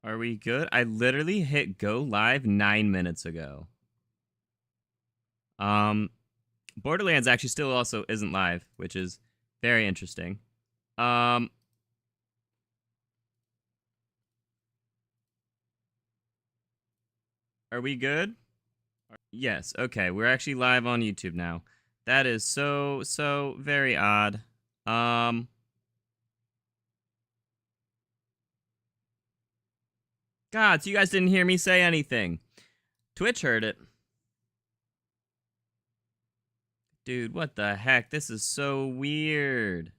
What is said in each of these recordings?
Are we good? I literally hit go live 9 minutes ago. Borderlands actually still also isn't live, which is very interesting. Are we good? Yes, okay, we're actually live on YouTube now. That is so very odd. God, so you guys didn't hear me say anything. Twitch heard it. Dude, what the heck? This is so weird.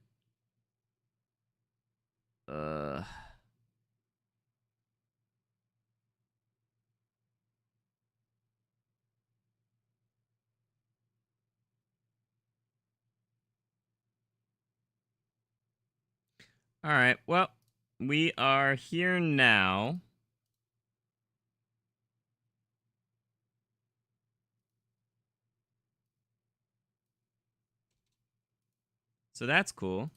Alright, well, we are here now. So that's cool.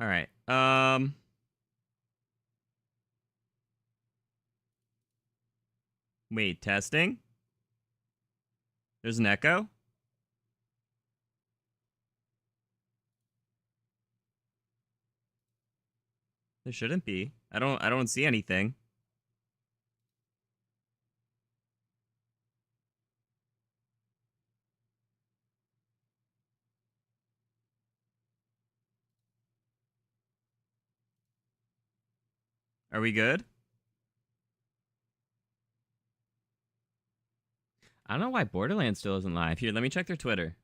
Alright, wait, testing? There's an echo? There shouldn't be. I don't see anything. Are we good? I don't know why Borderlands still isn't live. Here, let me check their Twitter.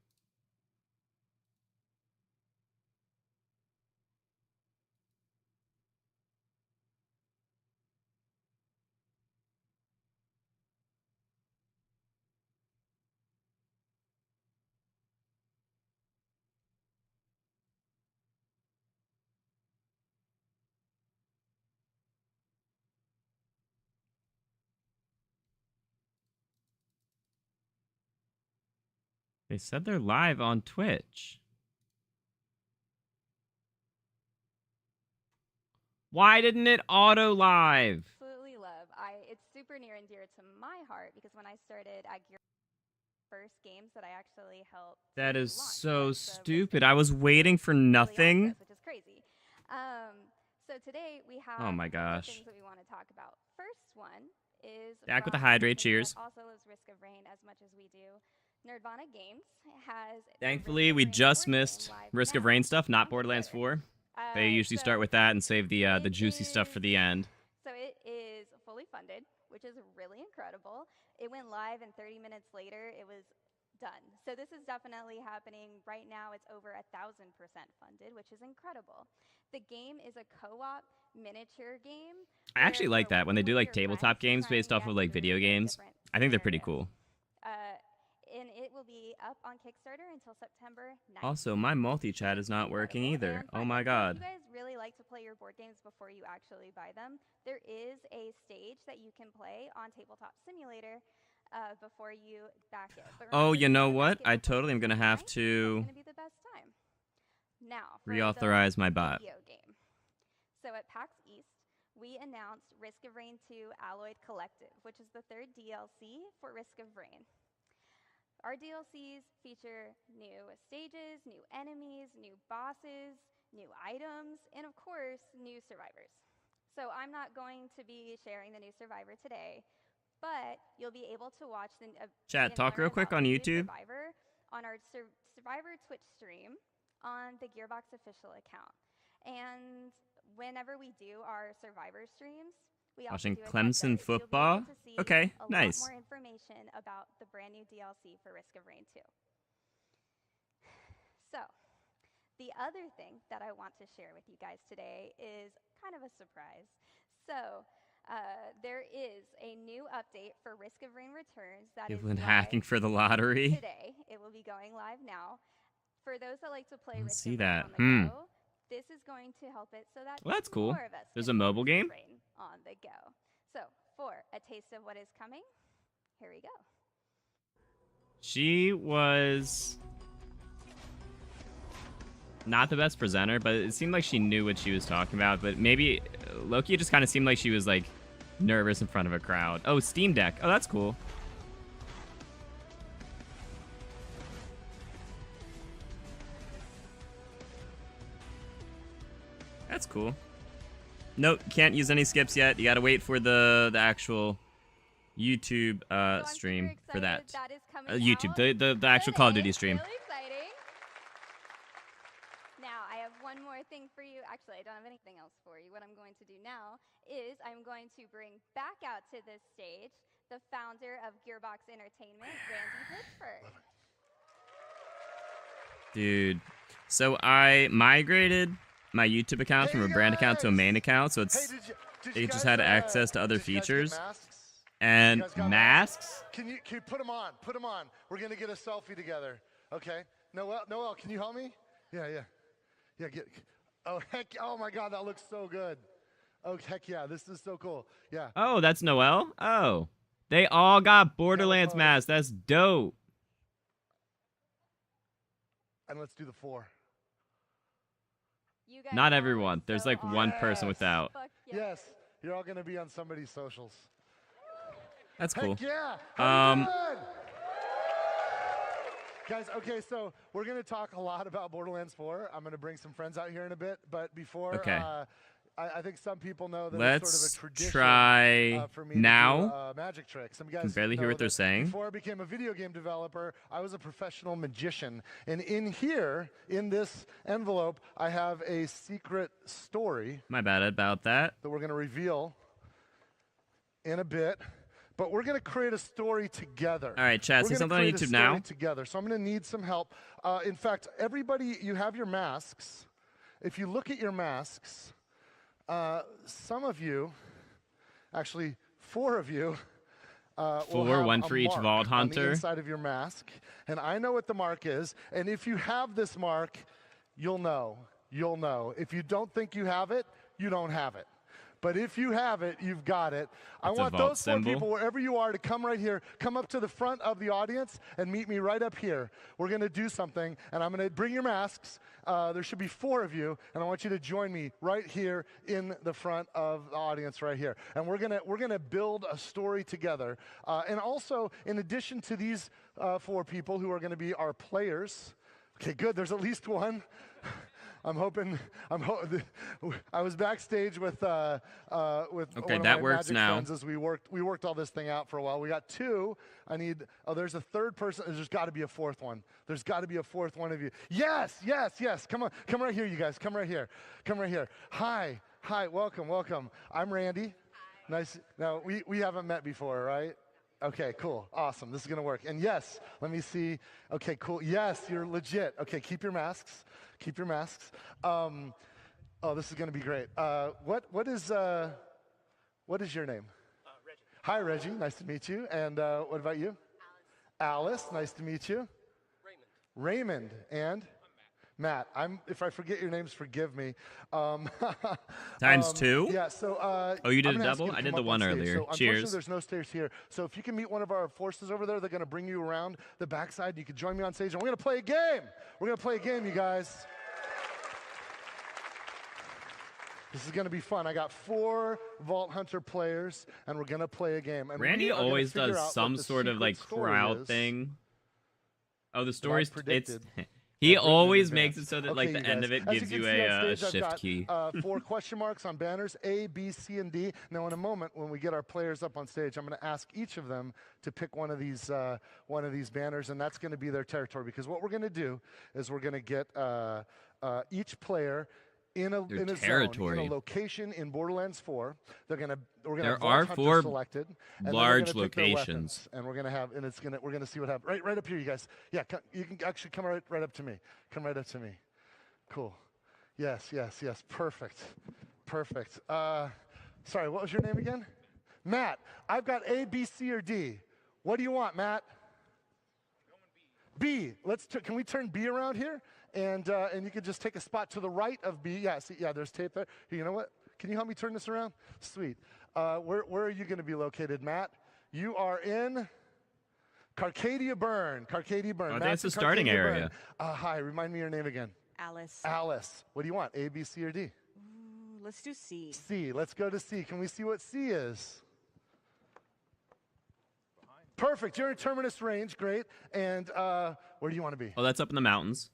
They said they're live on Twitch. Why didn't it auto live? Absolutely love. It's super near and dear to my heart because when I started at Gear first games that I actually helped. That is launch, so right? stupid. I was waiting for nothing. Access, which is crazy. So today we have Oh my gosh. things that we want to talk about. First one is back with the hydrate. Cheers. also loves Risk of Rain as much as we do. Nerdvana Games has. Thankfully, we just missed Risk of Rain stuff, not Borderlands 4. They usually start with that and save the juicy stuff for the end. So it is fully funded, which is really incredible. It went live, and 30 minutes later, it was done. So this is definitely happening right now. It's over 1,000% funded, which is incredible. The game is a co-op miniature game. I actually like that when they do like tabletop games based off of like video games. I think they're pretty cool. And it will be up on Kickstarter until September 9th. Also, my multi-chat is not working either. Oh my god. If you guys really like to play your board games before you actually buy them, there is a stage that you can play on Tabletop Simulator before you back it. Oh, you know what? I totally am going to have to reauthorize my bot. Game. So at PAX East, we announced Risk of Rain 2 Alloyed Collective, which is the third DLC for Risk of Rain. Our DLCs feature new stages, new enemies, new bosses, new items, and of course, new survivors. So I'm not going to be sharing the new survivor today, but you'll be able to watch the chat talk real quick on YouTube survivor on our survivor Twitch stream on the Gearbox official account. And whenever we do our survivor streams, we watching Clemson football. Okay, nice. More information about the brand new DLC for Risk of Rain 2. So, the other thing that I want to share with you guys today is kind of a surprise. So, there is a new update for Risk of Rain Returns that is hacking for the lottery today. It will be going live now. For those that like to play Let's Risk see of Rain that. on the go, this is going to help it so that well, that's cool. More of us There's a mobile game on the go. So, for a taste of what is coming, here we go. She was not the best presenter, but it seemed like she knew what she was talking about. But maybe Loki just kind of seemed like she was like nervous in front of a crowd. Oh, Steam Deck. Oh, that's cool. That's cool. Nope, can't use any skips yet. You gotta wait for the actual YouTube stream for that. That is coming YouTube, out. the actual Call of Duty stream. Really exciting. Now, I have one more thing for you. Actually, I don't have anything else for you. What I'm going to do now is I'm going to bring back out to this stage the founder of Gearbox Entertainment, Randy Pitchford. Dude, so I migrated my YouTube account from a brand account to a main account, so it's it just had access to other features. And masks? Can you put them on? Put them on. We're gonna get a selfie together. Okay. Noel, can you help me? Yeah. Oh heck! Oh my God, that looks so good. Oh heck yeah, this is so cool. Yeah. Oh, that's Noel. Oh, they all got Borderlands masks. That's dope. And let's do the 4. Not everyone. There's like one person without. Yes, you're all gonna be on somebody's socials. That's cool. Heck yeah. How you doing? Guys, okay, so we're going to talk a lot about Borderlands 4. I'm going to bring some friends out here in a bit, but before, I think some people know that it's sort of a tradition try for me now. to do a magic trick. Some guys can barely hear what they're saying. Before I became a video game developer, I was a professional magician. And in here, in this envelope, I have a secret story. My bad about that. That we're going to reveal in a bit. But we're going to create a story together. All right, chat, say something on YouTube now. Together. So I'm going to need some help. In fact, everybody, you have your masks. If you look at your masks, some of you, actually 4 of you, will have one for each Vault Hunter on the inside of your mask. And I know what the mark is. And if you have this mark, you'll know. You'll know. If you don't think you have it, you don't have it. But if you have it, you've got it. I want those 4 people, wherever you are, to come right here, come up to the front of the audience and meet me right up here. We're going to do something, and I'm going to bring your masks. There should be 4 of you, and I want you to join me right here in the front of the audience right here. And we're gonna build a story together. And also, in addition to these 4 people who are going to be our players, okay, good, there's at least one. I was backstage with one of my works magic now. friends as we worked all this thing out for a while. We got 2. There's a 3rd person. There's got to be a 4th one. There's got to be a 4th one of you. Yes. Come on, come right here, you guys. Come right here. Hi, welcome. I'm Randy. Hi. Nice. Now we haven't met before, right? Okay, cool, awesome. This is gonna work. And yes, let me see. Okay, cool. Yes, you're legit. Okay, keep your masks. Oh, this is gonna be great. What is your name? Reggie. Hi, Reggie. Nice to meet you. And what about you? Alice. Nice to meet you. Raymond. And Matt. If I forget your names, forgive me. Times 2? Yeah, so... oh, you did a double? I did the one earlier. So, cheers. There's no stairs here. So if you can meet one of our forces over there, they're going to bring you around the backside. You can join me on stage, and we're going to play a game. You guys. This is going to be fun. I got 4 Vault Hunter players, and we're going to play a game. And Randy always does some sort of like crowd thing. Oh, the story's... He always makes it so that like the end of it gives you a shift key. 4 question marks on banners, A, B, C, and D. Now, in a moment, when we get our players up on stage, I'm going to ask each of them to pick one of these banners, and that's going to be their territory. Because what we're going to do is we're going to get each player in a territory. Zone, in a location in Borderlands 4. We're gonna there are 4 selected, large locations, and we're gonna see what happens. Right up here, you guys. Yeah, you can actually come right up to me. Come right up to me. Cool. Yes. Perfect. Sorry, what was your name again? Matt. I've got A, B, C, or D. What do you want, Matt? B. Can we turn B around here? And you can just take a spot to the right of B. Yeah, see, there's tape there. Here, you know what? Can you help me turn this around? Sweet. Where are you going to be located, Matt? You are in Carcadia Burn. Oh, that's the starting area. Hi, remind me your name again. Alice. What do you want, A, B, C, or D? Ooh, Let's do C. C. Let's go to C. Can we see what C is? Perfect. You're in terminus range. Great. And where do you want to be? Oh, that's up in the mountains.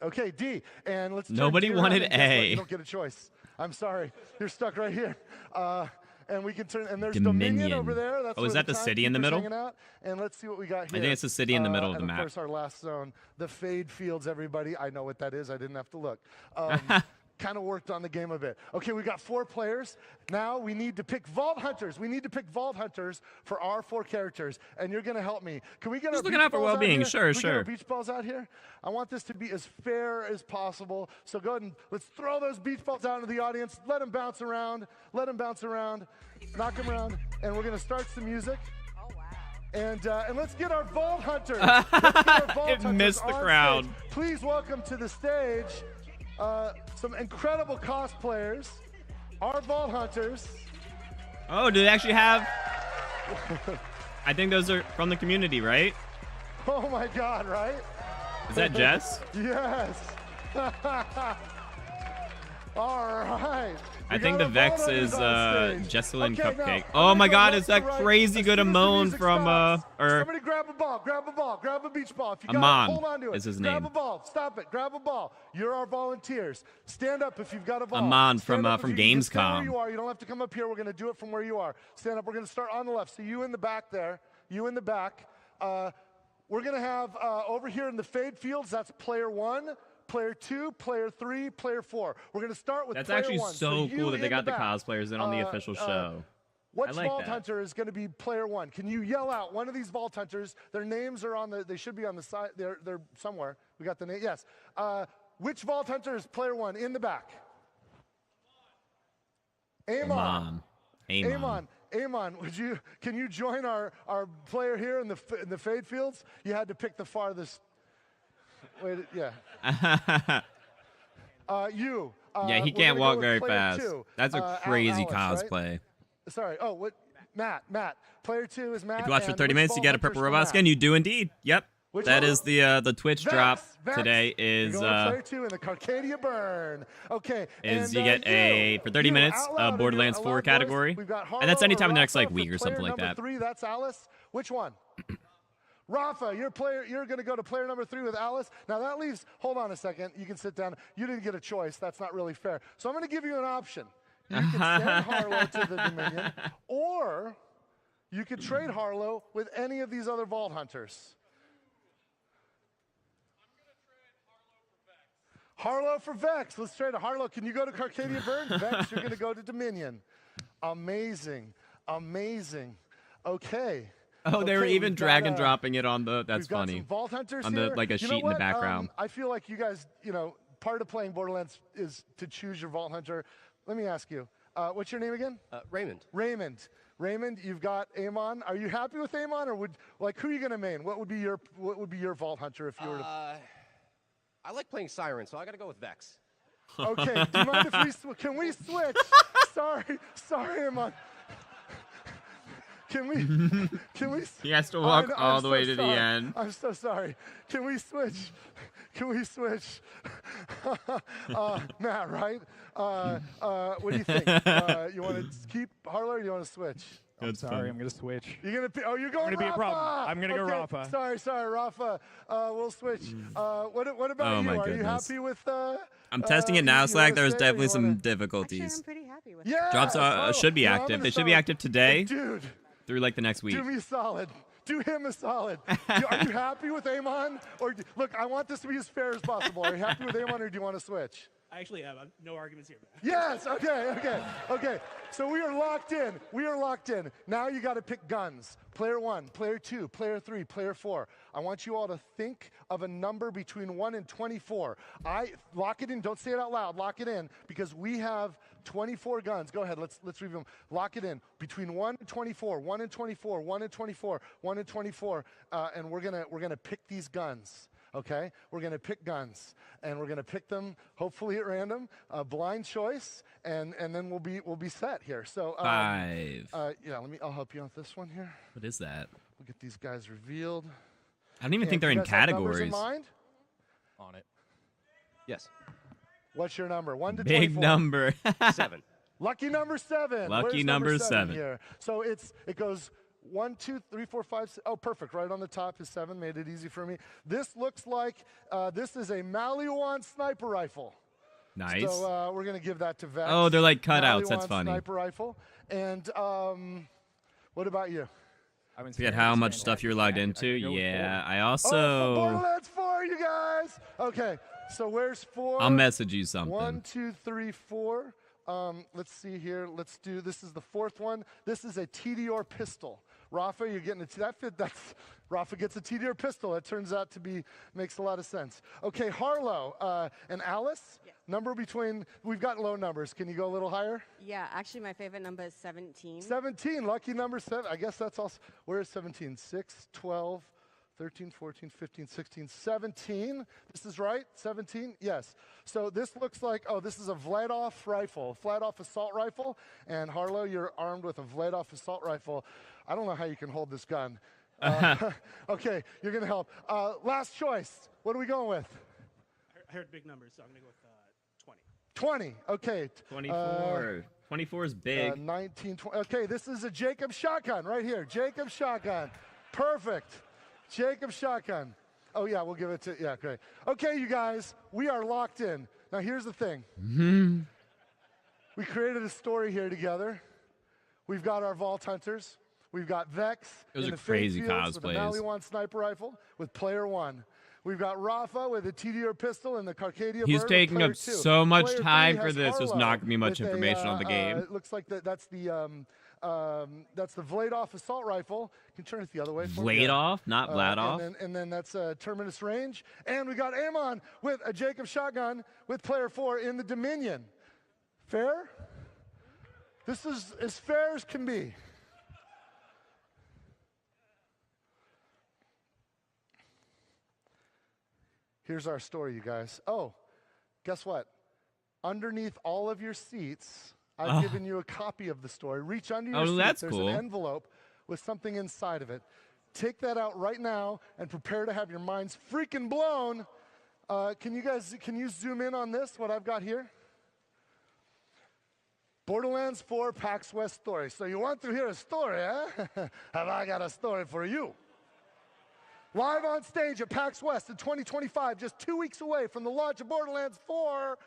Okay, D. And let's. Nobody wanted A. You don't get a choice. I'm sorry. You're stuck right here. And we can turn. And there's Dominion. Dominion over there. That's Oh, is that the city in the middle? Out. And let's see what we got here. I think it's the city in the middle of the map. Of course, our last zone, the Fade Fields. Everybody, I know what that is. I didn't have to look. Kind of worked on the game a bit. Okay, we got 4 players. Now we need to pick Vault Hunters. We need to pick Vault Hunters for our 4 characters, and you're going to help me. Can we get Just our looking beach out for balls well-being. here? Sure, Can we sure. get our beach balls out here? I want this to be as fair as possible. So go ahead and let's throw those beach balls out into the audience. Let them bounce around. Let them bounce around. Knock them around. And we're going to start some music. Oh, wow. And let's get our Vault Hunters. Let's get our Vault It Hunters missed the on crowd. stage. Please welcome to the stage some incredible cosplayers, our Vault Hunters. Oh, do they actually have? I think those are from the community, right? Oh my God, right? Is that Jess? Yes. All right. I think the Vex is Jesselyn Okay, Cupcake. now, Oh my God, left is that to right crazy as good soon as the Amon music from stops. or Somebody grab a ball, grab a ball, grab a beach ball. If you got Amon it, hold on to it. is his Grab name. a ball, stop it, grab a ball. You're our volunteers. Stand up if you've got a ball. Amon Stand from up if you can stay Gamescom. where you are. You don't have to come up here. We're gonna do it from where you are. Stand up. We're gonna start on the left. So you in the back there. You in the back. We're gonna have over here in the Fade Fields. That's player 1. Player 2, player 3, player 4. We're going to start with That's player actually 1. so you cool that they in got the back. cosplayers in on the official show. Which I like Vault that. Hunter is going to be player 1? Can you yell out one of these Vault Hunters? Their names are on the. They should be on the side. They're somewhere. We got the name. Yes. Which Vault Hunter is player 1 in the back? Amon. Amon, can you join our player here in the Fade Fields? You had to pick the farthest. Wait, yeah. Yeah, he can't walk very fast. 2. That's a crazy Alex, cosplay. right? Sorry. Oh, what? Matt. Player 2 is Matt. If you watch for and 30 which minutes, you Vault get a Hunter's purple for robot Matt? skin. You do indeed. Yep. Which That one? is the Twitch drop Vex. today is You're going player 2 in the Carcadia Burn. Okay. is and, you get a for 30 minutes out loud, Borderlands out 4 loud, category, boys. We've got and that's Harlow anytime in the next Rafa like week for or something player like number that. 3, that's Alice. Which one? Rafa, you're going to go to player number 3 with Alice. Now that leaves, hold on a second, you can sit down. You didn't get a choice, that's not really fair. So I'm going to give you an option. You can send Harlow to the Dominion, or you could trade Harlow with any of these other Vault Hunters. Harlow for Vex. Let's trade a Harlow. Can you go to Carcadia Burn? Vex, you're going to go to Dominion. Amazing. Okay. Oh, they were Okay, even we've drag got, and dropping it on the. That's we've got funny. some Vault Hunters On here. the like a You sheet know in the what? background. I feel like you guys, part of playing Borderlands is to choose your Vault Hunter. Let me ask you, what's your name again? Raymond. Raymond, you've got Amon. Are you happy with Amon, or who are you gonna main? What would be your Vault Hunter if you were to? I like playing Siren, so I got to go with Vex. Okay. Do you mind if can we switch? Sorry, Amon. Can we? He has to walk all the way to the sorry. end. I'm so sorry. Can we switch? Matt, right? What do you think? You want to keep Harlow, or do you want to switch? I'm sorry, I'm going to switch. You're gonna be. Oh, you're going. Gonna be a Rafa! problem. I'm gonna go Rafa. Sorry, Rafa. We'll switch. What about Oh, you? my Are you goodness. happy with? I'm testing it now, you Slack. wanna There's stay or definitely you some wanna- Actually, difficulties. I'm pretty happy with Yeah. Drops should be active. They should be active today Dude, through like the next week. do me a solid. Do him a solid. Are you happy with Amon? Or look, I want this to be as fair as possible. Are you happy with Amon, or do you want to switch? I actually have no arguments here. Yes. Okay. So we are locked in. Now you got to pick guns. Player 1, player 2, player 3, player 4. I want you all to think of a number between 1 and 24. Lock it in. Don't say it out loud. Lock it in, because we have 24 guns. Go ahead. Let's review them. Lock it in between 1 and 24. 1 and 24. 1 and 24. 1 and 24. And we're gonna pick these guns. Okay, we're going to pick guns, and we're going to pick them hopefully at random, blind choice, and then we'll be set here. So 5. I'll help you with this one here. What is that? We'll get these guys revealed. I don't even think And they're you in guys have numbers categories. in mind? On it. Yes. What's your number? 1 to Big 24. number. 7. Lucky number 7. Lucky Where's number 7 7. here? So it goes 1, 2, 3, 4, 5, 6. Oh, perfect. Right on the top is 7. Made it easy for me. This looks like this is a Maliwan sniper rifle. Nice. So we're going to give that to Vex. Oh, they're like cutouts. That's Maliwan funny. Sniper rifle. And what about you? Forget how much stuff you're logged into. Yeah, I also. Borderlands 4, you guys. Okay, so where's 4? I'll message you something. 1, 2, 3, 4. Let's see here. Let's do. This is the 4th one. This is a TDR pistol. Rafa, you're getting Rafa gets a TDR pistol. It turns out to makes a lot of sense. Okay, Harlow and Alice. Yes. Number between. We've got low numbers. Can you go a little higher? Yeah, actually, my favorite number is 17. 17. Lucky number 7. I guess that's also. Where is 17? 6, 12. 13, 14, 15, 16, 17. This is right? 17? Yes. So this looks like, this is a Vladov rifle, Vladov assault rifle. And Harlow, you're armed with a Vladov assault rifle. I don't know how you can hold this gun. Okay, you're going to help. Last choice. What are we going with? I heard big numbers, so I'm going to go with 20. 20. Okay. 24. 24 is big. 19, 20. Okay, this is a Jacob shotgun right here. Jacob shotgun. Perfect. Jacob shotgun. Oh, yeah, we'll give it to, yeah, great. Okay, you guys, we are locked in. Now, here's the thing. We created a story here together. We've got our Vault Hunters. We've got Vex Those in are the Fade crazy Fields with the cosplays. Maliwan sniper rifle with player 1. We've got Rafa with a TDR pistol and the Carcadia He's bird with taking player up 2. so much Player 3 time for has this. There's Harlow not gonna be much with information on the game. It looks like that's the Vladov assault rifle. You can turn it the other way. for me. Vladov, not Vladov. And then that's Terminus range. And we got Amon with a Jacob shotgun with player 4 in the Dominion. Fair? This is as fair as can be. Here's our story, you guys. Oh, guess what? Underneath all of your seats, I've given you a copy of the story. Reach under your seat. That's There's cool. an envelope with something inside of it. Take that out right now and prepare to have your minds freaking blown. Can you zoom in on this, what I've got here? Borderlands 4 PAX West story. So you want to hear a story, huh? Have I got a story for you? Live on stage at PAX West in 2025, just 2 weeks away from the launch of Borderlands 4.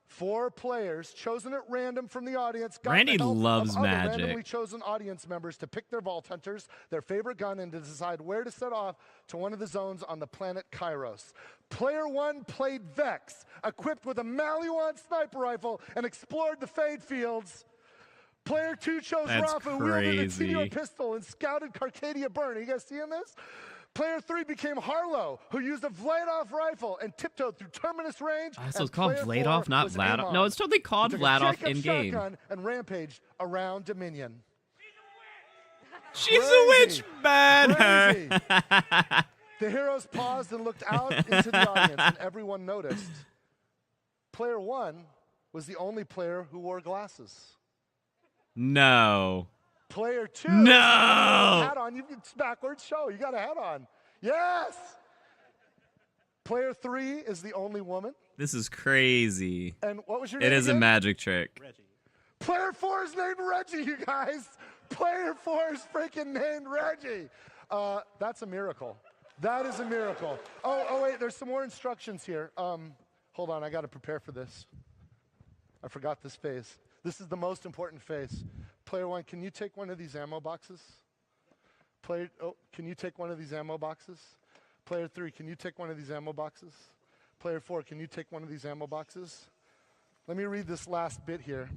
4 players chosen at random from the audience. Got Randy the help loves of other magic. randomly chosen audience members to pick their Vault Hunters, their favorite gun, and to decide where to set off to one of the zones on the planet Kairos. Player 1 played Vex, equipped with a Maliwan sniper rifle, and explored the Fade Fields. Player 2 chose That's Rafa, wielded a crazy. TDR pistol, and scouted Carcadia Burn. Are you guys seeing this? Player 3 became Harlow, who used a Vladov rifle and tiptoed through Terminus range. So and it's called player Vladov, 4 not was Vladov. Amon, No, it's totally called who took a Vladov Jacob in-game. shotgun and rampaged around Dominion. She's a witch, man. Crazy. The heroes paused and looked out into the audience, and everyone noticed. Player 1 was the only player who wore glasses. No. Player 2 No! had a hat on. It's backwards show. You got a hat on. Yes. Player 3 is the only woman. This is crazy. And what was your name? It is a again? magic trick. Reggie. Player 4 is named Reggie, you guys. Player 4 is freaking named Reggie. That's a miracle. That is a miracle. Oh, wait, there's some more instructions here. Hold on, I got to prepare for this. I forgot this phase. This is the most important phase. Player 1, can you take one of these ammo boxes? Can you take one of these ammo boxes? Player 3, can you take one of these ammo boxes? Player 4, can you take one of these ammo boxes? Let me read this last bit here.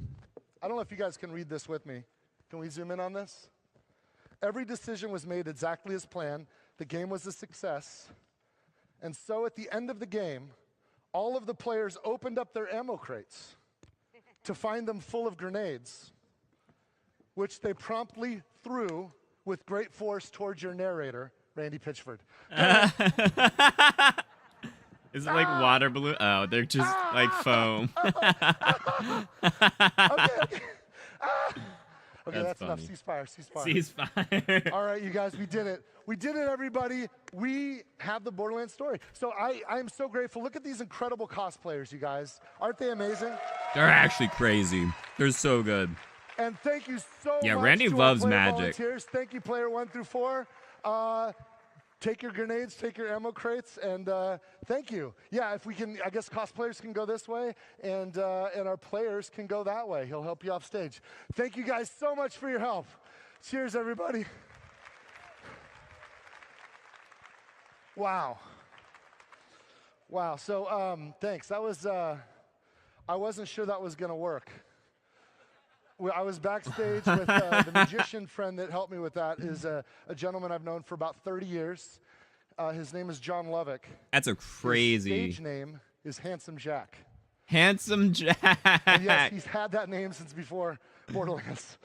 I don't know if you guys can read this with me. Can we zoom in on this? Every decision was made exactly as planned. The game was a success. And so at the end of the game, all of the players opened up their ammo crates to find them full of grenades, which they promptly threw with great force towards your narrator, Randy Pitchford. Is it like water balloon? Oh, they're just like foam. Okay. Okay, that's enough. funny. Ceasefire. Ceasefire. All right, you guys, we did it. We did it, everybody. We have the Borderlands story. So I'm so grateful. Look at these incredible cosplayers, you guys. Aren't they amazing? They're actually crazy. They're so good. And thank you so much. Yeah, Randy to loves our player magic. Volunteers. Thank you, player 1 through 4. Take your grenades, take your ammo crates, and thank you. Yeah, if we can, I guess cosplayers can go this way, and our players can go that way. He'll help you off stage. Thank you guys so much for your help. Cheers, everybody. Wow. Wow. So thanks. That was. I wasn't sure that was going to work. I was backstage with the magician friend that helped me with that is a gentleman I've known for about 30 years. His name is John Lovick. That's a crazy. His stage name is Handsome Jack. Handsome Jack. And yes, he's had that name since before Borderlands.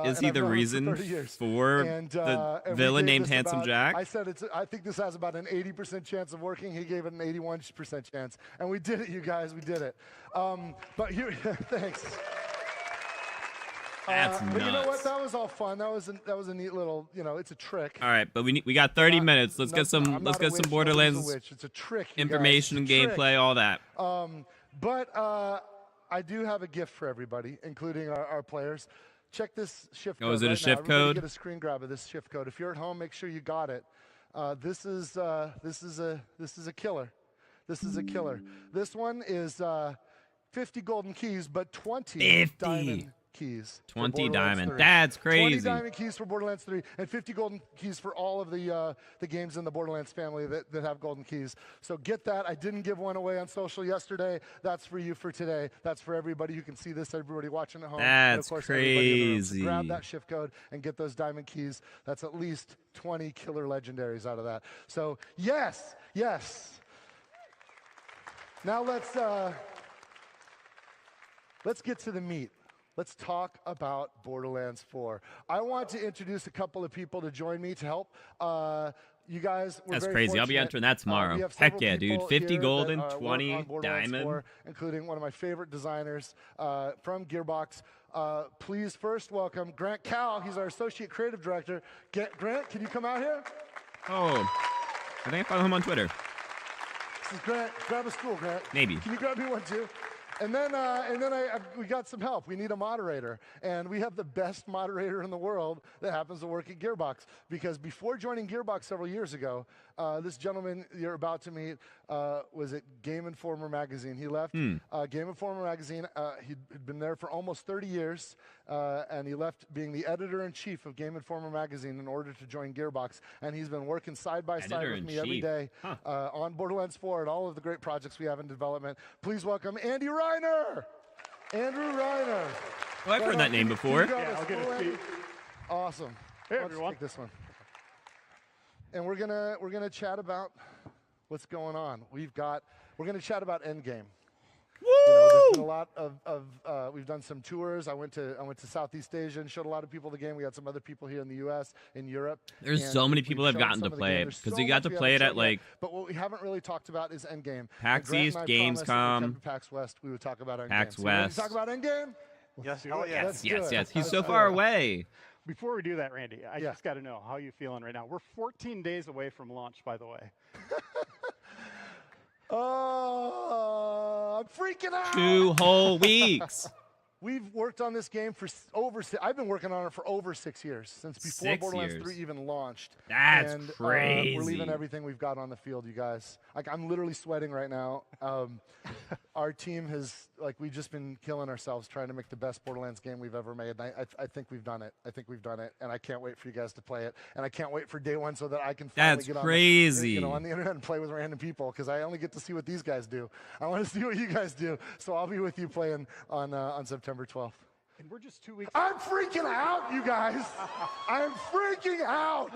Is he the reason for the villain named Handsome Jack? I said I think this has about an 80% chance of working. He gave it an 81% chance. And we did it, you guys. We did it. But thanks. That's but nuts. you know what? That was all fun. That was a neat little. It's a trick. All right, but we got 30 minutes. Let's get some Borderlands It's a trick. information and gameplay, all that. But I do have a gift for everybody, including our players. Check this shift code. Oh, is it a right shift now. Everybody code? Get a screen grab of this shift code. If you're at home, make sure you got it. This is a killer. This is a killer. This one is 50 golden keys, but 20 50. diamond keys. 20 diamond. 3. That's 20 crazy. diamond keys for Borderlands 3 and 50 golden keys for all of the games in the Borderlands family that have golden keys. So get that. I didn't give one away on social yesterday. That's for you for today. That's for everybody who can see this, everybody watching at home. That's and of course, everybody in the room. So crazy. grab that shift code and get those diamond keys. That's at least 20 killer legendaries out of that. So yes. Now let's get to the meat. Let's talk about Borderlands 4. I want to introduce a couple of people to join me to help. You guys, we're That's very crazy. I'll be fortunate. entering that tomorrow. We have Heck several yeah, dude. people 50 here golden, that, work 20 on Borderlands diamond. 4, including one of my favorite designers from Gearbox. Please first welcome Grant Cowell. He's our Associate Creative Director. Grant, can you come out here? Oh, I think I follow him on Twitter. This is Grant. Grab a stool, Grant. Maybe. Can you grab me one too? And then we got some help. We need a moderator. And we have the best moderator in the world that happens to work at Gearbox. Because before joining Gearbox several years ago, this gentleman you're about to meet was at Game Informer magazine. He left Game Informer magazine. He'd been there for almost 30 years. And he left being the editor-in-chief of Game Informer magazine in order to join Gearbox. And he's been working side by side with me every day on Borderlands 4 and all of the great projects we have in development. Please welcome Andy Reiner. Andrew Reiner. Oh, I've heard that name before. Yeah, I'll get a seat. Awesome. Hey, Let's everyone. take this one. And we're gonna chat about what's going on. We're gonna chat about Endgame. There's been a lot of we've done some tours. I went to Southeast Asia and showed a lot of people the game. We had some other people here in the U.S., in Europe. There's so many people that have gotten to play it because you got to play it at like. But what we haven't really talked about is Endgame. PAX And East, Grant and I promised that when we come Gamescom. to PAX West, we would talk about Endgame. PAX So you ready West. to talk about Endgame? Yes, hell yeah. Let's do Yes. it. He's so Let's do far it. away. Before we do that, Randy, I Yeah. just got to know how you feeling right now. We're 14 days away from launch, by the way. Oh, I'm freaking out. 2 whole weeks. We've worked on this game for I've been working on it for over 6 years, since before 6 Borderlands years. 3 even launched. That's and, crazy. We're leaving everything we've got on the field, you guys. Like, I'm literally sweating right now. Our team has, we've just been killing ourselves trying to make the best Borderlands game we've ever made. And I think we've done it. And I can't wait for you guys to play it. And I can't wait for day one so that I can finally That's get crazy. on the internet and play with random people, because I only get to see what these guys do. I want to see what you guys do. So I'll be with you playing on September 12th. And we're just 2 weeks. I'm freaking out, you guys. I'm freaking out.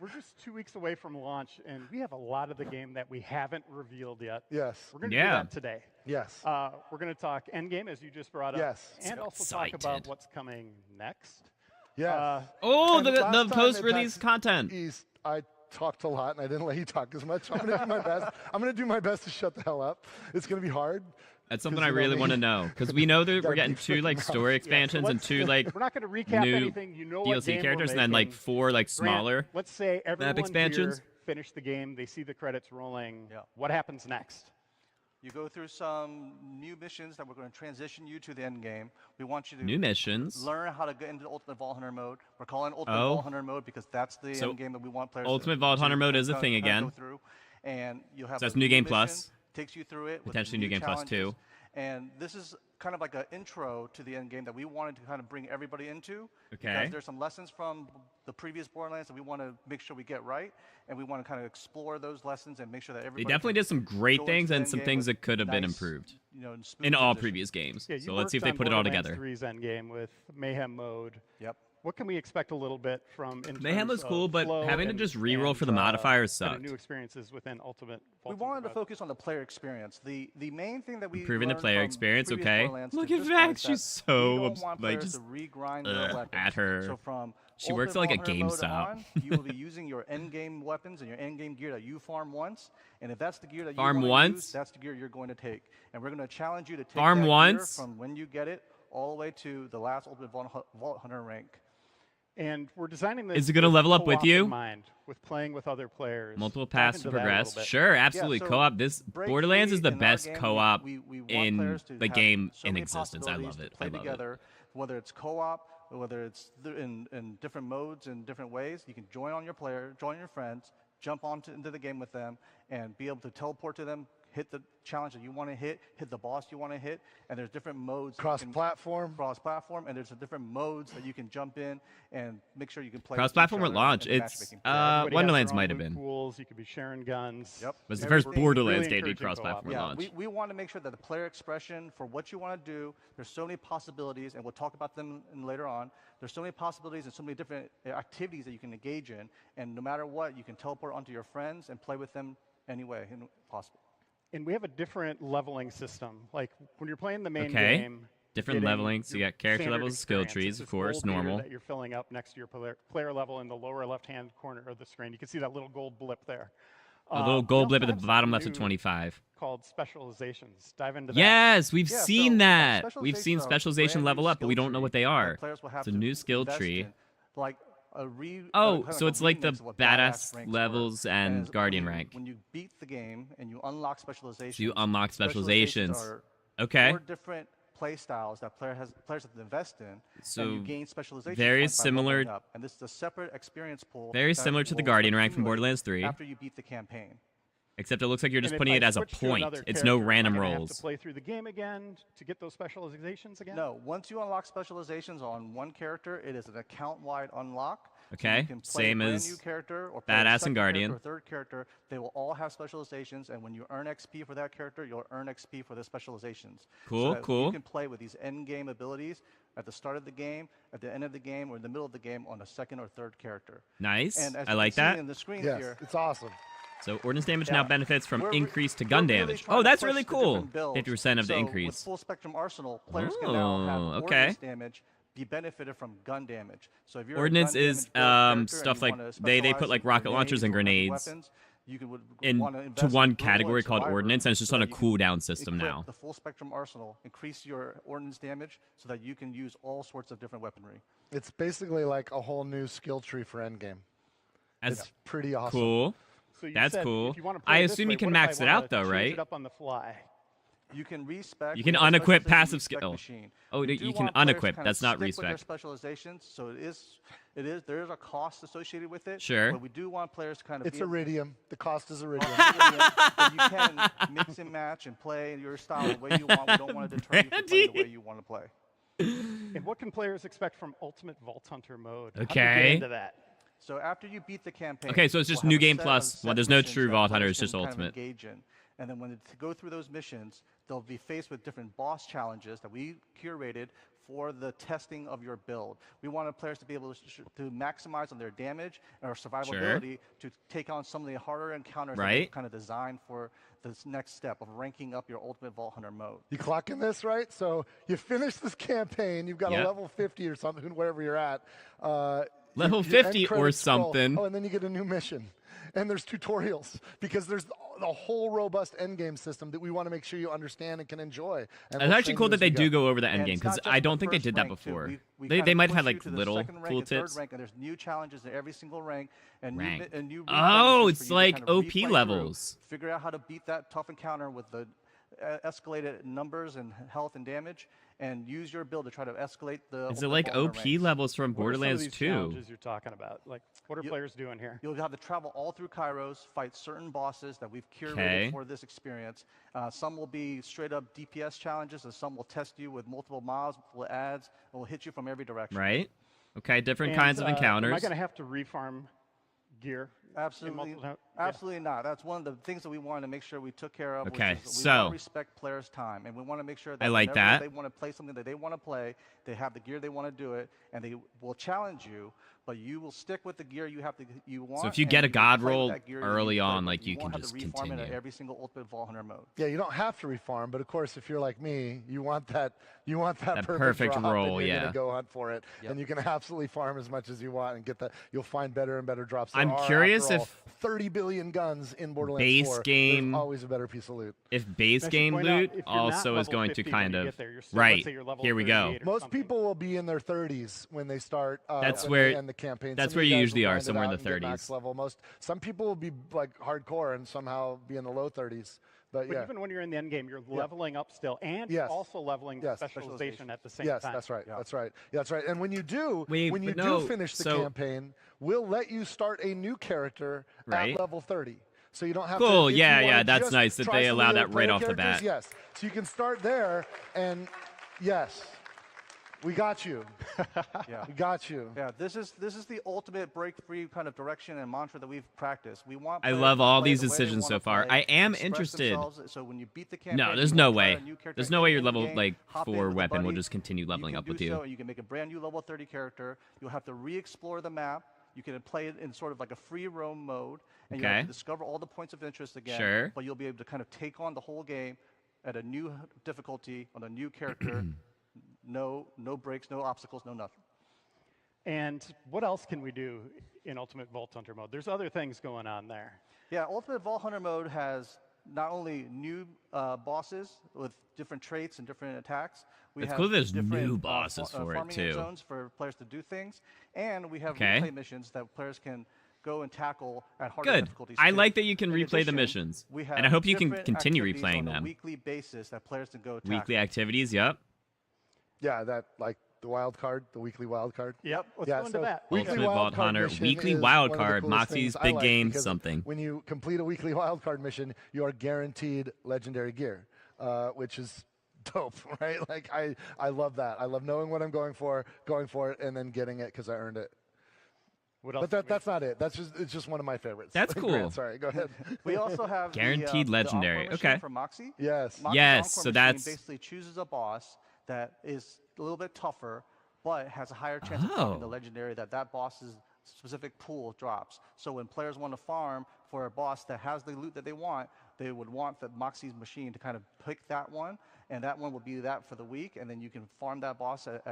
We're just 2 weeks away from launch, and we have a lot of the game that we haven't revealed yet. Yes. We're going to Yeah. do that today. Yes. We're going to talk Endgame, as you just brought up. Yes. And So also talk about excited. what's coming next. Yes. Oh, And the last time post-release at PAX content. East, I talked a lot, and I didn't let you talk as much. I'm going to do my best. I'm going to do my best to shut the hell up. It's going to be hard, That's something 'Cause I you know really me. want to know because we know that we're Gotta getting be 2 like freaking story out. expansions and 2 like We're not going to recap new anything. You know what DLC game characters, we're and then like making. 4 like Grant, smaller let's say everyone expansions. here finished the game. They see the credits rolling. Yeah. What happens next? You go through some new missions that we're going to transition you to the end game. We want you to New missions. learn how to get into Ultimate Vault Hunter mode. We're calling it Ultimate Oh. Vault Hunter mode because that's the So, end game that we want players Ultimate to, Vault Hunter mode to is a go- thing kinda again. Go through. And you'll have So that's a New Game mission, Plus. Takes you through it. With Potentially New Game Plus challenges. 2. And this is kind of like an intro to the end game that we wanted to kind of bring everybody into. Okay. Because there's some lessons from the previous Borderlands that we want to make sure we get right, and we want to kind of explore those lessons and make sure that They everybody. definitely can did some great go into things the and end some game things with that could have been nice, improved smooth in all transitions. previous games. Yeah, you So let's see if they worked put on it all Borderlands together. 3's Endgame with Mayhem mode. Yep. What can we expect a little bit from in Mayhem terms was cool, of but flow having to and- just reroll and, for the modifiers kind of sucked. new experiences within Ultimate We Vault wanted to mode? focus on the player experience. The main thing that we Improving the learned player from experience, previous okay. Borderlands Look to at this point Vex, is she's that we so don't want like players just to regrind their weapons. at her. So from She works like a Ultimate Vault Hunter GameStop. mode on, you will be using your end game weapons and your end game gear that you farm once. And if that's the gear that you Farm wanna once? use, that's the gear you're going to take. And we're going to challenge you to take Farm that once? gear from when you get it all the way to the last Ultimate Vault Hunter rank. And we're designing this. Is it gonna with level up with co-op you? in mind, with playing with other players. Multiple Dive paths to into that a little progress. bit. Sure, absolutely. so Co-op. This break Borderlands free is the in our best game. co-op We want in players to the have game so in many existence. I possibilities love to it. play I love it. together, whether it's co-op, whether it's in different modes and different ways. You can join on your player, join your friends, jump into the game with them, and be able to teleport to them, hit the challenge that you want to hit the boss you want to hit, and there's different modes. Cross-platform. Cross-platform, and there's different modes that you can jump in and make sure you can play. Cross-platform with at each other launch. in the It's matchmaking. Everybody has Wonderlands their own might have loot been. Pools. You could be sharing guns. Yep. Was the first Everything- Borderlands really game to be encouraging cross-platform co-op. at Yeah, launch. we want to make sure that the player expression for what you want to do, there's so many possibilities, and we'll talk about them later on. There's so many possibilities and so many different activities that you can engage in, and no matter what, you can teleport onto your friends and play with them any way possible. And we have a different leveling system. Like when you're playing the main Okay. game, Different getting leveling. So you your got character standard levels, skill experience. trees, It's of this course, gold meter normal. that you're filling up next to your player level in the lower left-hand corner of the screen. You can see that little gold blip there. A little We gold also blip at the have something bottom left of new 25. called specializations. Dive into that. Yes, we've Yeah, seen so, that. We've seen specializations are specialization brand new level up, but we skill don't know tree what they that are. players will have It's a to new skill invest tree. in, like a Oh, kind of so it's like the remix of what badass ranks were. levels and as Guardian when you- rank. When you beat the game and you unlock specializations, So you unlock specializations. are Okay. 4 different play styles that players have to invest in, So and you gain specialization very points by similar- leveling up. And this is a separate experience pool. Very that similar to the will Guardian rank from accumulate Borderlands 3. After you beat the campaign. Except it looks like you're just And if putting I it as a switch to point. another It's no character, am I random gonna have rolls. to play through the game again to get those specializations again? No, once you unlock specializations on one character, it is an account-wide unlock. So Okay, you can play same a brand as new character or play a Badass and second Guardian. character or third character. They will all have specializations, and when you earn XP for that character, you'll earn XP for the specializations. Cool, so that cool. You can play with these end-game abilities at the start of the game, at the end of the game, or in the middle of the game on a second or third character. Nice. And as I you like can see that. in the screen Yes, here, it's awesome. So ordnance damage Yeah. now benefits from We're re- increase to we're gun really damage. trying Oh, to that's push really the cool. different builds. 50% of the So increase. With full spectrum arsenal, players can now have Oh, okay. ordnance damage be benefited from gun damage. So if you're Ordnance a gun is damage build character and stuff you like wanna they specialize put like in rocket launchers and or heavy grenades weapons, you could wanna into invest one in brutal category and called survivor ordnance, and it's just so on a that you can cooldown system equip now. The full spectrum arsenal, increase your ordnance damage so that you can use all sorts of different weaponry. It's basically like a whole new skill tree for Endgame. That's It's pretty awesome. cool. So you That's said cool. if you wanna I play this assume way, you can what if I max it wanna out though, change right? it up on the fly? You can respec. You can with the unequip specialization passive respec skill. machine. Oh, We you do can want players to unequip. kinda That's not stick with their respec. specializations, so there is a cost associated with it. Sure. But we do want players to kind of It's be iridium. The cost is iridium. but you can mix and match and play your style the way you want. We don't want to deter you from playing the way you want to play. And what can players expect from Ultimate Vault Hunter mode? How do we Okay. get into that? So after you beat the campaign, Okay, so it's just we'll New have a Game set Plus. of Well, set there's no missions true that Vault Hunter, players it's just can kind of Ultimate. engage in. And then when they go through those missions, they'll be faced with different boss challenges that we curated for the testing of your build. We wanted players to be able to maximize on their damage or survivability to take on some of the harder encounters that Right. we've kind of designed for this next step of ranking up your Ultimate Vault Hunter mode. You clocking this, right? So you finish this campaign, you've got Yep. a level 50 or something, wherever you're at. Level your 50 end or credits scroll. something. Oh, and then you get a new mission. And there's tutorials because there's a whole robust endgame system that we want to make sure you understand and can enjoy. And It's we'll actually train cool you that as we they go. do go over the And endgame it's because not I just don't the think they first did that rank, too. before. We They kinda might push have you like to the little second rank cool and third tips. rank, and there's new challenges in every single rank and Rank. new Oh, replay it's missions for you to like kind of OP replay through, levels. figure out how to beat that tough encounter with the escalated numbers and health and damage, and use your build to try to escalate the. Is it ultimate like Valhalla OP ranks. levels from What are some of Borderlands these 2? challenges you're talking about? Like, what are You- players doing here? You'll have to travel all through Kairos, fight certain bosses that we've curated Okay. for this experience. Some will be straight up DPS challenges, and some will test you with multiple mobs, multiple ads, and will hit you from every direction. Right? Okay, different And, kinds of Am I encounters. going to have to refarm gear? Absolutely, Yeah. absolutely not. That's one of the things that we wanted to make sure we took care of. Okay, which is we so- want to respect players' time, and we want to make sure that I like whenever that. they want to play something that they want to play, they have the gear they want to do it, and they will challenge you. But you will stick with the gear you want. So if you and get a can God play with roll that gear you early need to play on, with. like, you can won't have just to refarm it at continue. every single Ultimate Vault Hunter mode. Yeah, you don't have to refarm, but of course, if you're like me, you want that That perfect perfect drop, roll, and you're yeah. gonna go hunt for it, Yep. and you can absolutely farm as much as you want and get that. You'll find better and better drops. There I'm are, curious after all, if 30 billion guns in Borderlands base 4, game- there's always a better piece of loot. If base I should game point out, loot if you're not also is level going to 50 when kind you of get there, you're still- right. let's say you're level Here we go. 38 or Most something. people will be in their 30s when they start. That's when where- they end the campaign. that's Some of where you guys will usually are, grind it somewhere in out the and get max 30s. level. Some people will be like hardcore and somehow be in the low 30s. But But yeah. even when you're in the end game, you're leveling up still, and Yes. also leveling Yes. specialization at the same Yes, time. that's right. Yeah. That's right. Yeah, that's right. And when you do, Wait, when you but no, do finish the so- campaign, we'll let you start a new character Right. at level 30. So you don't have Cool, to. if yeah, you yeah, wanna that's just nice that try they some allow of the that right player off the characters, bat. Yes. So you can start there, and yes, we got you. Yeah. We got you. Yeah, this is the ultimate break-free kind of direction and mantra that we've practiced. We want. I players love to all play these the way they decisions wanna so far. play, I am express interested. themselves, so when you beat the campaign, No, there's you no wanna try way. a new character There's no way your in the level game, like hop in 4 with a weapon will buddy, just continue leveling you up can with do you. so, and you can make a brand new level 30 character. You'll have to re-explore the map. You can play it in sort of like a free roam mode, and you have Okay. to discover all the points of interest again. Sure. But you'll be able to kind of take on the whole game at a new difficulty on a new character. No breaks, no obstacles, no nothing. And what else can we do in Ultimate Vault Hunter mode? There's other things going on there. Yeah, Ultimate Vault Hunter mode has not only new bosses with different traits and different attacks. We It's have cool there's different, new bosses for it, farming too. zones for players to do things, and we have Okay. replay missions that players can go and tackle at harder Good. difficulties. I too. like that you can In replay the addition, missions. we And I have hope you can different continue activities replaying on a them. weekly basis that players can go tackle. Weekly activities, yep. Yeah, that like the wild card, the weekly wild card. Yep, let's Yeah, go into so that. weekly Ultimate wild Vault card Hunter, mission weekly is wild one of the card, coolest Moxxi's things I big like game, because something. When you complete a weekly wild card mission, you are guaranteed legendary gear, which is dope, right? Like I love that. I love knowing what I'm going for it, and then getting it because I earned it. What else? But that's not it. It's just one of my favorites. That's Grant, cool. sorry, go ahead. We also have Guaranteed the legendary. Encore machine Okay. from Moxxi. Yes. Moxxi's Yes, Encore so machine that's- basically chooses a boss that is a little bit tougher, but has a higher chance of dropping the Oh. legendary that boss's specific pool drops. So when players want to farm for a boss that has the loot that they want, they would want the Moxxi's machine to kind of pick that one, and that one will be that for the week, and then you can farm that boss at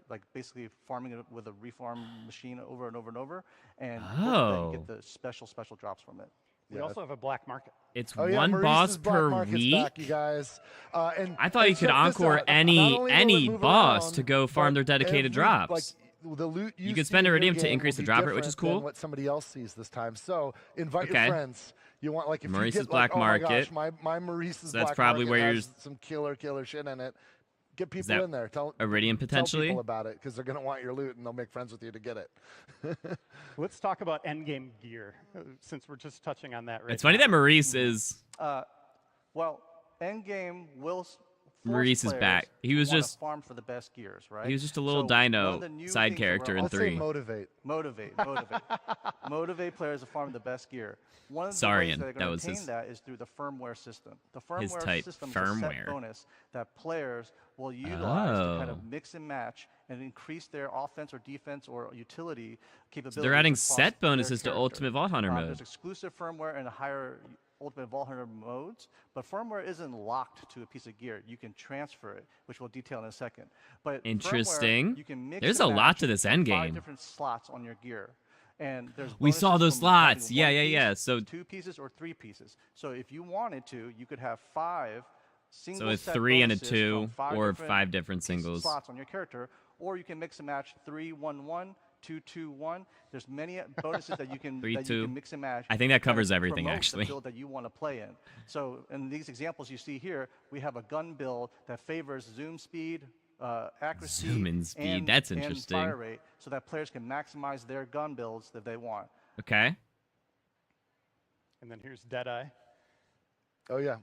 like basically farming it with a reform machine over and over and over, and Oh. get the special drops from it. We also have a black market. It's Oh, yeah, one Maurice's boss Black per Market's week. back, you guys. And I thought you could check this encore out. Not only will any it move boss around, to go farm but their dedicated every- drops. Like, the loot You you could see spend in iridium your to game increase will the be drop rate, which is different than cool. what somebody else sees this time. So invite Okay. your friends. You want like if Maurice's you get Black like, oh my Market. gosh, my Maurice's So that's Black probably Market where has you're- some killer shit in it. Get people that in there. Tell Iridium potentially. people about it because they're gonna want your loot and they'll make friends with you to get it. Let's talk about endgame gear, since we're just touching on that right It's funny now. that Maurice is Well, Endgame will force Maurice is players back. He to was wanna just- farm for the best gears, right? he was just a little So one dino of the new side things that character we're in Let's say 3. motivate. Motivate. Motivate players to farm the best gear. One of the Sorry, ways Ian, that they're that going was to attain his- that is through the firmware system. The his firmware type system is a firmware. set bonus that players will utilize to kind Oh. of mix and match and increase their offense or defense or utility capabilities. So they're adding across set their bonuses to character. Ultimate Vault Hunter There's mode. exclusive firmware and higher Ultimate Vault Hunter modes, but firmware isn't locked to a piece of gear. You can transfer it, which we'll detail in a second. But firmware, Interesting. you can mix There's and a lot match to this 5 endgame. different slots on your gear. And there's We saw bonuses those from having slots. one Yeah, piece, So 2 pieces or 3 pieces. So if you wanted to, you could have 5 single a set 3 and a bonuses 2 from or 5 different pieces, singles. slots on your character, or you can mix and match 3, 1, 1, 2, 2, 1. There's many bonuses that you can 3, 2. mix and match. I think that to kind covers of everything, promote actually. the build that you want to play in. So in these examples you see here, we have a gun build that favors zoom speed, accuracy, Zoom in speed. and, That's and interesting. fire rate, so that players can maximize their gun builds that they want. Okay. And then here's Deadeye. Oh, yeah.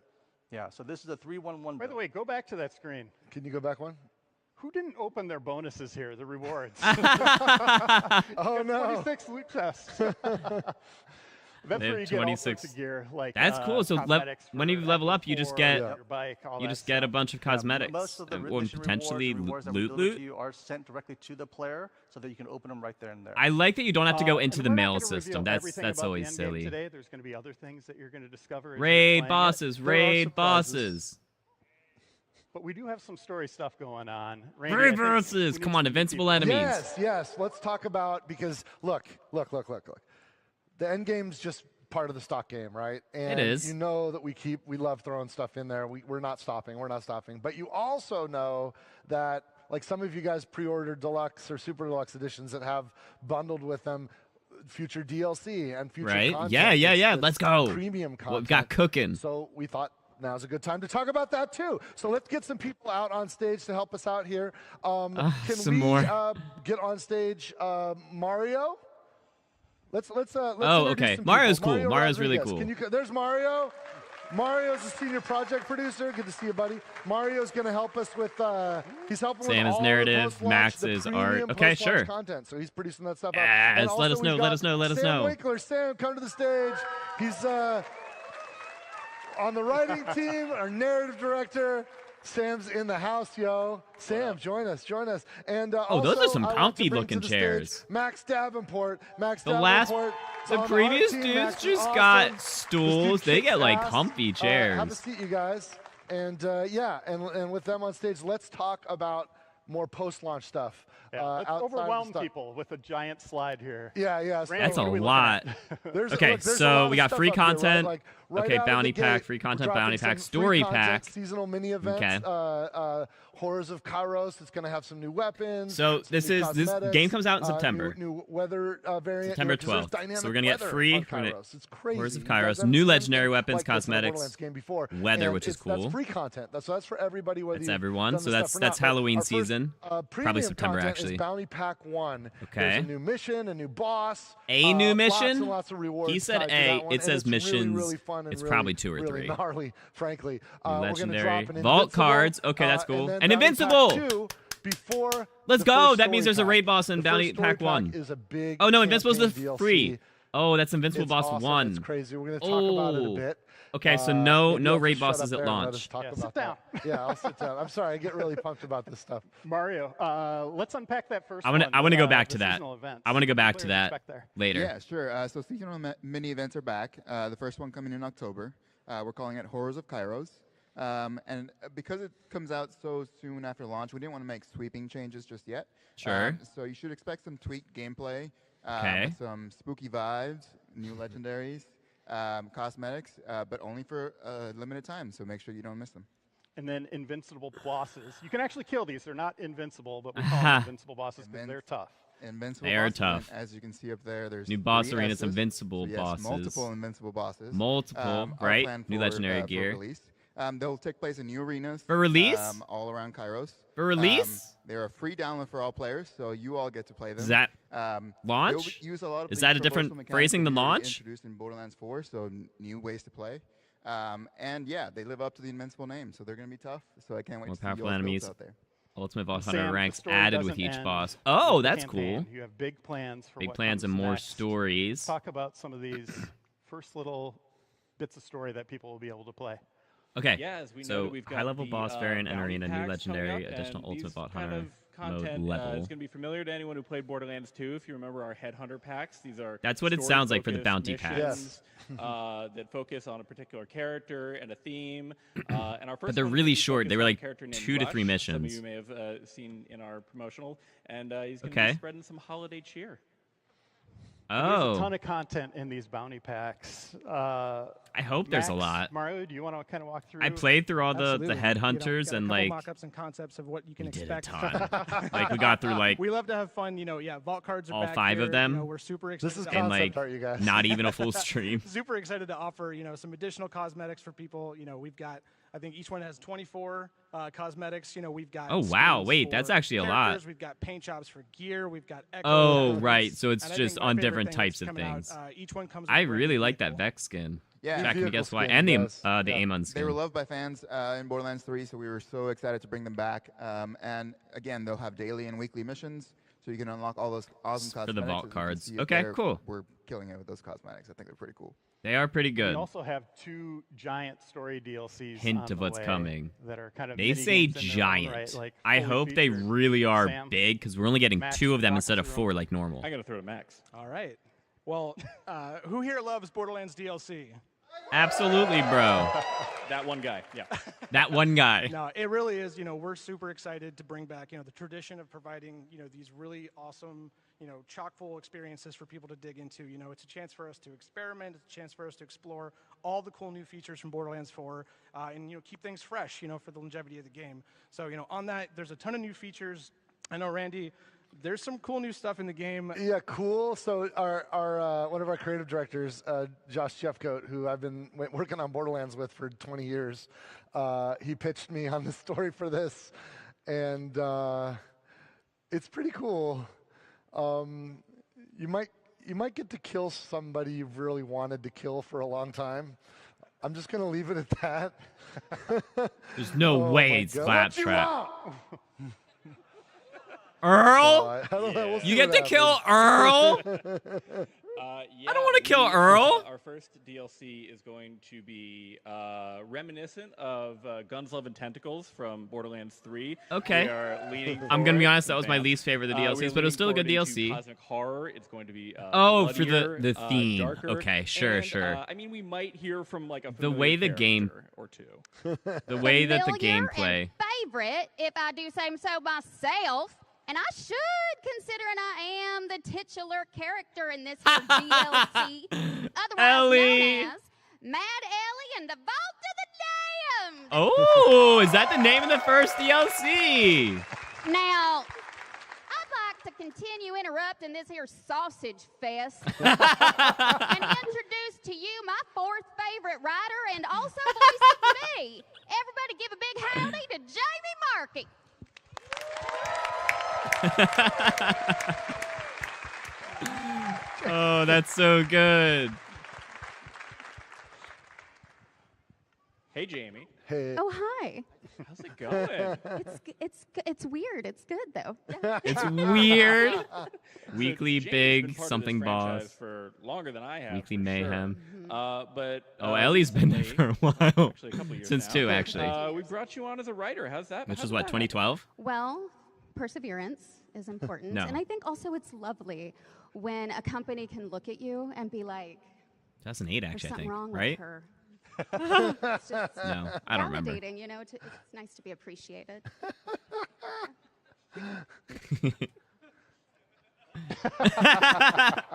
Yeah, so this is a 3-1-1 By the build. way, go back to that screen. Can you go back one? Who didn't open their bonuses here, the rewards? Oh, no. 26 loot chests. That's They have where you get all sorts 26. of gear, like That's cool. So cosmetics when for you level up, you just MP4, get your bike, all you that just get a stuff. bunch of cosmetics Most of the or mission potentially rewards that we loot deliver loot. to you are sent directly to the player so that you can open them right there and there. I like that you don't have to go And into the we're not mail gonna system. reveal That's everything about always the Endgame silly. Today. There's going to be other things that you're going to discover. as you're Raid playing it. bosses, There are raid surprises. bosses. But we do have some story stuff going on. Randy, I Raid think we bosses. need Come some on, new invincible people. enemies. Yes, yes. Let's talk about, because look. The end game's just part of the stock game, right? And is. You know that we love throwing stuff in there. We're not stopping. But you also know that, like, some of you guys pre-ordered deluxe or super deluxe editions that have bundled with them future DLC and future Right? content. Yeah. that's Let's go. Premium content. What we've got cooking. So we thought now's a good time to talk about that too. So let's get some people out on stage to help us out here. Can some we more. Get on stage Mario? Let's Oh, introduce okay. some Mario's people. cool. Mario's really Rodriguez. cool. There's Mario. Mario's a senior project producer. Good to see you, buddy. Mario's going to help us with. He's helping Sam with is all narrative, the post-launch, Max the is premium art. Okay, post-launch sure. Content. So he's producing that stuff. Yes, out. And let us also know, we've let got us know, let us Sam know. Winkler. Sam, come to the stage. He's on the writing team, our narrative director. Sam's in the house, yo. Sam, join us. And those also, are some I want to comfy bring looking to the stage chairs. Max Davenport. The on previous our team. dudes Max is just awesome. got This stools. dude They kicks get like ass. comfy Have a chairs. seat, you guys. And and with them on stage, let's talk about more post-launch stuff. Yeah, let's outside of the overwhelm stuff. people with a giant slide here. Yeah. Randy, That's a what are we looking lot. at? Okay, so we got free content. Right Okay, out of bounty the pack, gate, free we're content, dropping bounty pack, some story free content, pack. seasonal mini events. Okay. Horrors of Kairos. It's going to have some new weapons. So some this new is this cosmetics, game comes out in September. New weather variant. September 'cause there's 12th. dynamic So we're gonna get weather free on Kairos. It's crazy. Horrors of You guys Kairos, haven't new seen legendary anything weapons, like this in a cosmetics, Borderlands game before. weather, And which is cool. That's free content. So that's for everybody. Whether That's you've everyone. done So the that's stuff or not. But Halloween our first, season. premium September, content actually. Is Bounty Pack 1. Okay. There's a new mission, a new boss. A new Lots mission? and lots of rewards He said tied to A. that one, It and says it's really, missions. really fun and It's really, probably 2 or really 3. gnarly, frankly. New We're gonna legendary. drop an Vault Invincible, cards. Okay, that's cool. then And Bounty Pack Invincible! 2 before Let's the go. first That means story there's a pack. raid boss in The Bounty first story Pack 1. Is a big Oh, no, Invincible's the campaign free. DLC. Oh, that's Invincible It's Boss awesome. 1. It's crazy. We're going to talk about it a Oh. bit. Okay, so no Maybe I'll raid just shut bosses up at there and let launch. us talk Yeah, about sit down. that. Yeah, I'll sit down. I'm sorry. I get really pumped about this stuff. Mario, let's unpack that first I one. want to go back the to that. seasonal events. I want to go back What to do you that expect there? later. Yeah, sure. So seasonal mini events are back. The first one coming in October. We're calling it Horrors of Kairos. And because it comes out so soon after launch, we didn't want to make sweeping changes just yet. Sure. So you should expect some tweaked gameplay, Okay. with some spooky vibes, new legendaries, cosmetics, but only for a limited time. So make sure you don't miss them. And then invincible bosses. You can actually kill these. They're not invincible, but we call them invincible bosses because they're tough. Invincible They are bosses, tough. and as you can see up there, there's New boss 3 arenas, S's. invincible So yes, bosses. multiple invincible bosses. Multiple, are right? planned New for, legendary for gear. release. They'll take place in new arenas. For release? All around Kairos. For release? They're a free download for all players, so you all get to play them. Is that launch? launch? Use a lot of Is the that a traversal different mechanics phrasing that than we already launch? Introduced in Borderlands 4, so new ways to play. And yeah, they live up to the Invincible name, so they're going to be tough. So I can't wait More to see powerful y'all's builds enemies. out there. Ultimate Boss Sam, 100 the ranks story added doesn't with each end boss. with Oh, the that's campaign. cool. You have big plans for Big what plans comes and more next. stories. Talk about some of these first little bits of story that people will be able to play. Okay. Yeah, as we So noted, we've got high-level the, boss variant and bounty arena, new packs coming legendary, up, additional and ultimate these bot kind hunter of content mode level. is going to be familiar to anyone who played Borderlands 2. If you remember our headhunter packs, these are That's what it sounds like for the bounty missions, packs. that focus on a particular character and a theme. And our first they're one really is short. They focused were on a like character named 2 to 3 Rush. missions. Some of you may have seen in our promotional, and he's going to Okay. be spreading some holiday cheer. Oh. There's a ton of content in these bounty packs. I hope there's a Max, lot. Mario, do you want to kind of walk through? I played through all the Absolutely. headhunters got a and couple like mock-ups and concepts of what you can we did expect. a ton. Like we got through like We love to have fun, vault cards are all back 5 here. of them. We're super excited. This is to in concept like art, you guys. not even a full stream. super excited to offer, some additional cosmetics for people. We've got, I think each one has 24 cosmetics. We've got. Oh, wow. skins Wait, for that's actually a lot. characters, We've got paint jobs for gear. We've got echo. Oh, weapons, right. So it's and I just think my on favorite different thing types that's of coming out, things. each one comes. I with a brand really new like that vehicle. Vex skin. Yeah. Jack, can you Vehicle guess why? skin And the does. the Yeah. Amon skin. They were loved by fans in Borderlands 3, so we were so excited to bring them back. And again, they'll have daily and weekly missions, so you can unlock all those awesome For cosmetics. the vault as you can cards. see up Okay, there. cool. We're killing it with those cosmetics. I think they're pretty cool. They are pretty We good. also have 2 giant story DLCs. Hint on of the what's way coming. That are kind of They mini say games in their own giant. right, like I fully hope they featured. really are Sam? big because we're only getting Max, 2 of them walk us instead of through 4 like normal. I got to throw to Max. All right. Well, who here loves Borderlands DLC? Absolutely, bro. That one guy. Yeah. That one guy. No, it really is. We're super excited to bring back, the tradition of providing, these really awesome, chock full experiences for people to dig into. It's a chance for us to experiment. It's a chance for us to explore all the cool new features from Borderlands 4 and, keep things fresh, for the longevity of the game. So, on that, there's a ton of new features. I know, Randy, there's some cool new stuff in the game. Yeah, cool. So our one of our creative directors, Josh Jeffcoat, who I've been working on Borderlands with for 20 years, he pitched me on the story for this, and it's pretty cool. You might get to kill somebody you've really wanted to kill for a long time. I'm just gonna leave it at that. There's no Oh way my it's God. What you Claptrap. want? Earl? I don't know. We'll see You get what to kill happens. Earl? Yeah, I don't want to kill we, Earl. Our first DLC is going to be reminiscent of Guns, Love, and Tentacles from Borderlands 3. Okay. We are leaning I'm gonna be forward honest, that was my fans. least favorite of the We're DLCs, but it was still a good leaning forward DLC. into Cosmic horror. It's going to be Oh, for bloodier, the theme. darker, Okay, sure, and, sure. I mean, we might hear from like a The way the familiar game- character or two. The way that the Familiar gameplay. and favorite, if I do say so myself. And I should, considering I am the titular character in this here DLC, otherwise Ellie. known as Mad Ellie and the Vault of the Damned. Oh, is that the name of the first DLC? Now, I'd like to continue interrupting this here sausage fest and introduce to you my 4th favorite writer and also voice of me. Everybody give a big howdy to Jamie Markey. Oh, that's so good. Hey, Jamie. Hey. Oh, hi. How's it going? It's weird. It's good though. It's weird. So Weekly Jamie's been big part of this something franchise boss. for longer than I have. Weekly for mayhem. Sure. But Oh, Ellie's been there recently, for a while. Actually, a couple years Since now, 2, actually. we brought you on as a writer. How's that? Which how's was what, that 2012? Well, perseverance is important. No. And I think also it's lovely when a company can look at you and be like, 2008, there's actually, I something think. wrong Right? with her. It's just No, I don't remember. validating, it's nice to be appreciated.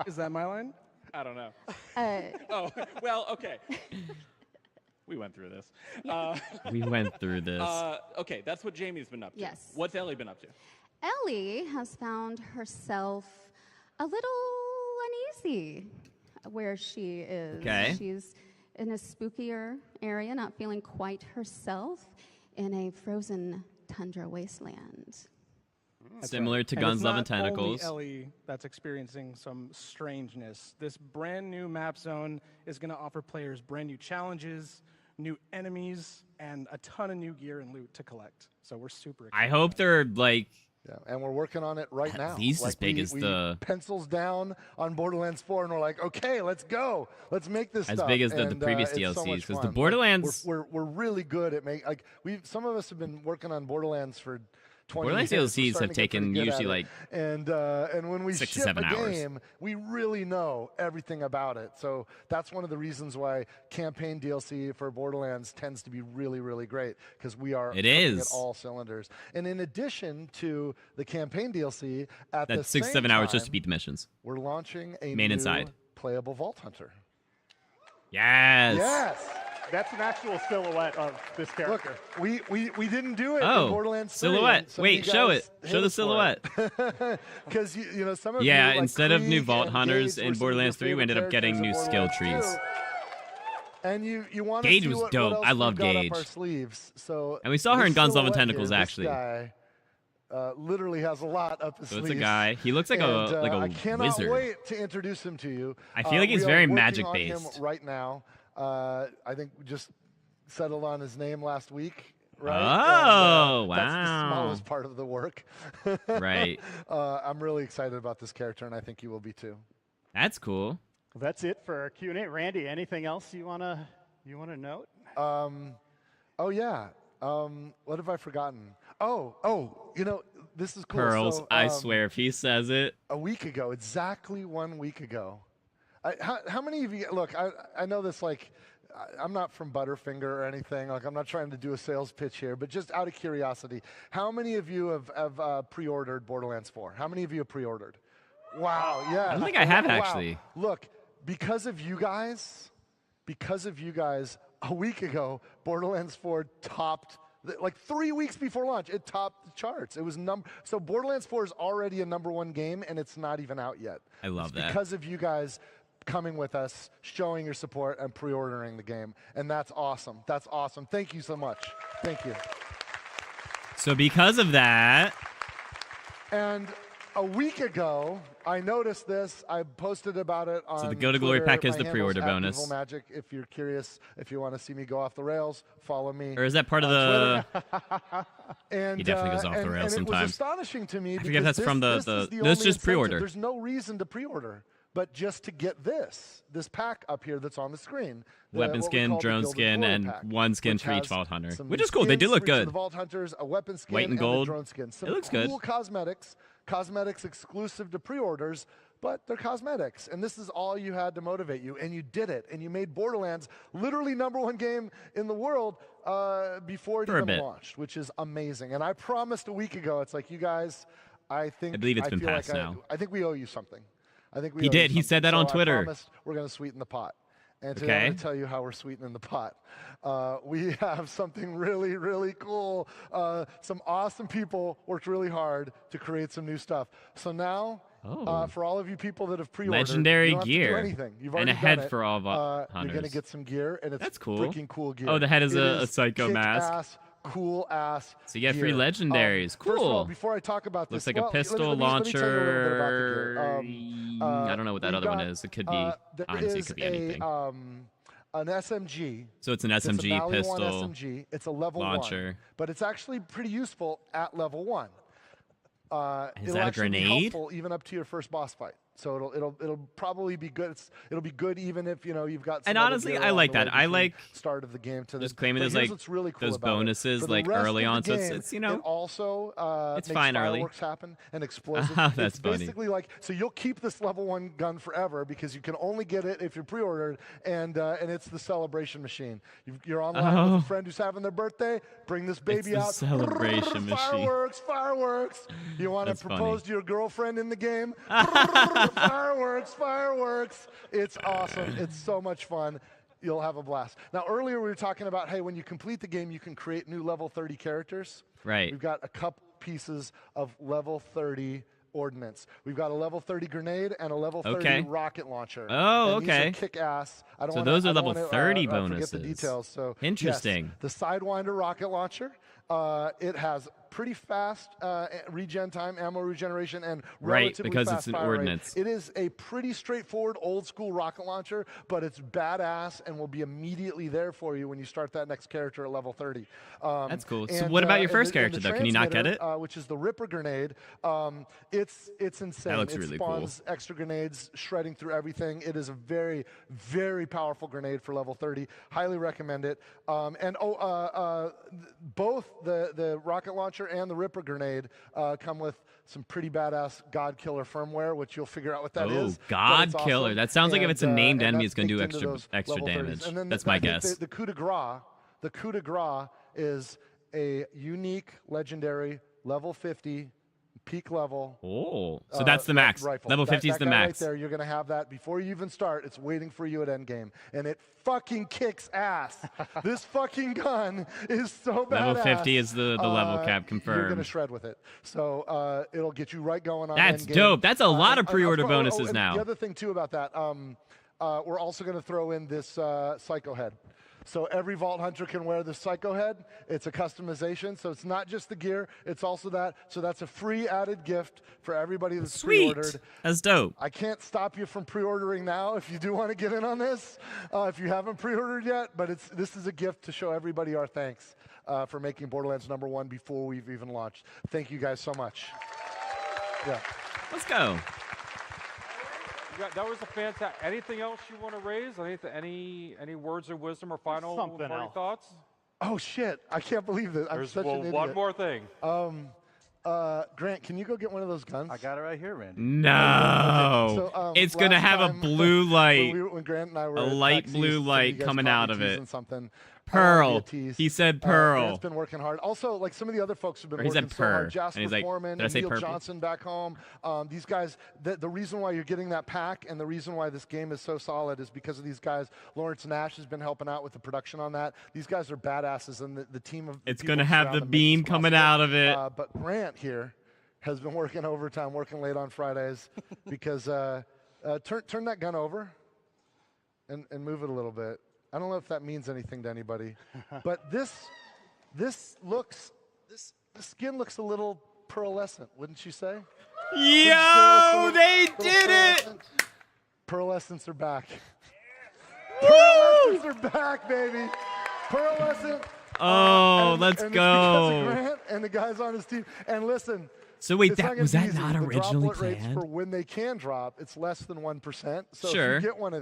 Is that my line? I don't know. Uh, Oh, well, okay. We went through this. We went through this. Okay, that's what Jamie's been up to. Yes. What's Ellie been up to? Ellie has found herself a little uneasy where she is. Okay. She's in a spookier area, not feeling quite herself in a frozen tundra wasteland. Similar to And Guns, it's Love, and not only Tentacles. Ellie that's experiencing some strangeness. This brand new map zone is going to offer players brand new challenges, new enemies, and a ton of new gear and loot to collect. So we're super excited. I hope they're like Yeah, and we're working on it right At now. least as big we, as we the- pencils down on Borderlands 4, and we're like, okay, let's go, let's make this As stuff. big as the And, previous it's so DLCs, much 'cause the fun. Like, Borderlands- we're really good at some of us have been working on Borderlands for 20 Borderlands years. We're DLCs starting have to get pretty taken good at usually it. like and when we 6 to ship 7 a hours. game, we really know everything about it. So that's one of the reasons why campaign DLC for Borderlands tends to be really, really great, because we are cooking at all cylinders. And in addition to the campaign DLC, at the That's 6 same 7 hours just time, to beat the missions. we're launching a Main new inside. playable Vault Hunter. Yes. Yes. That's an actual silhouette of this character. Look, we didn't do it in Oh, Borderlands 3. silhouette. Some of Wait, you show guys it. hit Show the us for silhouette. Because you know some of Yeah, you, like instead of new Krieg Vault and Hunters Gage in were some of Borderlands your 3, we ended up favorite getting new characters in skill Borderlands trees. 2. And you want to Gage see was what dope. else I we've love got Gage. up our sleeves. So And we saw her in this Guns, Love, and silhouette Tentacles, here, actually. This guy, literally has a lot up his So sleeves. it's a guy. He looks like And, a I cannot wizard. wait to introduce him to you. I feel like he's we are very working magic-based. on him right now. I think we just settled on his name last week. Right? Oh, and, That's the wow. smallest part of the work. Right. I'm really excited about this character, and I think you will be too. That's cool. Well, that's it for our Q&A. Randy, anything else you wanna note? Oh yeah. What have I forgotten? Oh, you know, this is cool. Pearls, So, I swear, if he says it. a week ago, exactly 1 week ago. How many of you, look, I know this, like, I'm not from Butterfinger or anything. Like, I'm not trying to do a sales pitch here, but just out of curiosity, how many of you have pre-ordered Borderlands 4? How many of you have pre-ordered? Wow, yeah. I don't think I have, Wow. actually. Look, because of you guys, a week ago, Borderlands 4 topped, like 3 weeks before launch, it topped the charts. It was so Borderlands 4 is already a #1 game, and it's not even out yet. I love that. Because of you guys coming with us, showing your support, and pre-ordering the game. And that's awesome. That's awesome. Thank you so much. Thank you. So because of that, And a week ago, I noticed this. I posted about it on the Go to Glory Twitter. pack is My the handle's pre-order bonus. @EvilMagic. If you're curious, if you want to see me go off the rails, follow me. or is that part of on the? Twitter. And, He definitely goes off the and rails it was sometimes. astonishing to me. I forget because if that's from this the- is the that's only just incentive. pre-order. There's no reason to pre-order, but just to get this pack up here that's on the screen. Weapon what we skin, call the drone Go to skin, Glory and pack, one skin which for each has Vault Hunter, some which new is cool. They do skins look for each of good. The Vault Hunters, a weapon skin, White and a gold. drone skin. Some It looks cool good. cosmetics exclusive to pre-orders, but they're cosmetics. And this is all you had to motivate you, and you did it. And you made Borderlands literally #1 game in the world before it For a even bit. launched, which is amazing. And I promised a week ago, it's like, you guys, I believe it's been feel passed like now. I think we owe you something. I think we He owe you did. He said something. that on So Twitter. I promised we're going to sweeten the pot. And today I'm Okay. going to tell you how we're sweetening the pot. We have something really, really cool. Some awesome people worked really hard to create some new stuff. So now, for all of you people that have pre-ordered, Legendary you don't have to do gear. anything. You've And already a head done it. for all Vault You're going to Hunters. get some gear, and it's That's cool. freaking cool gear. Oh, the head is It a psycho mask. kick-ass, cool ass. So you get free gear. legendaries. First of all, Cool. before I talk about Looks this, like a well, pistol let me tell you a little bit about the gear. launcher. I don't know what that we've other one got, is. It could be. there Honestly, it is could be anything. An SMG. So it's an It's a SMG Mali 1 pistol. SMG. It's a level launcher. 1, but it's actually pretty useful at level 1. Is It'll that a actually be grenade? helpful even up to your first boss fight. So it'll probably be good. It'll be good even if you've got. Some And other honestly, gear I along like the way that. I between like start of the game to just the. claiming but those, here's like, what's really cool those about it. bonuses, For the like, rest early of the on, so it's- game, it's, you know, it also it's makes fine early. fireworks happen and explosives. That's it's funny. basically like, so you'll keep this level 1 gun forever because you can only get it if you're pre-ordered, and it's the celebration machine. You're online with a friend who's having their birthday. Bring this baby the out. celebration machine. Fireworks. You want to That's propose funny. to your girlfriend in the game? Fireworks. It's awesome. It's so much fun. You'll have a blast. Now, earlier we were talking about, hey, when you complete the game, you can create new level 30 characters. Right. We've got a couple pieces of level 30 ordnance. We've got a level 30 grenade and a level 30 Okay. rocket launcher. Oh, and okay. These are kick-ass. I don't So wanna, those are I don't level wanna, 30 forget bonuses. the details. So Interesting. Yes, the Sidewinder rocket launcher. It has pretty fast regen time, ammo regeneration, and Right, relatively because fast it's an fire rate. ordnance. It is a pretty straightforward, old-school rocket launcher, but it's badass and will be immediately there for you when you start that next character at level 30. That's cool. So And, what about your and first the- and character, the though? Can you not get transmitter, it? which is the Ripper grenade. It's insane. looks it really cool. spawns extra grenades, shredding through everything. It is a very, very powerful grenade for level 30. Highly recommend it. Both the rocket launcher and the Ripper grenade come with some pretty badass God Killer firmware, which you'll figure out what that is. Oh, God But it's Killer. awesome. That sounds like if it's a named enemy, it's that's going to do baked into extra those level 30s. damage. And then That's my I think guess. The coup de grace is a unique, legendary, level 50, peak level. Oh, so that's the max. Rifle. Level 50 is the guy max. Right there, you're going to have that before you even start. It's waiting for you at Endgame. And it fucking kicks ass. This fucking gun is so badass. Level 50 is the level cap confirmed. You're going to shred with it. So it'll get you right going on That's Endgame. dope. That's a lot of pre-order bonuses and now. The other thing, too, about that, we're also going to throw in this Psycho Head. So every Vault Hunter can wear the Psycho Head. It's a customization, so it's not just the gear, it's also that. So that's a free added gift for everybody that's pre-ordered. That's dope. I can't stop you from pre-ordering now if you do want to get in on this, if you haven't pre-ordered yet, but this is a gift to show everybody our thanks for making Borderlands #1 before we've even launched. Thank you guys so much. Yeah. Let's go. That was a fantastic. Anything else you want to raise? Any words of wisdom or final party thoughts? Oh shit! I can't believe this. I'm such an idiot. One more thing. Grant, can you go get one of those guns? I got it right here, Randy. No. Okay, It's going to have a blue light. When Grant and I were a at light PAX blue East, light you guys coming caught me out of it. teasing something. Pearl. He said pearl. Grant's been working hard. Also, like some of the other folks have been Or he working said so hard. purr, Jasper and he's like, Foreman, did I say Neil purple? Johnson back home. These guys, the reason why you're getting that pack and the reason why this game is so solid is because of these guys. Lawrence Nash has been helping out with the production on that. These guys are badasses, and the team of It's people going to have the surround them beam makes this coming possible. out of it. But Grant here has been working overtime, working late on Fridays because turn that gun over and move it a little bit. I don't know if that means anything to anybody, but the skin looks a little pearlescent, wouldn't you say? Yo, they did it! Pearlescents are back. Pearlescents are back, baby. Pearlescent. Oh, let's and go. It's because of Grant and the guys on his team. And listen. So wait, it's was that easy. not The originally droplet rates planned? for when they can drop, it's less than 1%. So Sure. if you get one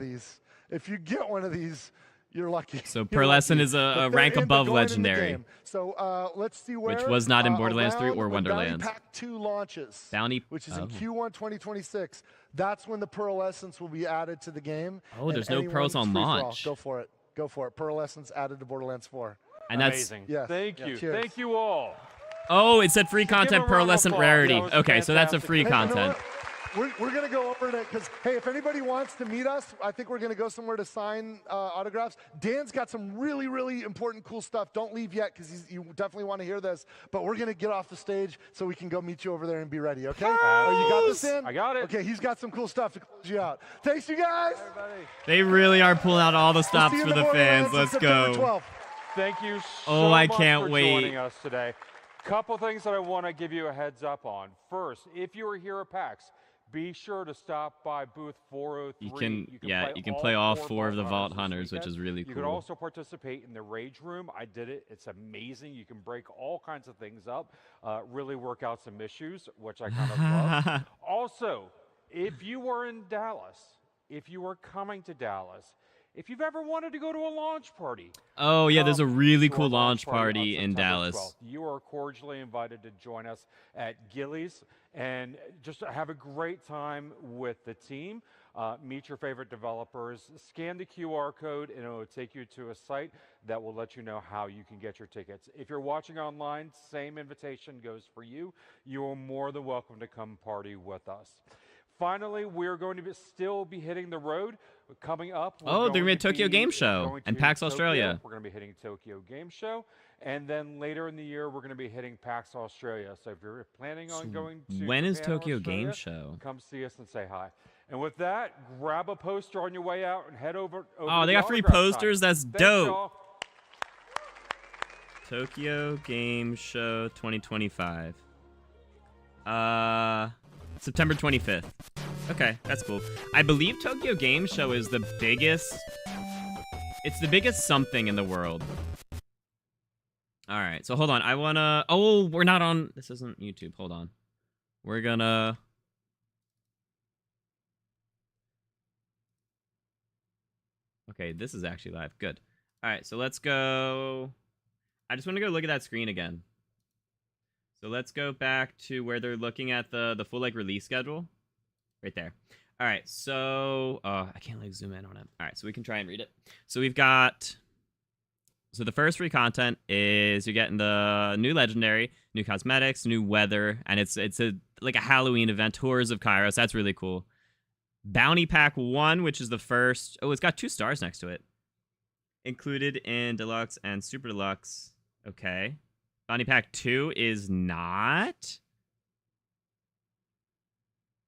of these, you're lucky. So You're Pearlescent lucky. is a But rank they're above going in the legendary. game. So let's see where. Which was not in Borderlands 3 or around when Wonderlands. Bounty Pack 2 launches, which is in oh. Q1 2026. That's when the Pearlescents will be added to the game. Oh, there's and no pearls on free for all. launch. Go for it. Go for it. Pearlescents added to Borderlands 4. And that's amazing. Yes. Thank Yeah, you. cheers. Thank you all. Oh, it said free Give a content round of pearlescent applause. rarity. That was Okay, so that's a fantastic. free Hey, you know content. what? We're going to go over to it because, hey, if anybody wants to meet us, I think we're going to go somewhere to sign autographs. Dan's got some really, really important, cool stuff. Don't leave yet because you definitely want to hear this. But we're going to get off the stage so we can go meet you over there and be ready, okay? Oh, you got this, Dan? I got it. Okay, he's got some cool stuff to close you out. Thanks, you guys. They really are pulling out all the We'll stops see you for in the Borderlands fans. on Let's September go. 12th. Thank you Oh, so I much can't for wait. joining us today. Couple things that I want to give you a heads up on. First, if you are here at PAX, be sure to stop by booth 403. You can play all four of the Vault Hunters, which is really You can cool. also participate in the Rage Room. I did it. It's amazing. You can break all kinds of things up, really work out some issues, which I kind of love. Also, if you are in Dallas, if you are coming to Dallas, if you've ever wanted to go to a launch party. Oh, yeah, there's a really to cool our launch party on in September Dallas. 12th. You are cordially invited to join us at Gillies and just have a great time with the team. Meet your favorite developers, scan the QR code, and it will take you to a site that will let you know how you can get your tickets. If you're watching online, same invitation goes for you. You are more than welcome to come party with us. Finally, we're going to still be hitting the road. Coming up, Oh, they're going to be at Tokyo Game Show going and to PAX Tokyo. Australia. We're going to be hitting Tokyo Game Show. And then later in the year, we're going to be hitting PAX Australia. So if you're planning on going to when is Japan or Tokyo Australia, Game Show? come see us and say hi. And with that, grab a poster on your way out and head over Oh, to they the got free autograph posters? sign. That's Thanks, dope. y'all. Tokyo Game Show 2025. September 25th. Okay, that's cool. I believe Tokyo Game Show is the biggest... It's the biggest something in the world. All right, so hold on. I want to... Oh, we're not on... This isn't YouTube. Hold on. We're gonna... Okay, this is actually live. Good. All right, so let's go... I just want to go look at that screen again. So let's go back to where they're looking at the full like release schedule. Right there. All right, so I can't like zoom in on it. All right, so we can try and read it. So we've got. So the first free content is you're getting the new legendary, new cosmetics, new weather, and it's a like a Halloween event, Tours of Kairos. That's really cool. Bounty Pack 1, which is the first. Oh, it's got 2 stars next to it. Included in Deluxe and Super Deluxe. Okay. Bounty Pack 2 is not.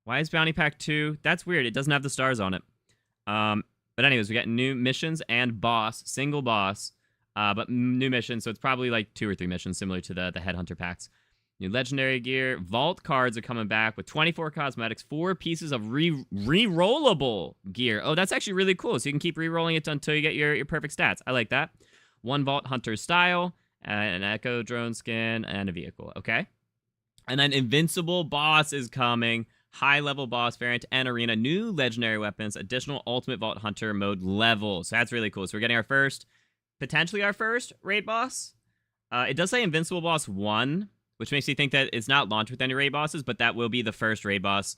Why is Bounty Pack 2? That's weird. It doesn't have the stars on it. But anyways, we got new missions and boss, single boss. But new missions, so it's probably like 2 or 3 missions, similar to the Headhunter packs. New legendary gear. Vault cards are coming back with 24 cosmetics, 4 pieces of re-rollable gear. Oh, that's actually really cool. So you can keep re-rolling it until you get your perfect stats. I like that. 1 Vault Hunter style, an Echo drone skin, and a vehicle. Okay. And then Invincible boss is coming. High-level boss variant and arena. New legendary weapons. Additional Ultimate Vault Hunter mode level. So that's really cool. So we're getting our first... potentially our first raid boss. It does say Invincible Boss 1, which makes me think that it's not launched with any raid bosses, but that will be the first raid boss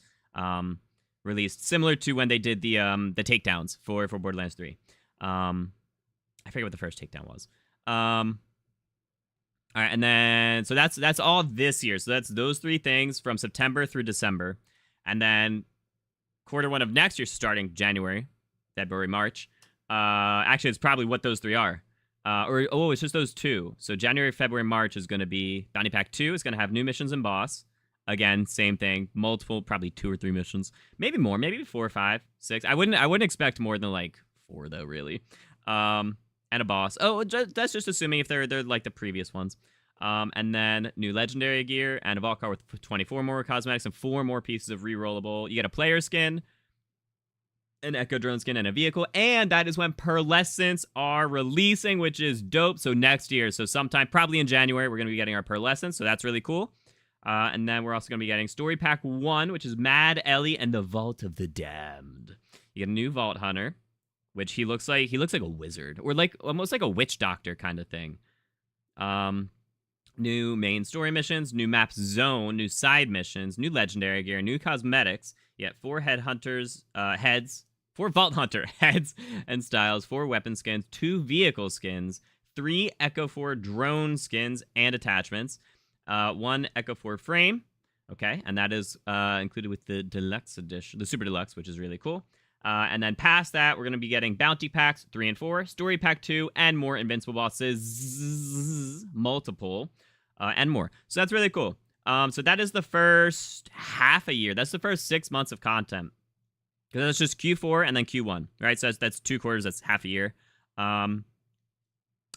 released, similar to when they did the takedowns for Borderlands 3. I forget what the first takedown was. All right, and then so that's all this year. So that's those 3 things from September through December, and then Q1 of next year, starting January, February, March. Actually, it's probably what those 3 are. It's just those 2. So January, February, March is going to be Bounty Pack 2 is going to have new missions and boss. Again, same thing. Multiple, probably 2 or 3 missions. Maybe more. Maybe 4 or 5, 6. I wouldn't expect more than like 4 though, really. And a boss. Oh, that's just assuming if they're like the previous ones. And then new legendary gear and a vault card with 24 more cosmetics and 4 more pieces of rerollable. You get a player skin, an Echo drone skin, and a vehicle, and that is when pearlescents are releasing, which is dope. So next year, so sometime probably in January, we're going to be getting our pearlescents, so that's really cool. And then we're also going to be getting Story Pack 1, which is Mad Ellie and the Vault of the Damned. You get a new Vault Hunter, which he looks like a wizard, or like almost like a witch doctor kind of thing. New main story missions, new map zone, new side missions, new legendary gear, new cosmetics. You get 4 headhunters heads. 4 Vault Hunter heads and styles, 4 weapon skins, 2 vehicle skins, 3 Echo 4 drone skins and attachments, 1 Echo 4 frame, okay, and that is included with the deluxe edition, the super deluxe, which is really cool. And then past that, we're going to be getting bounty packs 3 and 4, story pack 2, and more invincible bosses, multiple, and more. So that's really cool. So that is the first half a year. That's the first 6 months of content. Because that's just Q4 and then Q1, right? So that's 2 quarters, that's half a year.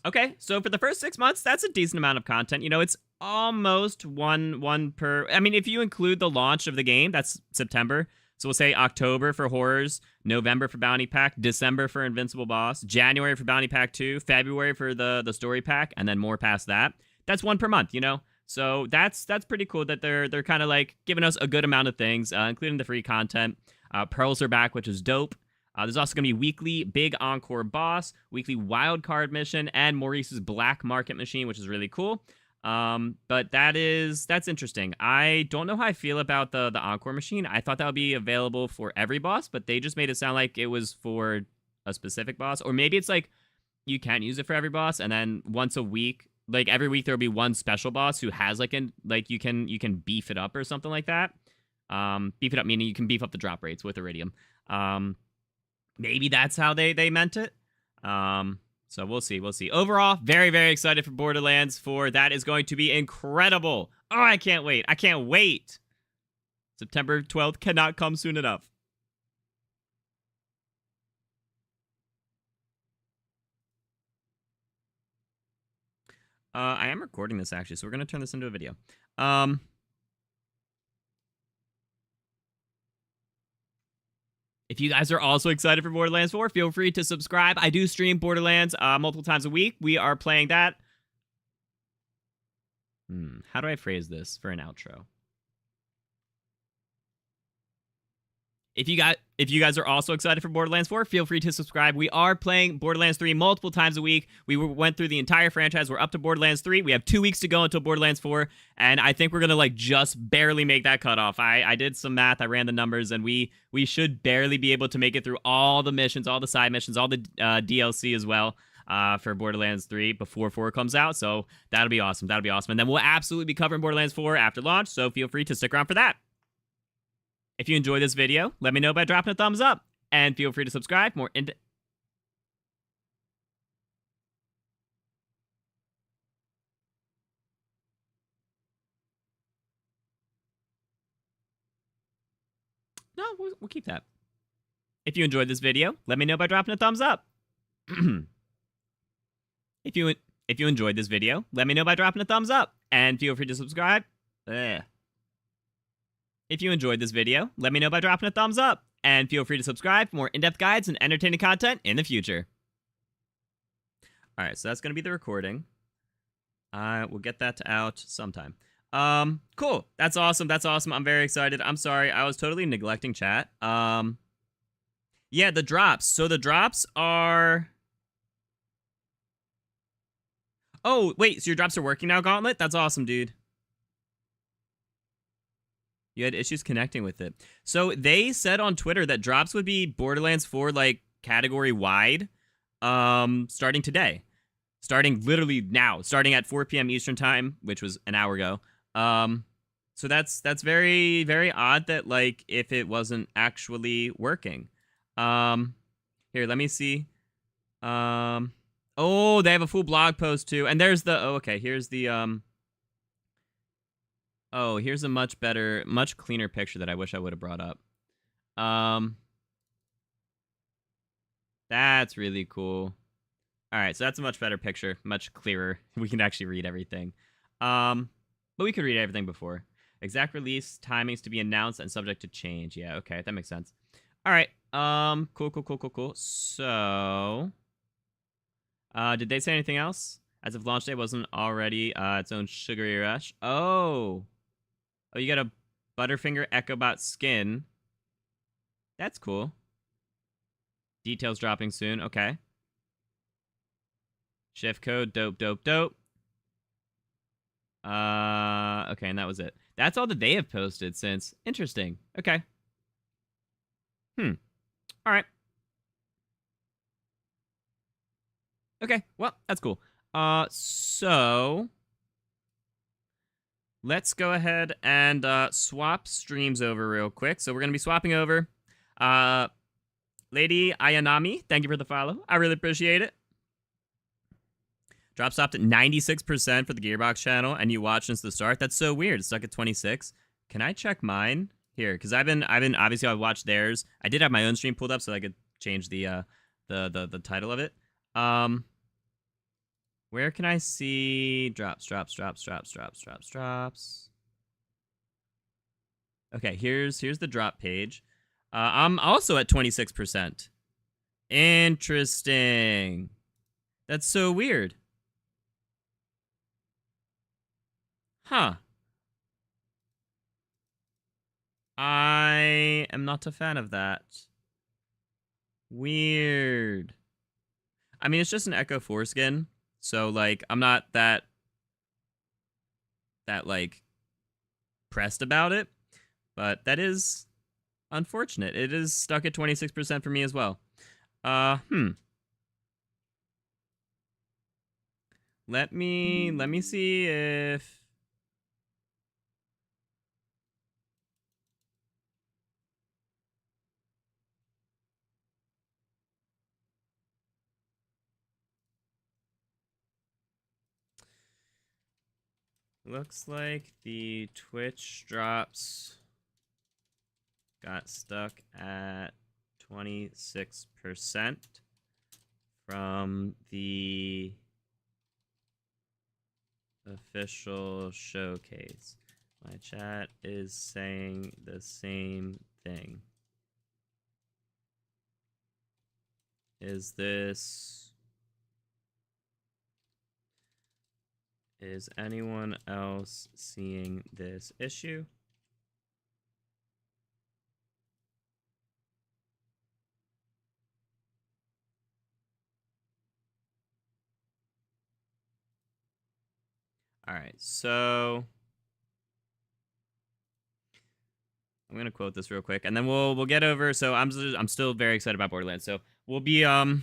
Okay, so for the first 6 months, that's a decent amount of content. You know, it's almost one per... I mean, if you include the launch of the game, that's September. So we'll say October for Horrors, November for Bounty Pack, December for Invincible Boss, January for Bounty Pack 2, February for the Story Pack, and then more past that. That's 1 per month, you know? So that's pretty cool that they're kind of like giving us a good amount of things, including the free content. Pearls are back, which is dope. There's also going to be weekly big Encore boss, weekly wild card mission, and Maurice's black market machine, which is really cool. But that's interesting. I don't know how I feel about the Encore machine. I thought that would be available for every boss, but they just made it sound like it was for a specific boss. Or maybe it's like you can't use it for every boss, and then once a week, like every week, there'll be one special boss who has like you can beef it up or something like that. Beef it up meaning you can beef up the drop rates with Iridium. Maybe that's how they meant it. So we'll see. Overall, very, very excited for Borderlands 4. That is going to be incredible. Oh, I can't wait. September 12th cannot come soon enough. I am recording this, actually, so we're going to turn this into a video. If you guys are also excited for Borderlands 4, feel free to subscribe. I do stream Borderlands multiple times a week. We are playing that. How do I phrase this for an outro? If if you guys are also excited for Borderlands 4, feel free to subscribe. We are playing Borderlands 3 multiple times a week. We went through the entire franchise. We're up to Borderlands 3. We have 2 weeks to go until Borderlands 4, and I think we're going to, like, just barely make that cutoff. I did some math. I ran the numbers, and we should barely be able to make it through all the missions, all the side missions, all the DLC as well. For Borderlands 3 before 4 comes out, so that'll be awesome. That'll be awesome. And then we'll absolutely be covering Borderlands 4 after launch, so feel free to stick around for that. If you enjoyed this video, let me know by dropping a thumbs up, and feel free to subscribe. More into... No, we'll keep that. If you enjoyed this video, let me know by dropping a thumbs up. If you enjoyed this video, let me know by dropping a thumbs up, and feel free to subscribe. If you enjoyed this video, let me know by dropping a thumbs up, and feel free to subscribe for more in-depth guides and entertaining content in the future. All right, so that's going to be the recording. We'll get that out sometime. Cool. That's awesome. That's awesome. I'm very excited. I'm sorry. I was totally neglecting chat. Yeah, the drops. So the drops are... Oh, wait, so your drops are working now, Gauntlet? That's awesome, dude. You had issues connecting with it. So they said on Twitter that drops would be Borderlands 4, like, category-wide, starting today. Starting literally now. Starting at 4 p.m. Eastern Time, which was an hour ago. So that's very, very odd that, like, if it wasn't actually working. Here, let me see. Oh, they have a full blog post, too. And there's the... Oh, okay. Here's the... Oh, here's a much better... Much cleaner picture that I wish I would have brought up. That's really cool. All right, so that's a much better picture. Much clearer. We can actually read everything. But we could read everything before. Exact release timings to be announced and subject to change. Yeah, okay. That makes sense. All right. Cool. So... did they say anything else? As if launch day wasn't already its own sugary rush. Oh, you got a Butterfinger Echobot skin. That's cool. Details dropping soon. Okay. Shift code. Dope. Okay, and that was it. That's all that they have posted since. Interesting. Okay. All right. Okay, well, that's cool. So let's go ahead and swap streams over real quick. So we're going to be swapping over. Lady Ayanami, thank you for the follow. I really appreciate it. Drop stopped at 96% for the Gearbox channel, and you watched since the start. That's so weird. It's stuck at 26. Can I check mine? Here, because I've been obviously I've watched theirs. I did have my own stream pulled up so I could change the title of it. Where can I see drops? Okay, here's the drop page. I'm also at 26%. Interesting. That's so weird. Huh. I am not a fan of that. Weird. I mean, it's just an Echo 4 skin. So, like, I'm not that like, pressed about it. But that is unfortunate. It is stuck at 26% for me as well. Let me see if... Looks like the Twitch drops got stuck at 26% from the official showcase. My chat is saying the same thing. Is anyone else seeing this issue? All right, so I'm gonna quote this real quick, and then we'll get over. So I'm still very excited about Borderlands. So we'll be your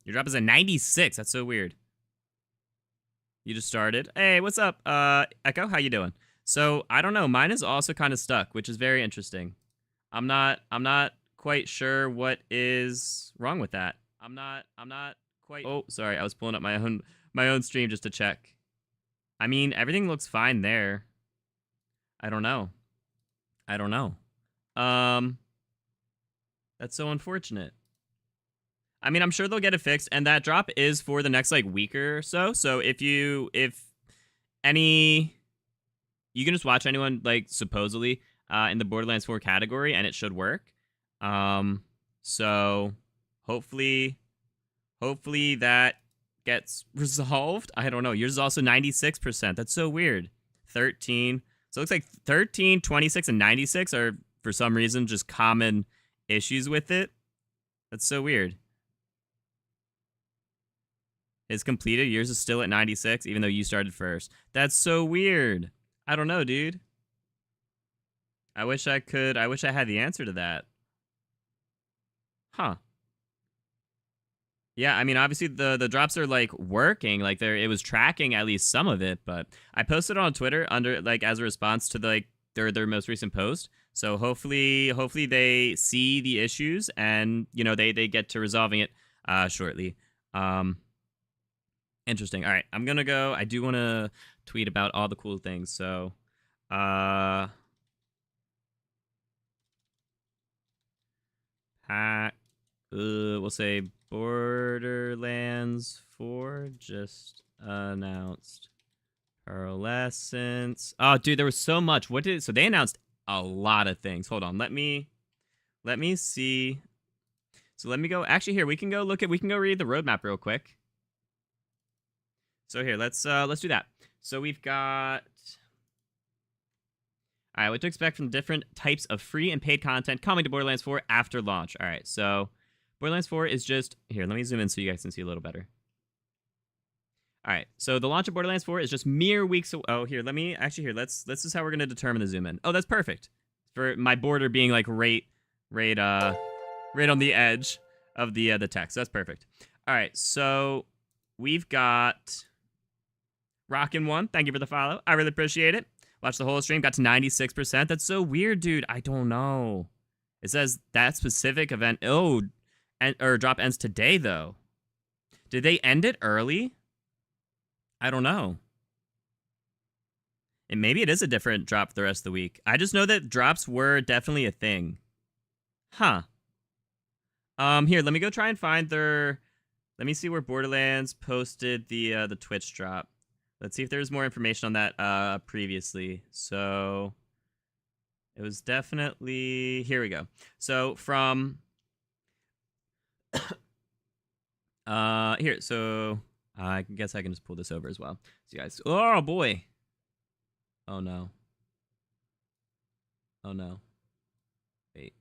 drop is a 96. That's so weird. You just started. Hey, what's up, Echo? How you doing? So I don't know. Mine is also kind of stuck, which is very interesting. I'm not quite sure what is wrong with that. I'm not quite. Oh, sorry. I was pulling up my own stream just to check. I mean, everything looks fine there. I don't know. That's so unfortunate. I mean, I'm sure they'll get it fixed, and that drop is for the next like week or so. So if any, you can just watch anyone like supposedly in the Borderlands 4 category, and it should work. So hopefully that gets resolved. I don't know. Yours is also 96%. That's so weird. 13. So it looks like 13, 26, and 96 are for some reason just common issues with it. That's so weird. Is completed. Yours is still at 96, even though you started first. That's so weird. I don't know, dude. I wish I had the answer to that. Huh. Yeah, I mean, obviously the drops are like working, like it was tracking at least some of it, but I posted it on Twitter under like as a response to like their most recent post. So hopefully they see the issues and you know they get to resolving it shortly. Interesting. All right, I'm gonna go. I do want to tweet about all the cool things. So, we'll say Borderlands 4 just announced pearlescents. Oh, dude, there was so much. So they announced a lot of things. Hold on, let me see. So let me go. Actually, here we can go read the roadmap real quick. So here, let's do that. So we've got, all right, what to expect from different types of free and paid content coming to Borderlands 4 after launch. All right, so Borderlands 4 is just, here, let me zoom in so you guys can see a little better. All right, so the launch of Borderlands 4 is just mere weeks away. Oh, here, this is how we're going to determine the zoom in. Oh, that's perfect. For my border being like right on the edge of the text. That's perfect. All right, so we've got Rockin'1, thank you for the follow. I really appreciate it. Watched the whole stream, got to 96%. That's so weird, dude. I don't know. It says that specific event, or drop ends today, though. Did they end it early? I don't know. And maybe it is a different drop for the rest of the week. I just know that drops were definitely a thing. Huh. Here, let me go try and find let me see where Borderlands posted the Twitch drop. Let's see if there's more information on that previously. So it was definitely, here we go. So from here, so I guess I can just pull this over as well. So you guys, oh boy. Oh no. Oh no. Wait.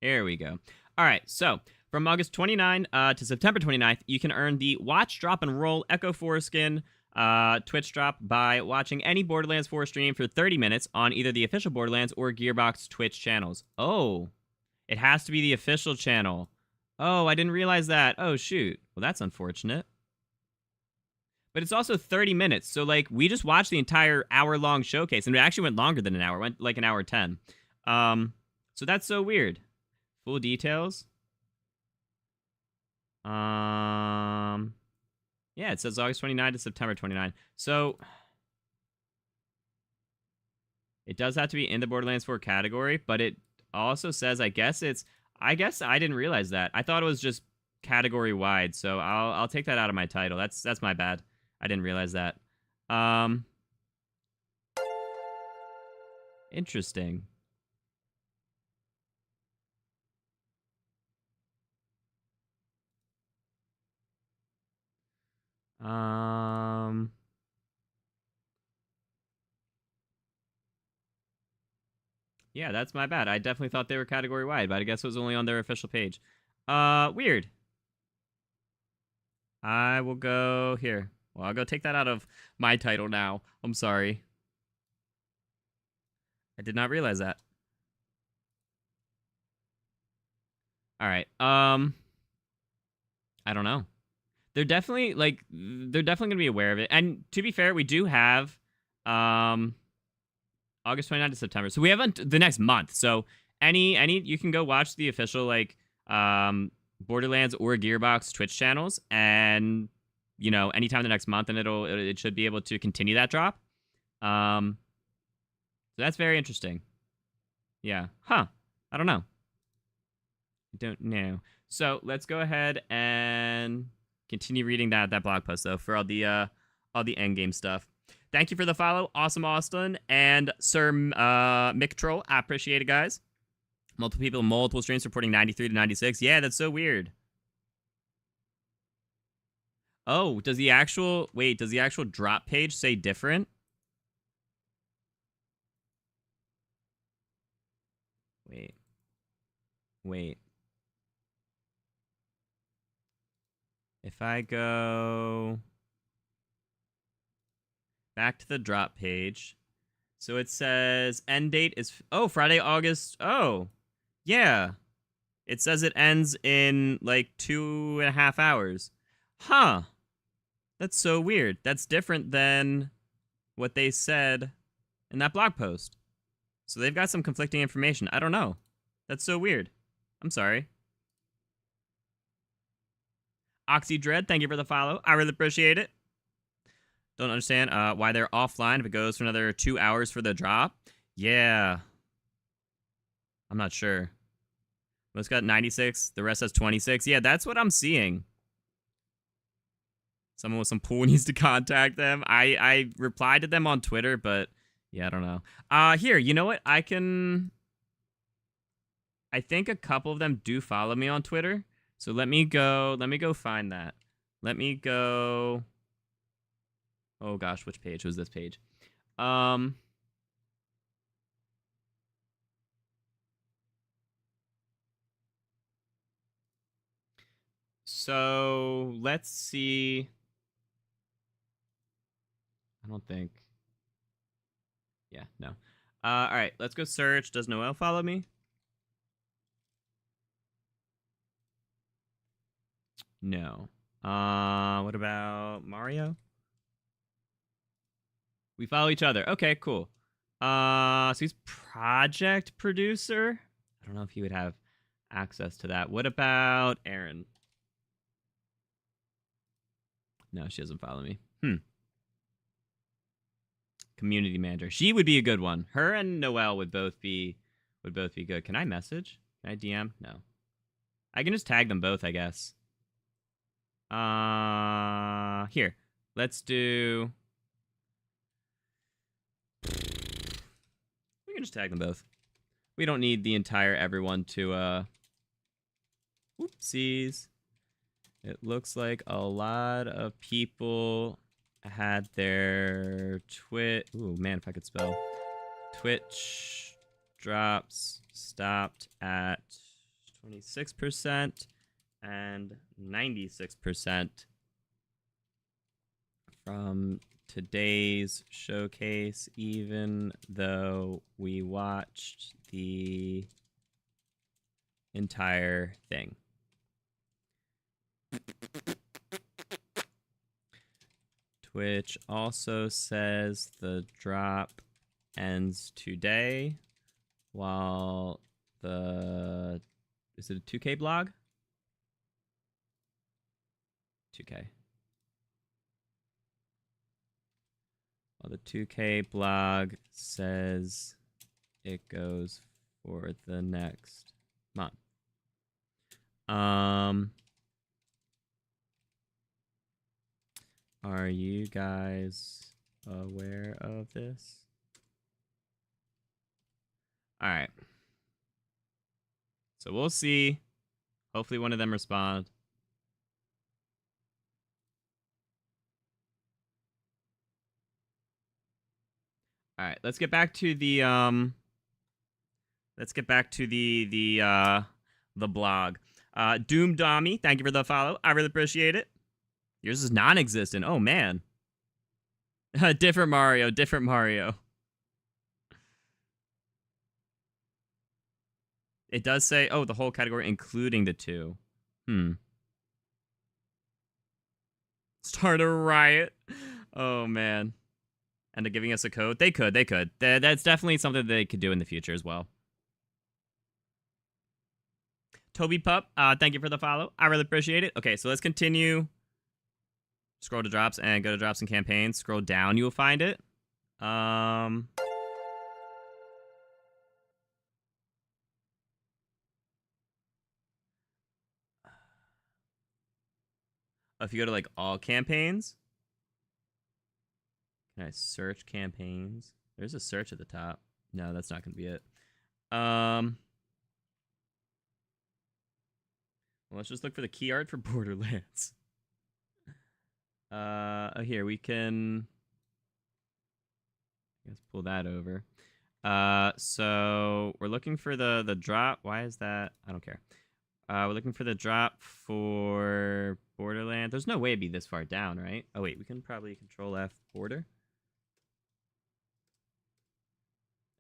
Here we go. All right, so from August 29 to September 29th, you can earn the Watch, Drop, and Roll Echo 4 skin Twitch drop by watching any Borderlands 4 stream for 30 minutes on either the official Borderlands or Gearbox Twitch channels. Oh, it has to be the official channel. Oh, I didn't realize that. Oh, shoot. Well, that's unfortunate. But it's also 30 minutes, so, like, we just watched the entire hour-long showcase, and it actually went longer than an hour. It went, like, an hour 10. So that's so weird. Full details. Yeah, it says August 29 to September 29. So it does have to be in the Borderlands 4 category, but it also says, I guess I didn't realize that. I thought it was just category wide, so I'll take that out of my title. That's my bad. I didn't realize that. Interesting. Yeah, that's my bad. I definitely thought they were category wide, but I guess it was only on their official page. Weird. I will go here. Well, I'll go take that out of my title now. I'm sorry. I did not realize that. All right. I don't know. They're definitely gonna be aware of it. And to be fair, we do have August 29th to September. So we have the next month. So any you can go watch the official Borderlands or Gearbox Twitch channels, and anytime the next month, and it should be able to continue that drop. So that's very interesting. Yeah. Huh. I don't know. Don't know. So let's go ahead and continue reading that blog post though for all the Endgame stuff. Thank you for the follow, Awesome Austin and Sir Mick Troll. I appreciate it, guys. Multiple people, multiple streams reporting 93 to 96. Yeah, that's so weird. Oh, does the actual drop page say different? Wait. If I go back to the drop page, so it says end date is Friday, August. Oh, yeah. It says it ends in like 2.5 hours. Huh. That's so weird. That's different than what they said in that blog post. So they've got some conflicting information. I don't know. That's so weird. I'm sorry. Oxydread, thank you for the follow. I really appreciate it. Don't understand why they're offline if it goes for another 2 hours for the drop. Yeah. I'm not sure. Most got 96. The rest has 26. Yeah, that's what I'm seeing. Someone with some pool needs to contact them. I replied to them on Twitter, but yeah, I don't know. Here, you know what? I think a couple of them do follow me on Twitter. So let me go find that. Let me go. Oh gosh, which page was this page? So let's see. I don't think. Yeah, no. All right, let's go search. Does Noel follow me? No. What about Mario? We follow each other. Okay, cool. So he's project producer. I don't know if he would have access to that. What about Aaron? No, she doesn't follow me. Community manager. She would be a good one. Her and Noel would both be good. Can I message? Can I DM? No. I can just tag them both, I guess. Here. Let's do. We can just tag them both. We don't need the entire everyone to Whoopsies. It looks like a lot of people had their Ooh, man, if I could spell. Twitch drops stopped at 26% and 96% from today's showcase, even though we watched the entire thing. Twitch also says the drop ends today, while is it a 2K blog? 2K. Well, the 2K blog says it goes for the next month. Are you guys aware of this? All right. So we'll see. Hopefully one of them respond. All right, let's get back to the blog. Doom Dommy, thank you for the follow. I really appreciate it. Yours is non-existent. Oh, man. Different Mario, different Mario. It does say, oh, the whole category, including the 2. Start a riot. Oh, man. And they're giving us a code. They could. That's definitely something they could do in the future as well. Toby Pup, thank you for the follow. I really appreciate it. Okay, so let's continue. Scroll to drops and go to drops and campaigns. Scroll down, you will find it. If you go to like all campaigns, can I search campaigns? There's a search at the top. No, that's not going to be it. Well, let's just look for the key art for Borderlands. Here we can. Let's pull that over. So we're looking for the drop. Why is that? I don't care. We're looking for the drop for Borderlands. There's no way it'd be this far down, right? Oh wait, we can probably Control F border.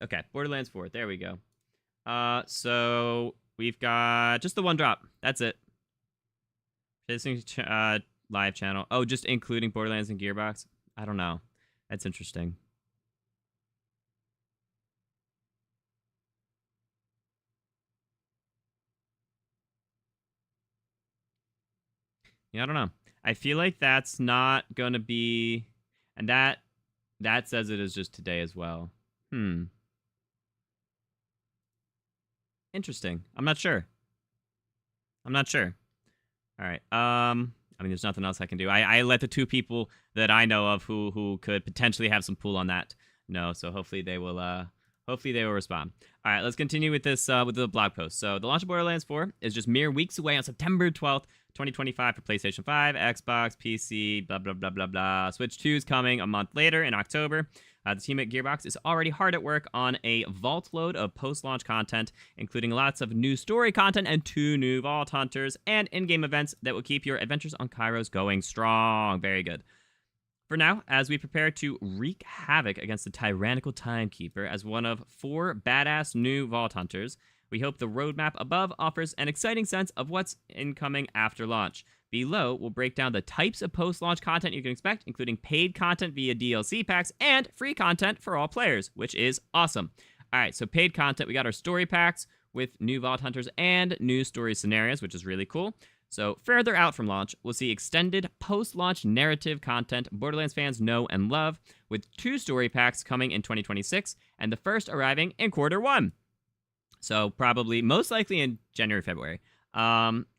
Okay, Borderlands 4. There we go. So we've got just the one drop. That's it. Live channel. Oh, just including Borderlands and Gearbox. I don't know. That's interesting. Yeah, I don't know. I feel like that's not gonna be, and that says it is just today as well. Interesting. I'm not sure. All right. I mean, there's nothing else I can do. I let the 2 people that I know of who could potentially have some pull on that know. So hopefully they will respond. All right, let's continue with this with the blog post. So the launch of Borderlands 4 is just mere weeks away on September 12th, 2025 for PlayStation 5, Xbox, PC, blah, blah, blah, blah, blah. Switch 2 is coming a month later in October. The team at Gearbox is already hard at work on a vault load of post-launch content, including lots of new story content and 2 new Vault Hunters and in-game events that will keep your adventures on Kairos going strong. Very good. For now, as we prepare to wreak havoc against the tyrannical Timekeeper as one of 4 badass new Vault Hunters, we hope the roadmap above offers an exciting sense of what's incoming after launch. Below, we'll break down the types of post-launch content you can expect, including paid content via DLC packs and free content for all players, which is awesome. All right, so paid content, we got our story packs with new Vault Hunters and new story scenarios, which is really cool. So further out from launch, we'll see extended post-launch narrative content Borderlands fans know and love, with 2 story packs coming in 2026, and the first arriving in Q1. So probably, most likely in January, February.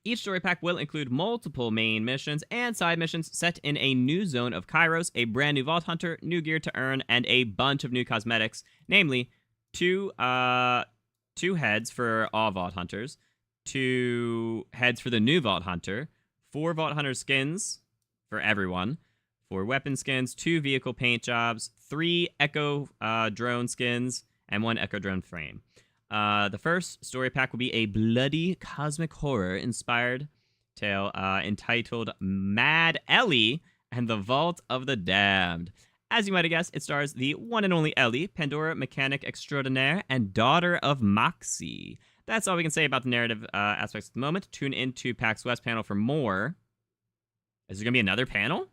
Each story pack will include multiple main missions and side missions set in a new zone of Kairos, a brand new Vault Hunter, new gear to earn, and a bunch of new cosmetics, namely 2 heads for all Vault Hunters, 2 heads for the new Vault Hunter, 4 Vault Hunter skins for everyone, 4 weapon skins, 2 vehicle paint jobs, 3 Echo drone skins, and 1 Echo drone frame. The first story pack will be a bloody cosmic horror-inspired tale entitled Mad Ellie and the Vault of the Damned. As you might have guessed, it stars the one and only Ellie, Pandora mechanic extraordinaire, and daughter of Moxxi. That's all we can say about the narrative aspects at the moment. Tune into PAX West panel for more. Is there going to be another panel?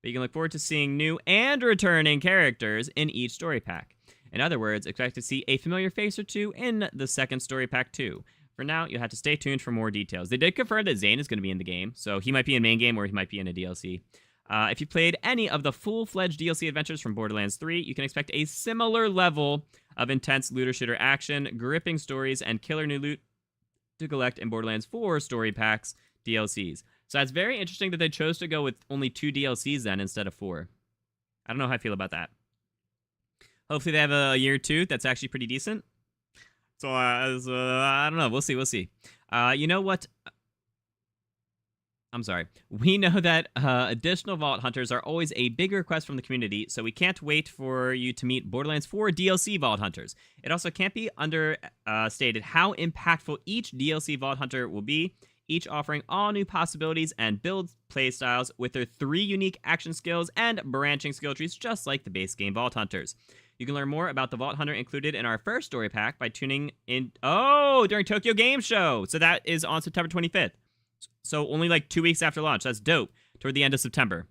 But you can look forward to seeing new and returning characters in each story pack. In other words, expect to see a familiar face or 2 in the second story pack too. For now, you'll have to stay tuned for more details. They did confirm that Zane is going to be in the game, so he might be in main game or he might be in a DLC. If you played any of the full-fledged DLC adventures from Borderlands 3, you can expect a similar level of intense looter-shooter action, gripping stories, and killer new loot to collect in Borderlands 4 story packs DLCs. So that's very interesting that they chose to go with only 2 DLCs then instead of 4. I don't know how I feel about that. Hopefully they have a year 2 that's actually pretty decent. So, I don't know. We'll see. You know what? I'm sorry. We know that additional Vault Hunters are always a big request from the community, so we can't wait for you to meet Borderlands 4 DLC Vault Hunters. It also can't be understated how impactful each DLC Vault Hunter will be, each offering all new possibilities and build playstyles with their 3 unique action skills and branching skill trees, just like the base game Vault Hunters. You can learn more about the Vault Hunter included in our first story pack by tuning in during Tokyo Game Show. So that is on September 25th. So only like 2 weeks after launch. That's dope. Toward the end of September.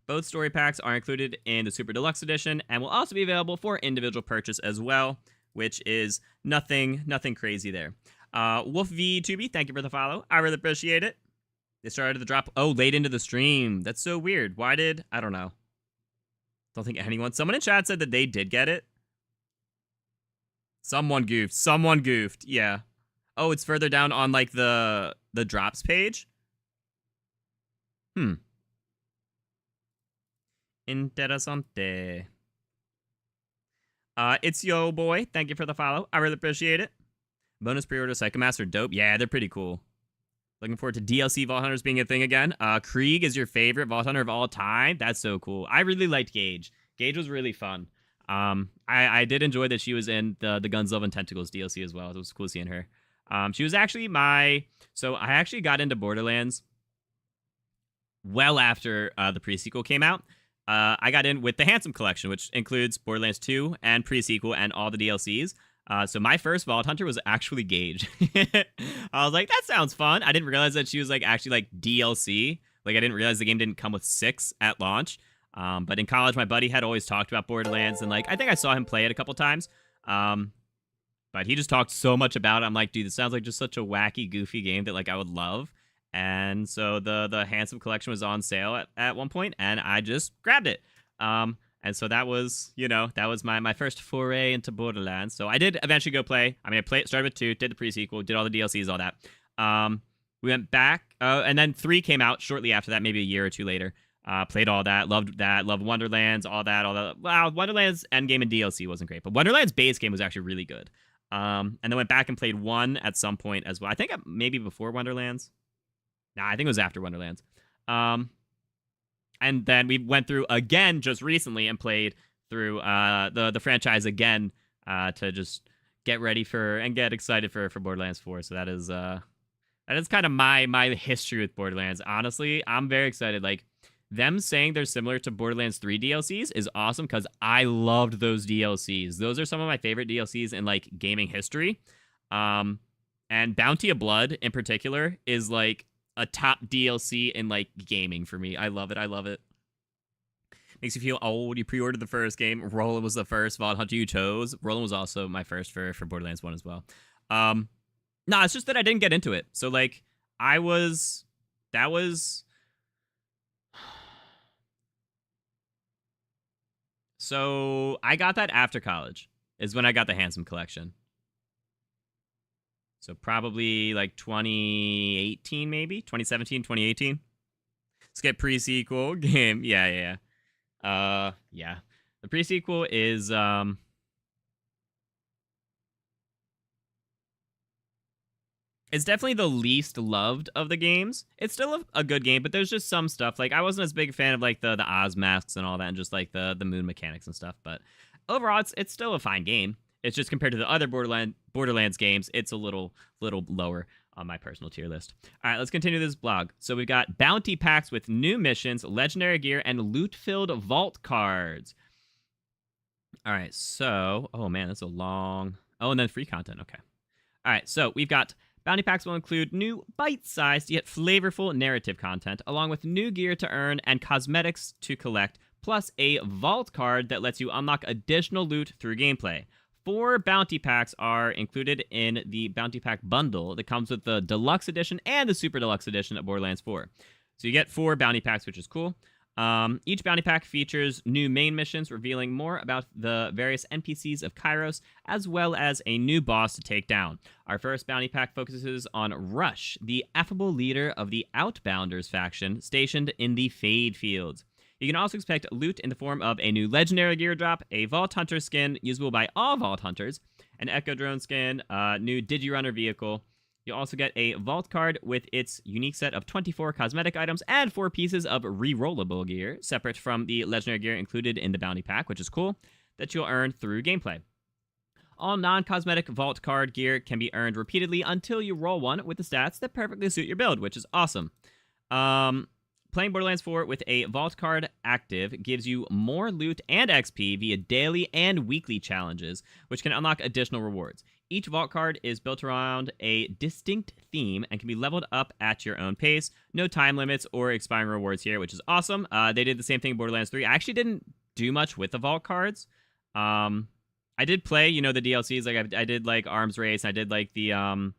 Both story packs are included in the Super Deluxe Edition and will also be available for individual purchase as well, which is nothing crazy there. Wolf V2B, thank you for the follow. I really appreciate it. They started the drop late into the stream. That's so weird. Why did I don't know. Don't think anyone. Someone in chat said that they did get it. Someone goofed. Yeah. Oh, it's further down on like the drops page. Interesante. It's Yo Boy. Thank you for the follow. I really appreciate it. Bonus pre-order Psychomaster, dope. Yeah, they're pretty cool. Looking forward to DLC Vault Hunters being a thing again. Krieg is your favorite Vault Hunter of all time. That's so cool. I really liked Gage. Gage was really fun. I did enjoy that she was in the Guns, Love, and Tentacles DLC as well. It was cool seeing her. She was actually so I actually got into Borderlands well after the pre-sequel came out. I got in with the Handsome Collection, which includes Borderlands 2 and pre-sequel and all the DLCs. So my first Vault Hunter was actually Gage. I was like, that sounds fun. I didn't realize that she was like actually like DLC. Like I didn't realize the game didn't come with 6 at launch. But in college, my buddy had always talked about Borderlands, and like I think I saw him play it a couple times. But he just talked so much about it. I'm like, dude, this sounds like just such a wacky, goofy game that like I would love. And so the Handsome Collection was on sale at one point, and I just grabbed it. And so that was, that was my first foray into Borderlands. So I did eventually go play. I mean, started with 2, did the pre-sequel, did all the DLCs, all that. We went back, and then 3 came out shortly after that, maybe a year or 2 later. Played all that, loved Wonderlands, all that. Wow, Wonderlands Endgame and DLC wasn't great, but Wonderlands base game was actually really good. And then went back and played 1 at some point as well. I think maybe before Wonderlands. Nah, I think it was after Wonderlands. And then we went through again just recently and played through the franchise again to just get ready for and get excited for Borderlands 4. So that is kind of my history with Borderlands. Honestly, I'm very excited. Like them saying they're similar to Borderlands 3 DLCs is awesome because I loved those DLCs. Those are some of my favorite DLCs in like gaming history. And Bounty of Blood in particular is like a top DLC in like gaming for me. I love it. Makes you feel old. You pre-ordered the first game. Roland was the first Vault Hunter you chose. Roland was also my first for Borderlands 1 as well. No, it's just that I didn't get into it. So like So I got that after college is when I got the Handsome Collection. So probably like 2018, maybe 2017, 2018. Let's get pre-sequel game. Yeah. The pre-sequel is it's definitely the least loved of the games. It's still a good game, but there's just some stuff. Like, I wasn't as big a fan of, like, the Oz masks and all that, and just, like, the moon mechanics and stuff. But overall, it's still a fine game. It's just compared to the other Borderlands games, it's a little lower on my personal tier list. All right, let's continue this blog. So we've got bounty packs with new missions, legendary gear, and loot-filled vault cards. All right, so... Oh, man, that's a long... Oh, and then free content. Okay. All right, so we've got... Bounty packs will include new bite-sized yet flavorful narrative content, along with new gear to earn and cosmetics to collect, plus a vault card that lets you unlock additional loot through gameplay. 4 bounty packs are included in the bounty pack bundle that comes with the Deluxe Edition and the Super Deluxe Edition of Borderlands 4. So you get 4 bounty packs, which is cool. Each bounty pack features new main missions revealing more about the various NPCs of Kairos, as well as a new boss to take down. Our first bounty pack focuses on Rush, the affable leader of the Outbounders faction stationed in the Fade Fields. You can also expect loot in the form of a new legendary gear drop, a Vault Hunter skin usable by all Vault Hunters, an Echo Drone skin, new Digirunner vehicle, You'll also get a vault card with its unique set of 24 cosmetic items and 4 pieces of re-rollable gear, separate from the legendary gear included in the bounty pack, which is cool, that you'll earn through gameplay. All non-cosmetic vault card gear can be earned repeatedly until you roll one with the stats that perfectly suit your build, which is awesome. Playing Borderlands 4 with a vault card active gives you more loot and XP via daily and weekly challenges, which can unlock additional rewards. Each vault card is built around a distinct theme and can be leveled up at your own pace. No time limits or expiring rewards here, which is awesome. They did the same thing in Borderlands 3. I actually didn't do much with the vault cards. I did play, the DLCs. Like I did like Arms Race. And I did like the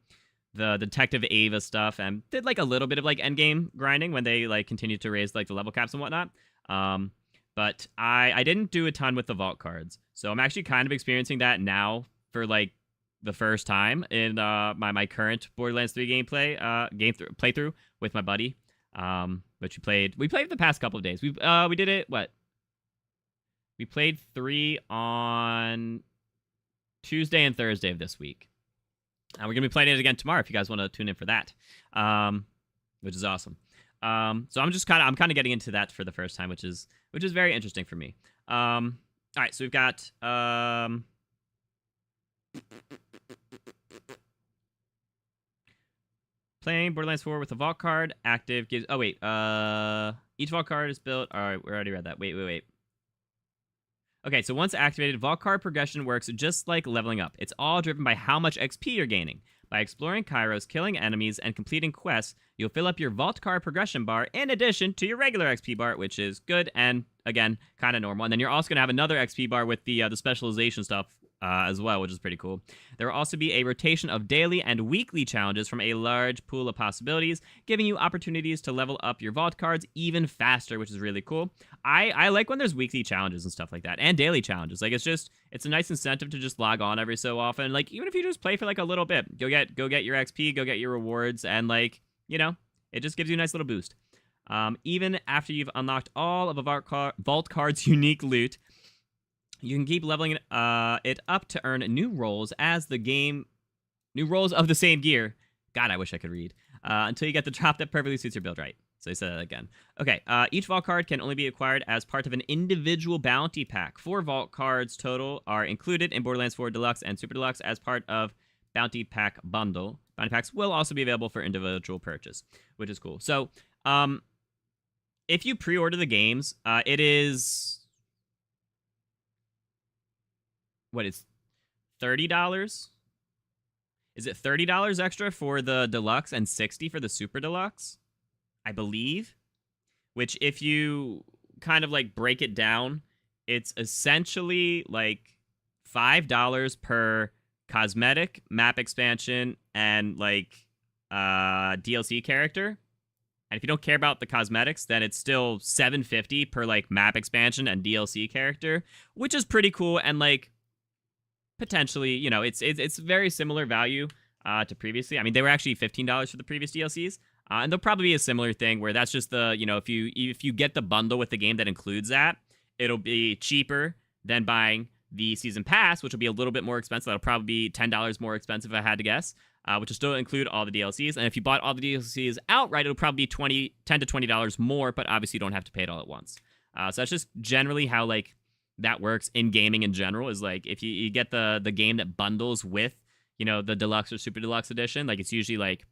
Detective Ava stuff, and did like a little bit of like endgame grinding when they like continued to raise like the level caps and whatnot. But I didn't do a ton with the vault cards, so I'm actually kind of experiencing that now for like the first time in my current Borderlands 3 playthrough with my buddy, which we played the past couple of days. We did it we played 3 on Tuesday and Thursday of this week. We're going to be playing it again tomorrow if you guys want to tune in for that, which is awesome. So I'm kind of getting into that for the first time, which is very interesting for me. All right, so we've got playing Borderlands 4 with a vault card active gives. Oh wait, each vault card is built. All right, we already read that. Wait. Okay, so once activated, vault card progression works just like leveling up. It's all driven by how much XP you're gaining. By exploring Kairos, killing enemies, and completing quests, you'll fill up your vault card progression bar in addition to your regular XP bar, which is good and, again, kind of normal. And then you're also going to have another XP bar with the specialization stuff as well, which is pretty cool. There will also be a rotation of daily and weekly challenges from a large pool of possibilities, giving you opportunities to level up your vault cards even faster, which is really cool. I like when there's weekly challenges and stuff like that, and daily challenges. Like, it's a nice incentive to just log on every so often. Like, even if you just play for like a little bit, go get your XP, go get your rewards, and like, it just gives you a nice little boost. Even after you've unlocked all of a vault card's unique loot, you can keep leveling it up to earn new roles of the same gear. God, I wish I could read. Until you get the drop that perfectly suits your build, right? So I said that again. Okay, each vault card can only be acquired as part of an individual bounty pack. 4 vault cards total are included in Borderlands 4 Deluxe and Super Deluxe as part of bounty pack bundle. Bounty packs will also be available for individual purchase, which is cool. So, if you pre-order the games, it is... What is $30? Is it $30 extra for the deluxe and $60 for the super deluxe? I believe. Which, if you kind of like break it down, it's essentially like $5 per cosmetic, map expansion, and like DLC character. And if you don't care about the cosmetics, then it's still $7.50 per like map expansion and DLC character, which is pretty cool. And like, potentially, it's very similar value to previously. I mean, they were actually $15 for the previous DLCs, and there'll probably be a similar thing where that's just the, if you get the bundle with the game that includes that, it'll be cheaper than buying the season pass, which will be a little bit more expensive. That'll probably be $10 more expensive if I had to guess, which will still include all the DLCs. And if you bought all the DLCs outright, it'll probably be $10 to $20 more, but obviously you don't have to pay it all at once. So that's just generally how like that works in gaming in general, is like if you get the game that bundles with, the deluxe or super deluxe edition, like it's usually like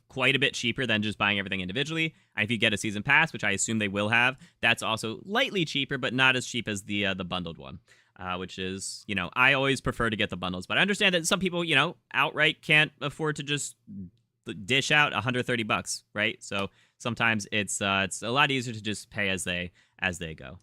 quite a bit cheaper than just buying everything individually. And if you get a season pass, which I assume they will have, that's also lightly cheaper, but not as cheap as the bundled one, which is, I always prefer to get the bundles. But I understand that some people, outright can't afford to just dish out $130, right? So sometimes it's a lot easier to just pay as they go.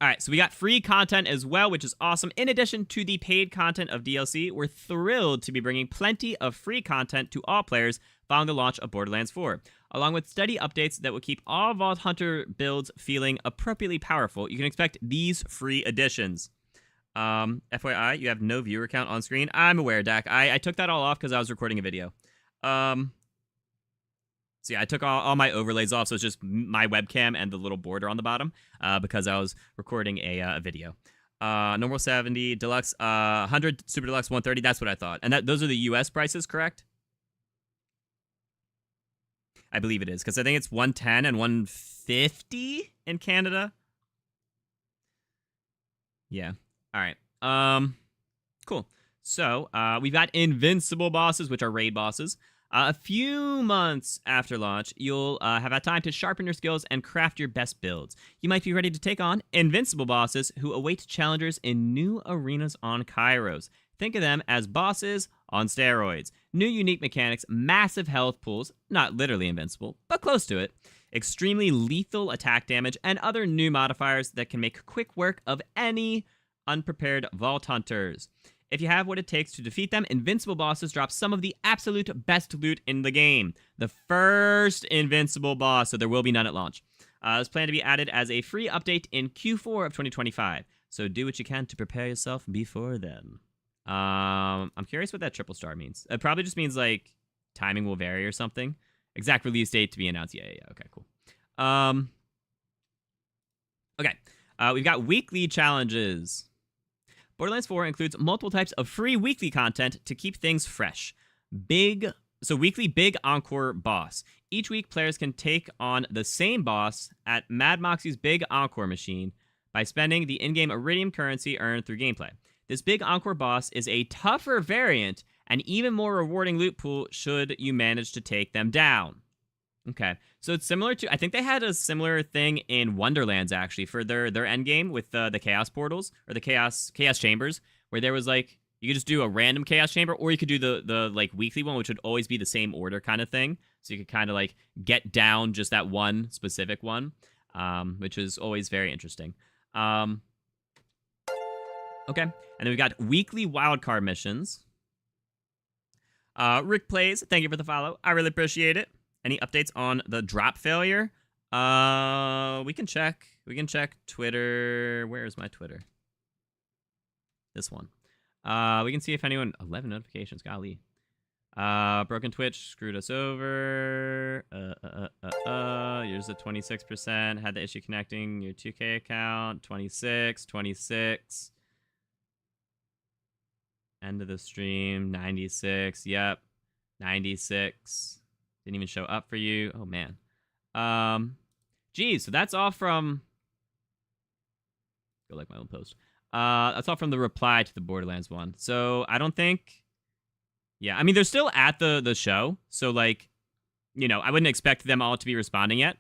All right, so we got free content as well, which is awesome. In addition to the paid content of DLC, we're thrilled to be bringing plenty of free content to all players following the launch of Borderlands 4. Along with steady updates that will keep all Vault Hunter builds feeling appropriately powerful, you can expect these free additions. FYI, you have no viewer count on screen. I'm aware, Dak. I took that all off because I was recording a video. So yeah, I took all my overlays off, so it's just my webcam and the little border on the bottom because I was recording a video. Normal 70, deluxe 100, super deluxe 130. That's what I thought. And those are the U.S. prices, correct? I believe it is, because I think it's 110 and 150 in Canada. Yeah. All right. Cool. So we've got invincible bosses, which are raid bosses. A few months after launch, you'll have had time to sharpen your skills and craft your best builds. You might be ready to take on invincible bosses who await challengers in new arenas on Kairos. Think of them as bosses on steroids. New unique mechanics, massive health pools, not literally invincible, but close to it, extremely lethal attack damage, and other new modifiers that can make quick work of any unprepared Vault Hunters. If you have what it takes to defeat them, invincible bosses drop some of the absolute best loot in the game. The first invincible boss, so there will be none at launch, is planned to be added as a free update in Q4 of 2025. So do what you can to prepare yourself before then. I'm curious what that triple star means. It probably just means, like, timing will vary or something. Exact release date to be announced. Yeah. Okay, cool. Okay. We've got weekly challenges. Borderlands 4 includes multiple types of free weekly content to keep things fresh. Weekly big Encore boss. Each week, players can take on the same boss at Mad Moxxi's big Encore machine by spending the in-game Iridium currency earned through gameplay. This big Encore boss is a tougher variant and even more rewarding loot pool should you manage to take them down. Okay, so it's similar to, I think they had a similar thing in Wonderlands, actually, for their endgame with the Chaos Portals, or the Chaos Chambers, where there was, like, you could just do a random Chaos Chamber, or you could do the like, weekly one, which would always be the same order kind of thing, so you could kind of, like, get down just that one specific one, which is always very interesting. Okay, and then we've got weekly wildcard missions. Rick Plays, thank you for the follow. I really appreciate it. Any updates on the drop failure? We can check. We can check Twitter. Where is my Twitter? This one. We can see if anyone... 11 notifications, golly. Broken Twitch screwed us over. Here's the 26%. Had the issue connecting your 2K account. 26. End of the stream. 96. Yep. 96. Didn't even show up for you. Oh, man. Geez, so that's all from... Go like my own post. That's all from the reply to the Borderlands one. So I don't think... Yeah, I mean, they're still at the show. So, like, you know, I wouldn't expect them all to be responding yet.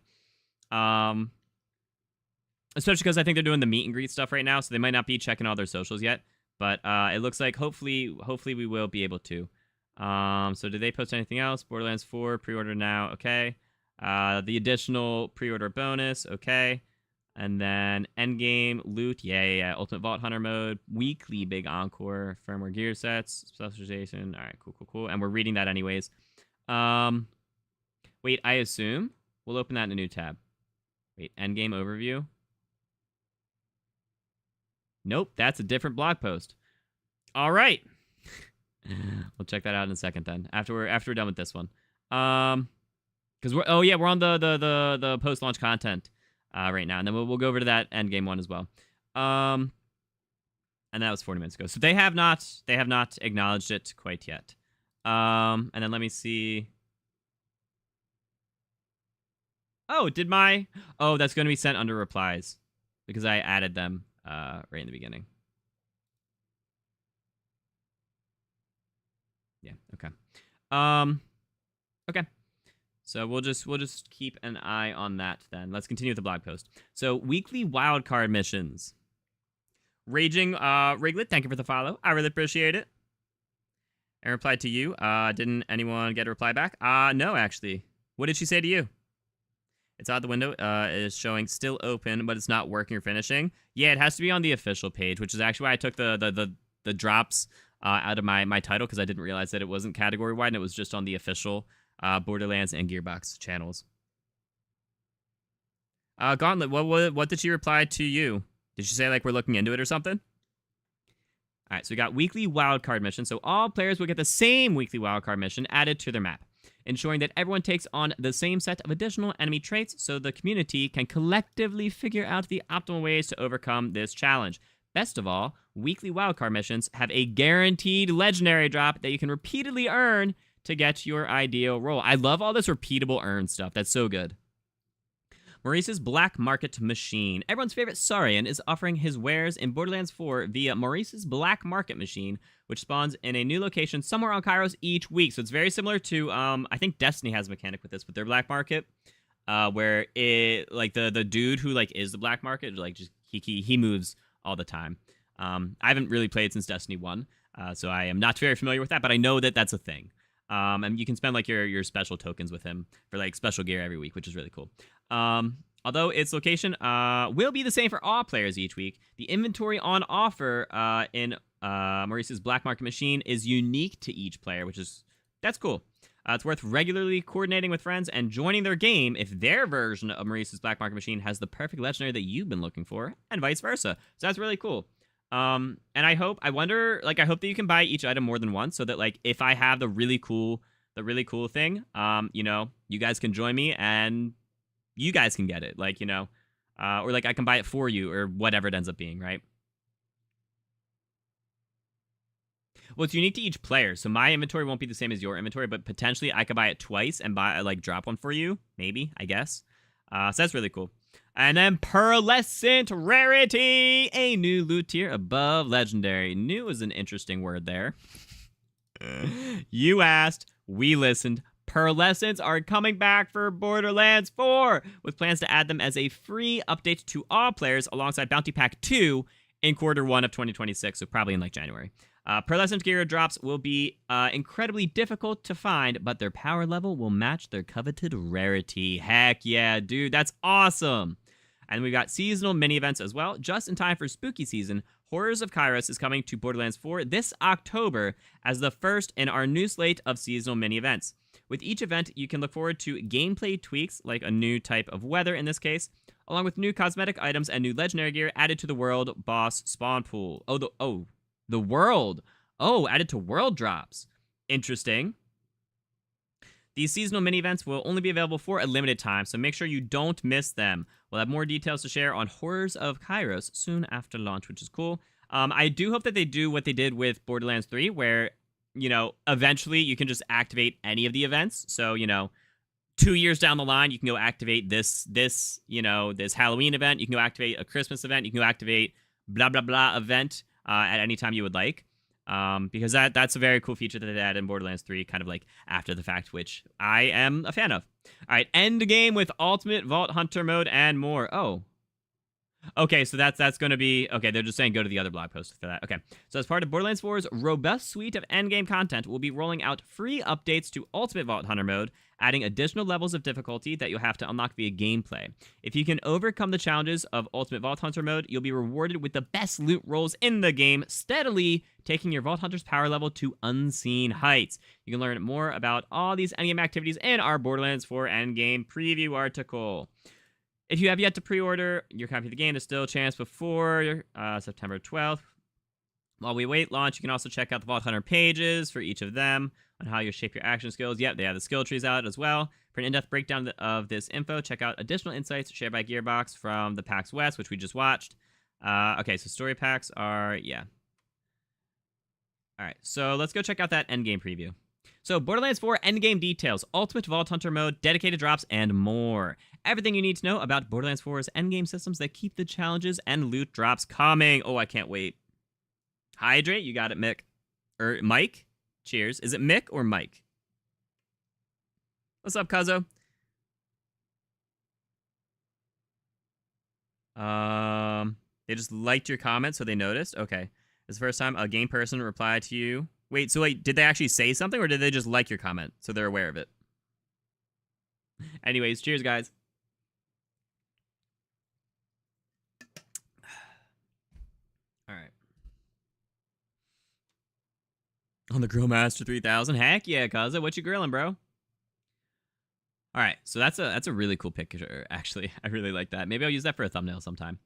Especially because I think they're doing the meet and greet stuff right now. So they might not be checking all their socials yet. But it looks like hopefully we will be able to. So did they post anything else? Borderlands 4, pre-order now, okay. The additional pre-order bonus, okay. And then Endgame, loot, yeah. Ultimate Vault Hunter mode, weekly big Encore, firmware gear sets, specialization, all right, cool. And we're reading that anyways. Wait, I assume we'll open that in a new tab. Wait, Endgame overview. Nope, that's a different blog post. All right. We'll check that out in a second then. After we're done with this one. Because we're on the post-launch content right now, and then we'll go over to that Endgame one as well. And that was 40 minutes ago. So they have not acknowledged it quite yet. And then let me see. Oh, that's going to be sent under replies because I added them right in the beginning. Yeah, okay. Okay. So we'll just keep an eye on that then. Let's continue with the blog post. So weekly wildcard missions. Raging Riglet, thank you for the follow. I really appreciate it. And replied to you. Didn't anyone get a reply back? No, actually. What did she say to you? It's out the window. It is showing still open, but it's not working or finishing. Yeah, it has to be on the official page, which is actually why I took the drops out of my title, because I didn't realize that it wasn't category-wide, and it was just on the official Borderlands and Gearbox channels. Gauntlet, what did she reply to you? Did she say, like, we're looking into it or something? All right, so we got weekly wildcard mission. So all players will get the same weekly wildcard mission added to their map, ensuring that everyone takes on the same set of additional enemy traits so the community can collectively figure out the optimal ways to overcome this challenge. Best of all, weekly wildcard missions have a guaranteed legendary drop that you can repeatedly earn to get your ideal role. I love all this repeatable earn stuff. That's so good. Maurice's Black Market Machine. Everyone's favorite Saurian is offering his wares in Borderlands 4 via Maurice's Black Market Machine, which spawns in a new location somewhere on Kairos each week. So it's very similar to, I think Destiny has a mechanic with this, with their Black Market, where it, like, the dude who, like, is the Black Market, like, just he moves all the time. I haven't really played since Destiny 1, so I am not very familiar with that, but I know that that's a thing. And you can spend, like, your special tokens with him for, like, special gear every week, which is really cool. Although its location will be the same for all players each week, the inventory on offer in Maurice's Black Market Machine is unique to each player, that's cool. It's worth regularly coordinating with friends and joining their game if their version of Maurice's Black Market Machine has the perfect legendary that you've been looking for, and vice versa. So that's really cool. And I hope that you can buy each item more than once, so that, like, if I have the really cool thing, you know, you guys can join me and you guys can get it, like, you know, or, like, I can buy it for you, or whatever it ends up being, right? Well, it's unique to each player, so my inventory won't be the same as your inventory, but potentially I could buy it twice and drop one for you, maybe, I guess. So that's really cool. And then pearlescent rarity, a new loot tier above legendary. New is an interesting word there. You asked, we listened. Pearlescents are coming back for Borderlands 4, with plans to add them as a free update to all players alongside Bounty Pack 2 in Q1 of 2026, so probably in, like, January. Pearlescent gear drops will be incredibly difficult to find, but their power level will match their coveted rarity. Heck yeah, dude, that's awesome! And we've got seasonal mini-events as well. Just in time for spooky season, Horrors of Kairos is coming to Borderlands 4 this October as the first in our new slate of seasonal mini-events. With each event, you can look forward to gameplay tweaks, like a new type of weather in this case, along with new cosmetic items and new legendary gear added to the world boss spawn pool. The world. Added to world drops. Interesting. These seasonal mini-events will only be available for a limited time, so make sure you don't miss them. We'll have more details to share on Horrors of Kairos soon after launch, which is cool. I do hope that they do what they did with Borderlands 3, where, you know, eventually you can just activate any of the events. So, you know, 2 years down the line, you can go activate this Halloween event. You can go activate a Christmas event. You can go activate blah, blah, blah event at any time you would like. Because that's a very cool feature that they added in Borderlands 3, kind of like after the fact, which I am a fan of. All right, Endgame with Ultimate Vault Hunter mode and more. Oh. Okay, so that's going to be... Okay, they're just saying go to the other blog post for that. Okay, so as part of Borderlands 4's robust suite of endgame content, we'll be rolling out free updates to Ultimate Vault Hunter mode, adding additional levels of difficulty that you'll have to unlock via gameplay. If you can overcome the challenges of Ultimate Vault Hunter mode, you'll be rewarded with the best loot rolls in the game, steadily taking your Vault Hunter's power level to unseen heights. You can learn more about all these endgame activities in our Borderlands 4 endgame preview article. If you have yet to pre-order your copy of the game, there's still a chance before September 12th. While we wait launch, you can also check out the Vault Hunter pages for each of them on how you shape your action skills. Yep, they have the skill trees out as well. For an in-depth breakdown of this info, check out additional insights shared by Gearbox from the PAX West, which we just watched. Okay, so story packs are, yeah. All right, so let's go check out that endgame preview. So, Borderlands 4 endgame details, Ultimate Vault Hunter mode, dedicated drops, and more. Everything you need to know about Borderlands 4's endgame systems that keep the challenges and loot drops coming. Oh, I can't wait. Hydrate, you got it, Mick. Mike? Cheers. Is it Mick or Mike? What's up, Cuzzo? They just liked your comment, so they noticed? Okay. This is the first time a game person replied to you. Wait, did they actually say something, or did they just like your comment, so they're aware of it? Anyways, cheers, guys. All right. On the Grill Master 3000. Heck yeah, Kaza. What you grilling, bro? All right, so that's a really cool picture, actually. I really like that. Maybe I'll use that for a thumbnail sometime.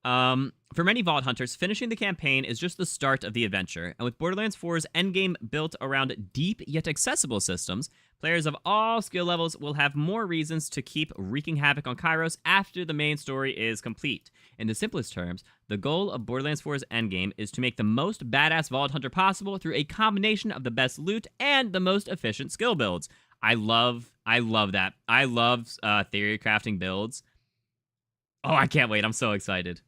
For many Vault Hunters, finishing the campaign is just the start of the adventure, and with Borderlands 4's endgame built around deep yet accessible systems, players of all skill levels will have more reasons to keep wreaking havoc on Kairos after the main story is complete. In the simplest terms, the goal of Borderlands 4's endgame is to make the most badass Vault Hunter possible through a combination of the best loot and the most efficient skill builds. I love that. I love theory crafting builds. Oh, I can't wait. I'm so excited.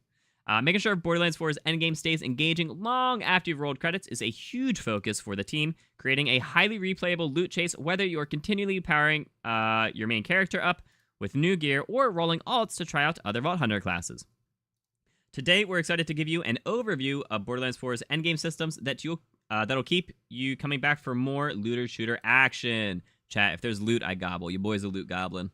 Making sure Borderlands 4's endgame stays engaging long after you've rolled credits is a huge focus for the team, creating a highly replayable loot chase whether you're continually powering your main character up with new gear or rolling alts to try out other Vault Hunter classes. Today, we're excited to give you an overview of Borderlands 4's endgame systems that'll keep you coming back for more looter-shooter action. Chat, if there's loot, I gobble. Your boy's a loot goblin.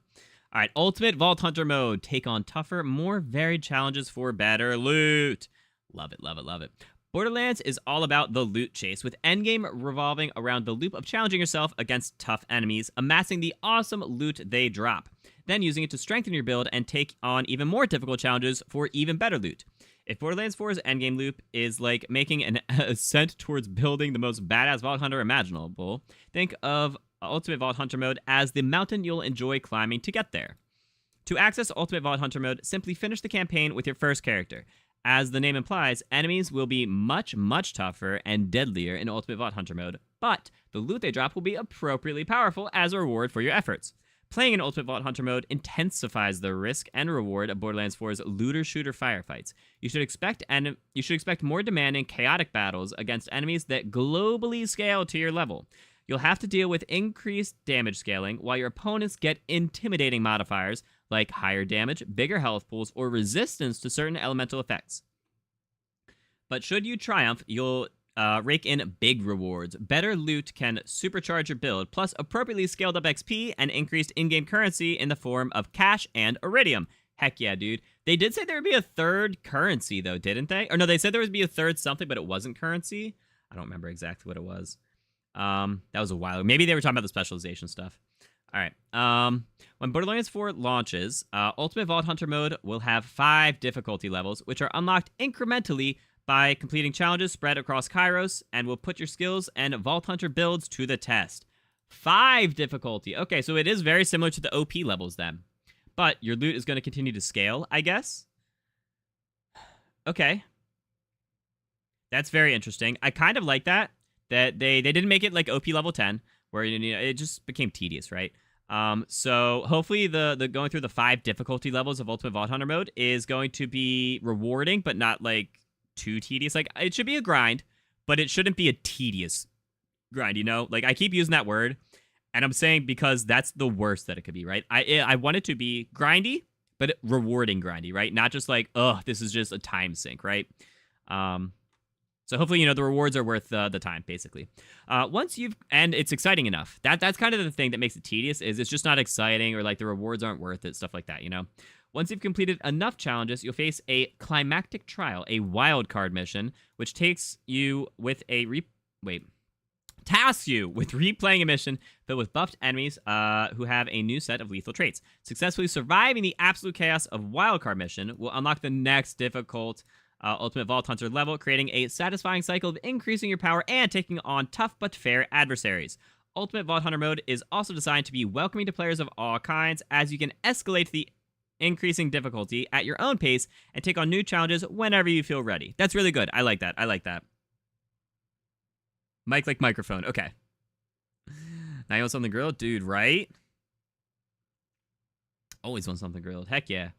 All right, Ultimate Vault Hunter mode. Take on tougher, more varied challenges for better loot. Love it, love it, love it. Borderlands is all about the loot chase, with endgame revolving around the loop of challenging yourself against tough enemies, amassing the awesome loot they drop, then using it to strengthen your build and take on even more difficult challenges for even better loot. If Borderlands 4's endgame loop is like making an ascent towards building the most badass Vault Hunter imaginable, think of Ultimate Vault Hunter mode as the mountain you'll enjoy climbing to get there. To access Ultimate Vault Hunter mode, simply finish the campaign with your first character. As the name implies, enemies will be much, much tougher and deadlier in Ultimate Vault Hunter mode, but the loot they drop will be appropriately powerful as a reward for your efforts. Playing in Ultimate Vault Hunter mode intensifies the risk and reward of Borderlands 4's looter-shooter firefights. You should expect more demanding, chaotic battles against enemies that globally scale to your level. You'll have to deal with increased damage scaling, while your opponents get intimidating modifiers like higher damage, bigger health pools, or resistance to certain elemental effects. But should you triumph, you'll rake in big rewards. Better loot can supercharge your build, plus appropriately scaled up XP and increased in-game currency in the form of cash and iridium. Heck yeah, dude. They did say there would be a third currency, though, didn't they? Or no, they said there would be a third something, but it wasn't currency. I don't remember exactly what it was. That was a while ago. Maybe they were talking about the specialization stuff. All right. When Borderlands 4 launches, Ultimate Vault Hunter mode will have 5 difficulty levels, which are unlocked incrementally by completing challenges spread across Kairos, and will put your skills and Vault Hunter builds to the test. 5 difficulty. Okay, so it is very similar to the OP levels then. But your loot is going to continue to scale, I guess? Okay. That's very interesting. I kind of like that they didn't make it like OP level 10, where it just became tedious, right? So hopefully the going through the 5 difficulty levels of Ultimate Vault Hunter mode is going to be rewarding, but not like too tedious. Like, it should be a grind, but it shouldn't be a tedious grind, you know? Like, I keep using that word, and I'm saying because that's the worst that it could be, right? I want it to be grindy, but rewarding grindy, right? Not just like, ugh, this is just a time sink, right? So hopefully, the rewards are worth the time, basically. And it's exciting enough. That's kind of the thing that makes it tedious, is it's just not exciting, or like the rewards aren't worth it, stuff like that, Once you've completed enough challenges, you'll face a climactic trial, a wildcard mission, which tasks you with replaying a mission filled with buffed enemies who have a new set of lethal traits. Successfully surviving the absolute chaos of wildcard mission will unlock the next difficult Ultimate Vault Hunter level, creating a satisfying cycle of increasing your power and taking on tough but fair adversaries. Ultimate Vault Hunter mode is also designed to be welcoming to players of all kinds, as you can escalate the increasing difficulty at your own pace and take on new challenges whenever you feel ready. That's really good. I like that. Mic like microphone. Okay. Now you want something grilled? Dude, right? Always want something grilled. Heck yeah.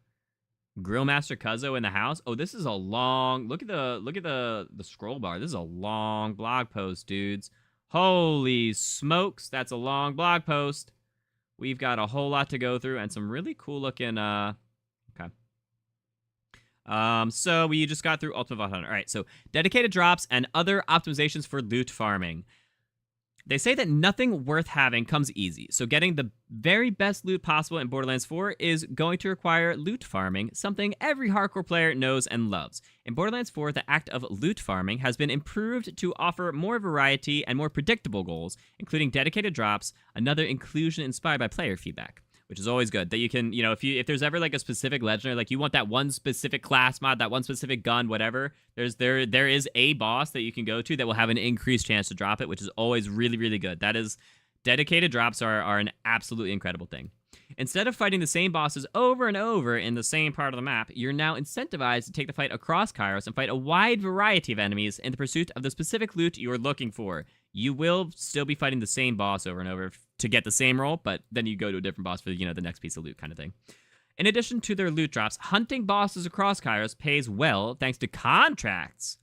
Grillmaster Cuzzo in the house. Oh, this is a long... Look at the scroll bar. This is a long blog post, dudes. Holy smokes. That's a long blog post. We've got a whole lot to go through and some really cool looking... Okay. So we just got through Ultimate Vault Hunter. All right, so dedicated drops and other optimizations for loot farming. They say that nothing worth having comes easy, so getting the very best loot possible in Borderlands 4 is going to require loot farming, something every hardcore player knows and loves. In Borderlands 4, the act of loot farming has been improved to offer more variety and more predictable goals, including dedicated drops, another inclusion inspired by player feedback. which is always good. That you can, if there's ever like a specific legendary, like you want that one specific class mod, that one specific gun, whatever, there is a boss that you can go to that will have an increased chance to drop it, which is always really, really good. That is, dedicated drops are an absolutely incredible thing. Instead of fighting the same bosses over and over in the same part of the map, you're now incentivized to take the fight across Kairos and fight a wide variety of enemies in the pursuit of the specific loot you're looking for. You will still be fighting the same boss over and over to get the same role, but then you go to a different boss for, the next piece of loot kind of thing. In addition to their loot drops, hunting bosses across Kairos pays well thanks to contracts,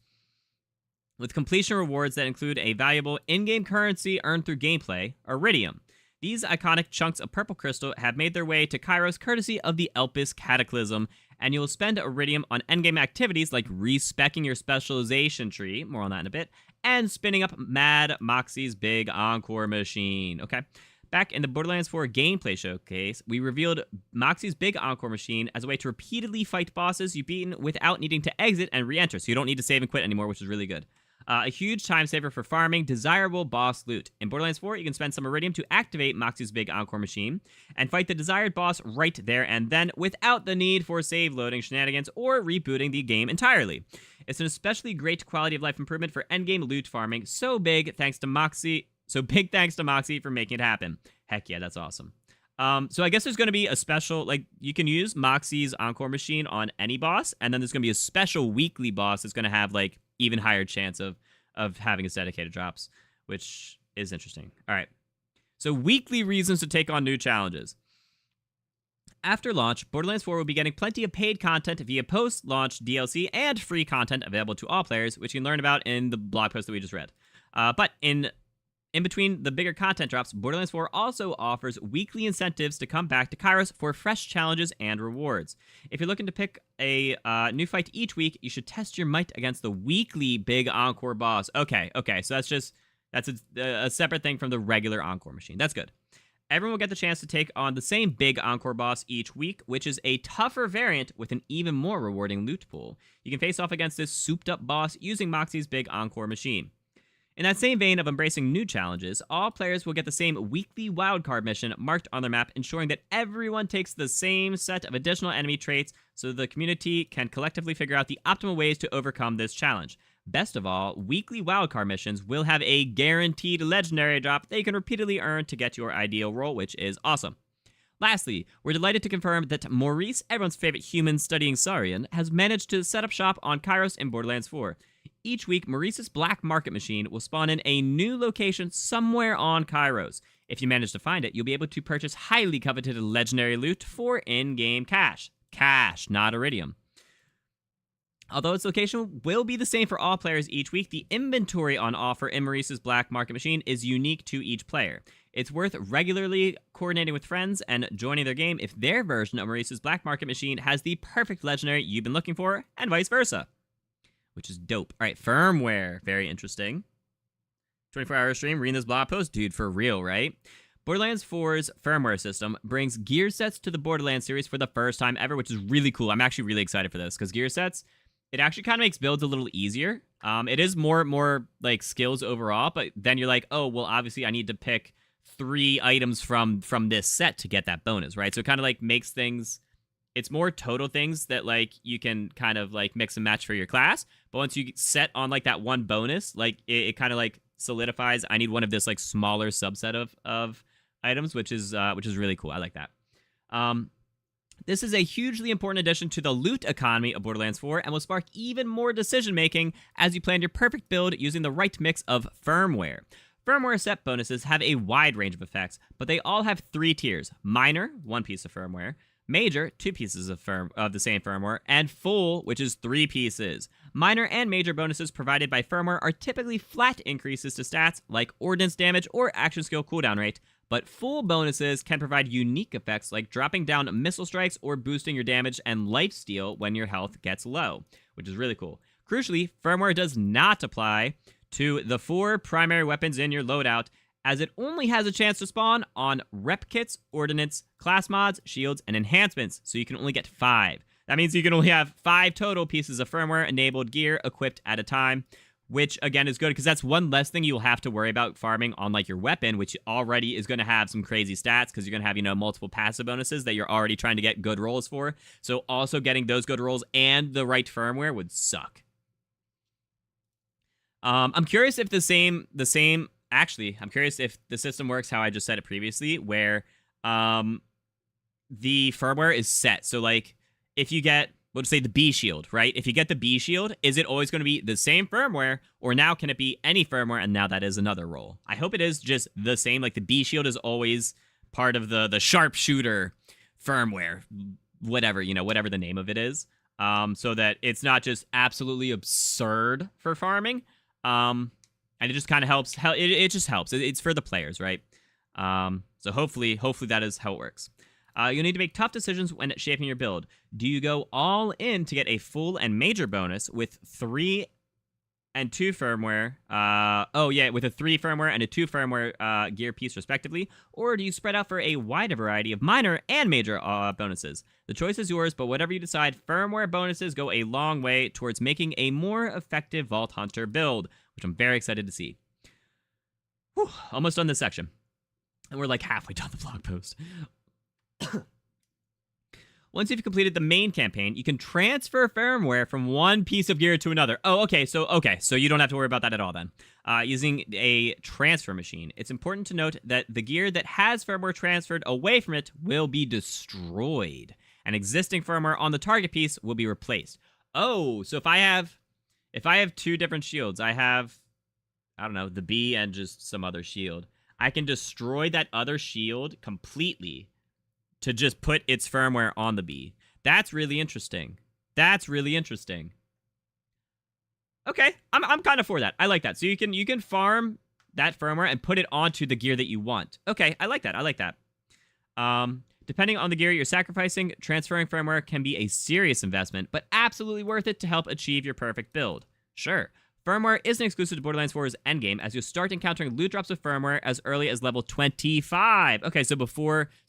with completion rewards that include a valuable in-game currency earned through gameplay, Iridium. These iconic chunks of purple crystal have made their way to Kairos courtesy of the Elpis Cataclysm, and you'll spend Iridium on endgame activities like respecking your specialization tree, more on that in a bit, and spinning up Mad Moxxi's big Encore machine. Okay. Back in the Borderlands 4 gameplay showcase, we revealed Moxxi's big Encore machine as a way to repeatedly fight bosses you've beaten without needing to exit and re-enter, so you don't need to save and quit anymore, which is really good. A huge time saver for farming desirable boss loot. In Borderlands 4, you can spend some Iridium to activate Moxxi's big Encore machine and fight the desired boss right there and then without the need for save loading shenanigans or rebooting the game entirely. It's an especially great quality of life improvement for endgame loot farming. So big thanks to Moxxi for making it happen. Heck yeah, that's awesome. So I guess there's going to be a special, like, you can use Moxxi's Encore machine on any boss, and then there's going to be a special weekly boss that's going to have, like, even higher chance of having its dedicated drops, which is interesting. All right. So weekly reasons to take on new challenges. After launch, Borderlands 4 will be getting plenty of paid content via post-launch DLC and free content available to all players, which you can learn about in the blog post that we just read. But in between the bigger content drops, Borderlands 4 also offers weekly incentives to come back to Kairos for fresh challenges and rewards. If you're looking to pick a new fight each week, you should test your might against the weekly big Encore boss. Okay, so that's a separate thing from the regular Encore machine. That's good. Everyone will get the chance to take on the same big Encore boss each week, which is a tougher variant with an even more rewarding loot pool. You can face off against this souped-up boss using Moxxi's big Encore machine. In that same vein of embracing new challenges, all players will get the same weekly wildcard mission marked on their map, ensuring that everyone takes the same set of additional enemy traits so the community can collectively figure out the optimal ways to overcome this challenge. Best of all, weekly wildcard missions will have a guaranteed legendary drop that you can repeatedly earn to get your ideal role, which is awesome. Lastly, we're delighted to confirm that Maurice, everyone's favorite human studying Saurian, has managed to set up shop on Kairos in Borderlands 4. Each week, Maurice's black market machine will spawn in a new location somewhere on Kairos. If you manage to find it, you'll be able to purchase highly coveted legendary loot for in-game cash. Cash, not Iridium. Although its location will be the same for all players each week, the inventory on offer in Maurice's black market machine is unique to each player. It's worth regularly coordinating with friends and joining their game if their version of Maurice's black market machine has the perfect legendary you've been looking for, and vice versa. Which is dope. All right, firmware. Very interesting. 24-hour stream, reading this blog post. Dude, for real, right? Borderlands 4's firmware system brings gear sets to the Borderlands series for the first time ever, which is really cool. I'm actually really excited for this, because gear sets, it actually kind of makes builds a little easier. It is more like skills overall, but then you're like, oh, well, obviously I need to pick 3 items from this set to get that bonus, right? So it kind of like makes things... It's more total things that, like, you can kind of, like, mix and match for your class. But once you set on, like, that one bonus, like, it kind of, like, solidifies, I need one of this, like, smaller subset of items, which is really cool. I like that. This is a hugely important addition to the loot economy of Borderlands 4 and will spark even more decision-making as you plan your perfect build using the right mix of firmware. Firmware set bonuses have a wide range of effects, but they all have 3 tiers. Minor, 1 piece of firmware. Major, 2 pieces of the same firmware, and full, which is 3 pieces. Minor and major bonuses provided by firmware are typically flat increases to stats like ordnance damage or action skill cooldown rate, but full bonuses can provide unique effects like dropping down missile strikes or boosting your damage and lifesteal when your health gets low, which is really cool. Crucially, firmware does not apply to the 4 primary weapons in your loadout, as it only has a chance to spawn on rep kits, ordnance, class mods, shields, and enhancements, so you can only get 5. That means you can only have 5 total pieces of firmware-enabled gear equipped at a time, which again is good because that's one less thing you'll have to worry about farming on like your weapon, which already is going to have some crazy stats because you're going to have, you know, multiple passive bonuses that you're already trying to get good rolls for. So also getting those good rolls and the right firmware would suck. I'm curious if actually, I'm curious if the system works how I just said it previously, where the firmware is set. So like if you get, we'll just say the B shield, right? If you get the B shield, is it always going to be the same firmware, or now can it be any firmware and now that is another roll? I hope it is just the same, like the B shield is always part of the sharpshooter firmware, whatever, you know, whatever the name of it is, so that it's not just absolutely absurd for farming, and it just kind of helps. It just helps. It's for the players, right? So hopefully that is how it works. You'll need to make tough decisions when shaping your build. Do you go all in to get a full and major bonus with 3 and 2 firmware? With a 3 firmware and a 2 firmware gear piece respectively, or do you spread out for a wider variety of minor and major bonuses? The choice is yours, but whatever you decide, firmware bonuses go a long way towards making a more effective Vault Hunter build, which I'm very excited to see. Whew, almost done this section. And we're like halfway done the blog post. Once you've completed the main campaign, you can transfer firmware from one piece of gear to another. So you don't have to worry about that at all then. Using a transfer machine. It's important to note that the gear that has firmware transferred away from it will be destroyed, and existing firmware on the target piece will be replaced. Oh, so if I have 2 different shields, I have, I don't know, the B and just some other shield, I can destroy that other shield completely to just put its firmware on the B. That's really interesting. Okay, I'm kind of for that. I like that. So you can farm that firmware and put it onto the gear that you want. Okay, I like that. Depending on the gear you're sacrificing, transferring firmware can be a serious investment, but absolutely worth it to help achieve your perfect build. Sure. Firmware isn't exclusive to Borderlands 4's Endgame, as you'll start encountering loot drops of firmware as early as level 25. Okay, so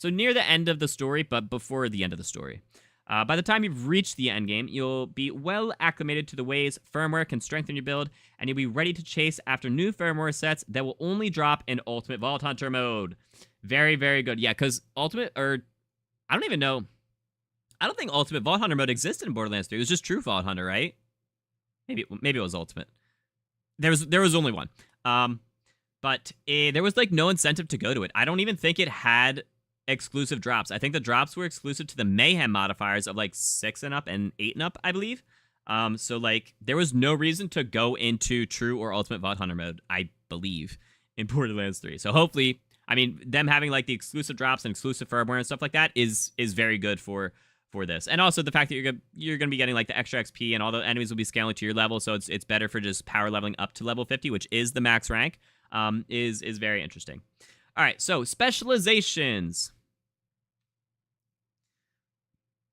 near the end of the story, but before the end of the story. By the time you've reached the endgame, you'll be well acclimated to the ways firmware can strengthen your build, and you'll be ready to chase after new firmware sets that will only drop in Ultimate Vault Hunter mode. Very, very good. Yeah, because I don't even know. I don't think Ultimate Vault Hunter mode existed in Borderlands 3. It was just True Vault Hunter, right? Maybe it was Ultimate. There was only one. But there was like no incentive to go to it. I don't even think it had exclusive drops. I think the drops were exclusive to the Mayhem modifiers of like 6 and up and 8 and up, I believe. So like there was no reason to go into True or Ultimate Vault Hunter mode, I believe, in Borderlands 3. So hopefully, I mean, them having like the exclusive drops and exclusive firmware and stuff like that is very good for this. And also the fact that you're going to be getting like the extra XP and all the enemies will be scaling to your level, so it's better for just power leveling up to level 50, which is the max rank, is very interesting. All right, so specializations.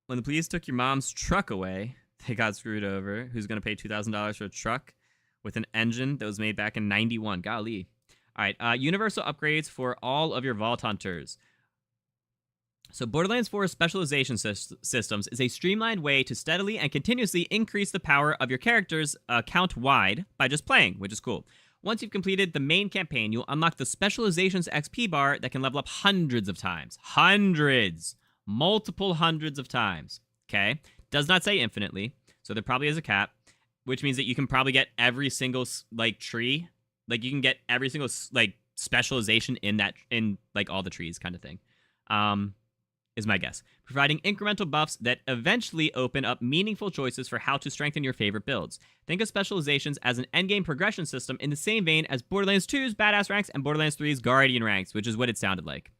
When the police took your mom's truck away, they got screwed over. Who's going to pay $2,000 for a truck with an engine that was made back in 91? Golly. All right, universal upgrades for all of your Vault Hunters. So Borderlands 4's specialization systems is a streamlined way to steadily and continuously increase the power of your characters count-wide by just playing, which is cool. Once you've completed the main campaign, you'll unlock the specializations XP bar that can level up hundreds of times. Multiple hundreds of times. Okay? Does not say infinitely, so there probably is a cap, which means that you can probably get every single, like, tree. Like, you can get every single, like, specialization in like, all the trees kind of thing. Is my guess. Providing incremental buffs that eventually open up meaningful choices for how to strengthen your favorite builds. Think of specializations as an endgame progression system in the same vein as Borderlands 2's Badass ranks and Borderlands 3's Guardian ranks, which is what it sounded like.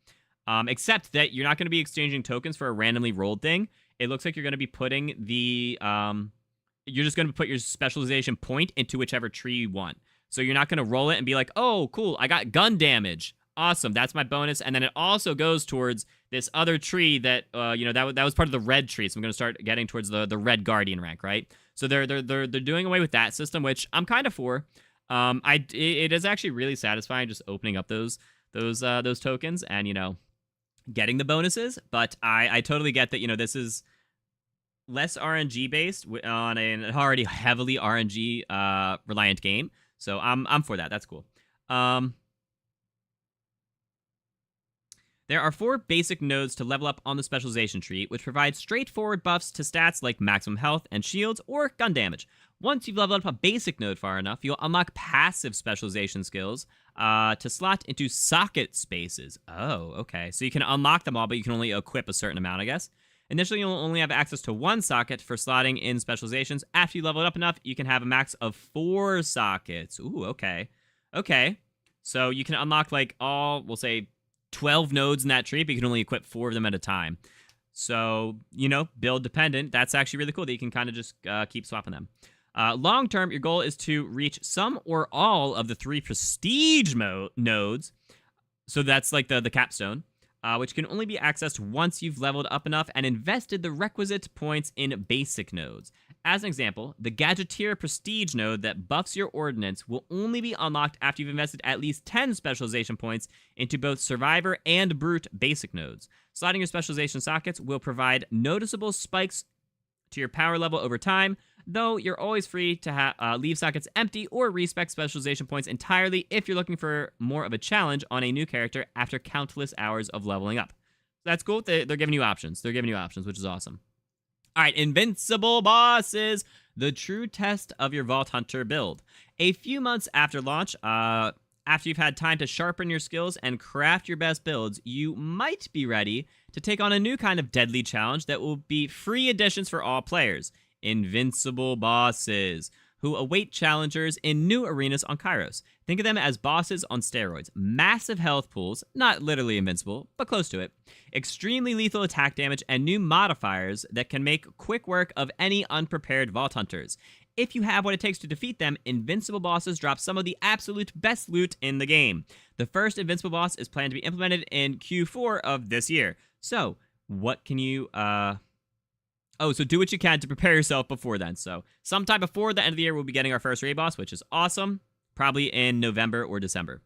Except that you're not going to be exchanging tokens for a randomly rolled thing. It looks like you're going to be putting the... you're just going to put your specialization point into whichever tree you want. So you're not going to roll it and be like, oh, cool, I got gun damage. Awesome, that's my bonus. And then it also goes towards this other tree that, that was part of the red tree. So I'm going to start getting towards the red Guardian rank, right? So they're doing away with that system, which I'm kind of for. It is actually really satisfying just opening up those tokens and, getting the bonuses. But I totally get that, this is less RNG based on an already heavily RNG reliant game. So I'm for that. That's cool. There are 4 basic nodes to level up on the specialization tree, which provide straightforward buffs to stats like maximum health and shields or gun damage. Once you've leveled up a basic node far enough, you'll unlock passive specialization skills to slot into socket spaces. Oh, okay. So you can unlock them all, but you can only equip a certain amount, I guess. Initially, you'll only have access to 1 socket for slotting in specializations. After you level it up enough, you can have a max of 4 sockets. Ooh, okay. Okay. So you can unlock, like, we'll say, 12 nodes in that tree, but you can only equip 4 of them at a time. So, build dependent. That's actually really cool that you can kind of just keep swapping them. Long term, your goal is to reach some or all of the 3 prestige nodes. So that's like the capstone, which can only be accessed once you've leveled up enough and invested the requisite points in basic nodes. As an example, the Gadgeteer Prestige node that buffs your ordnance will only be unlocked after you've invested at least 10 specialization points into both Survivor and Brute basic nodes. Slotting your specialization sockets will provide noticeable spikes to your power level over time, though you're always free to leave sockets empty or respec specialization points entirely if you're looking for more of a challenge on a new character after countless hours of leveling up. That's cool. They're giving you options. They're giving you options, which is awesome. All right, Invincible Bosses, the true test of your Vault Hunter build. A few months after launch, after you've had time to sharpen your skills and craft your best builds, you might be ready to take on a new kind of deadly challenge that will be free additions for all players. Invincible Bosses, who await challengers in new arenas on Kairos. Think of them as bosses on steroids. Massive health pools, not literally invincible, but close to it. Extremely lethal attack damage, and new modifiers that can make quick work of any unprepared Vault Hunters. If you have what it takes to defeat them, Invincible Bosses drop some of the absolute best loot in the game. The first Invincible Boss is planned to be implemented in Q4 of this year. So, what can you, so do what you can to prepare yourself before then. So, sometime before the end of the year, we'll be getting our first raid boss, which is awesome. Probably in November or December.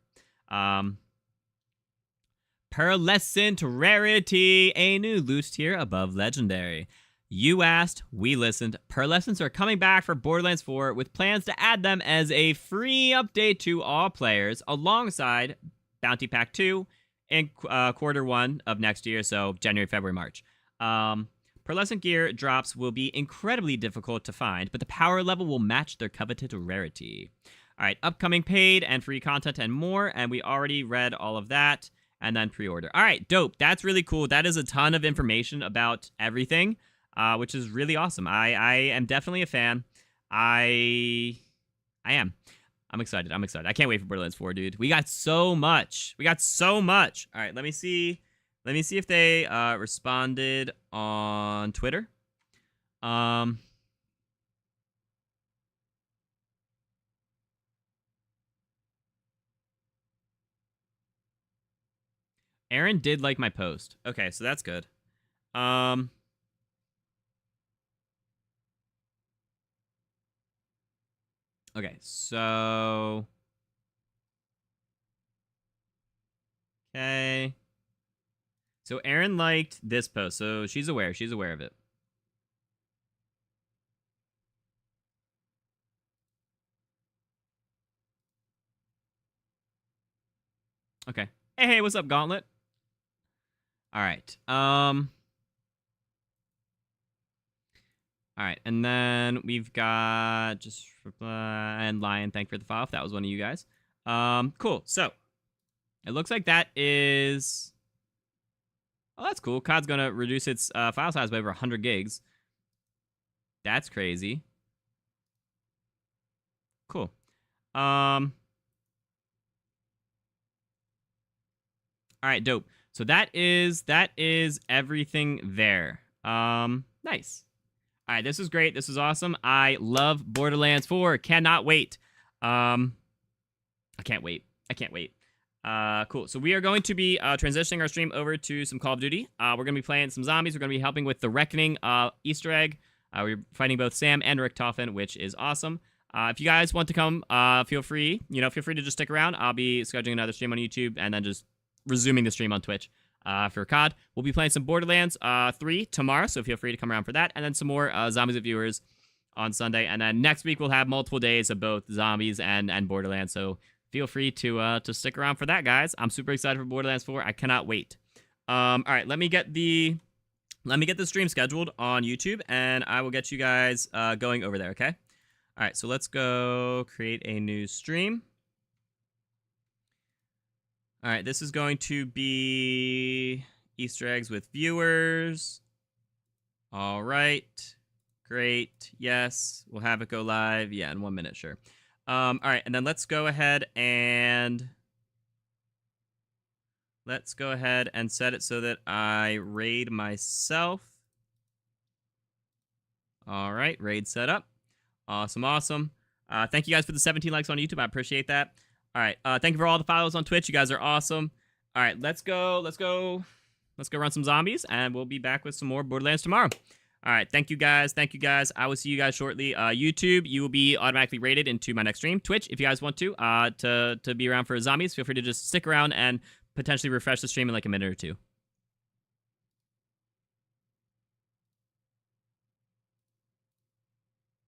Pearlescent Rarity, a new loot tier above Legendary. You asked, we listened. Pearlescents are coming back for Borderlands 4 with plans to add them as a free update to all players alongside Bounty Pack 2 in Q1 of next year, so January, February, March. Pearlescent gear drops will be incredibly difficult to find, but the power level will match their coveted rarity. All right, upcoming paid and free content and more, and we already read all of that, and then pre-order. All right, dope. That's really cool. That is a ton of information about everything, which is really awesome. I am definitely a fan. I am. I'm excited. I can't wait for Borderlands 4, dude. We got so much. All right, let me see if they responded on Twitter. Aaron did like my post. Okay, so that's good. Okay, so... Okay. So Aaron liked this post, so she's aware of it. Okay. Hey, what's up, Gauntlet? All right. All right, and then we've got just and Lion, thank you for the file if that was one of you guys. Cool. So it looks like that is. Oh, that's cool. COD's gonna reduce its file size by over 100 gigs. That's crazy. Cool. All right, dope. So that is everything there. Nice. All right, this is great. This is awesome. I love Borderlands 4. Cannot wait. I can't wait. Cool. So we are going to be transitioning our stream over to some Call of Duty. We're going to be playing some zombies. We're going to be helping with the Reckoning Easter egg. We're fighting both Sam and Rick Toffin, which is awesome. If you guys want to come, feel free to just stick around. I'll be scheduling another stream on YouTube and then just resuming the stream on Twitch. for COD. We'll be playing some Borderlands 3 tomorrow, so feel free to come around for that. And then some more Zombies with Viewers on Sunday. And then next week we'll have multiple days of both Zombies and Borderlands. So feel free to stick around for that, guys. I'm super excited for Borderlands 4. I cannot wait. All right, let me get the stream scheduled on YouTube, and I will get you guys going over there, okay? All right, so let's go create a new stream. All right, this is going to be Easter eggs with viewers. All right, great. Yes, we'll have it go live. Yeah, in 1 minute, sure. All right, and then let's go ahead and set it so that I raid myself. All right, raid set up. Awesome, awesome. Thank you guys for the 17 likes on YouTube. I appreciate that. All right, thank you for all the follows on Twitch. You guys are awesome. All right, let's go run some zombies, and we'll be back with some more Borderlands tomorrow. All right, thank you guys. I will see you guys shortly. YouTube, you will be automatically rated into my next stream. Twitch, if you guys want to be around for zombies, feel free to just stick around and potentially refresh the stream in like a minute or two.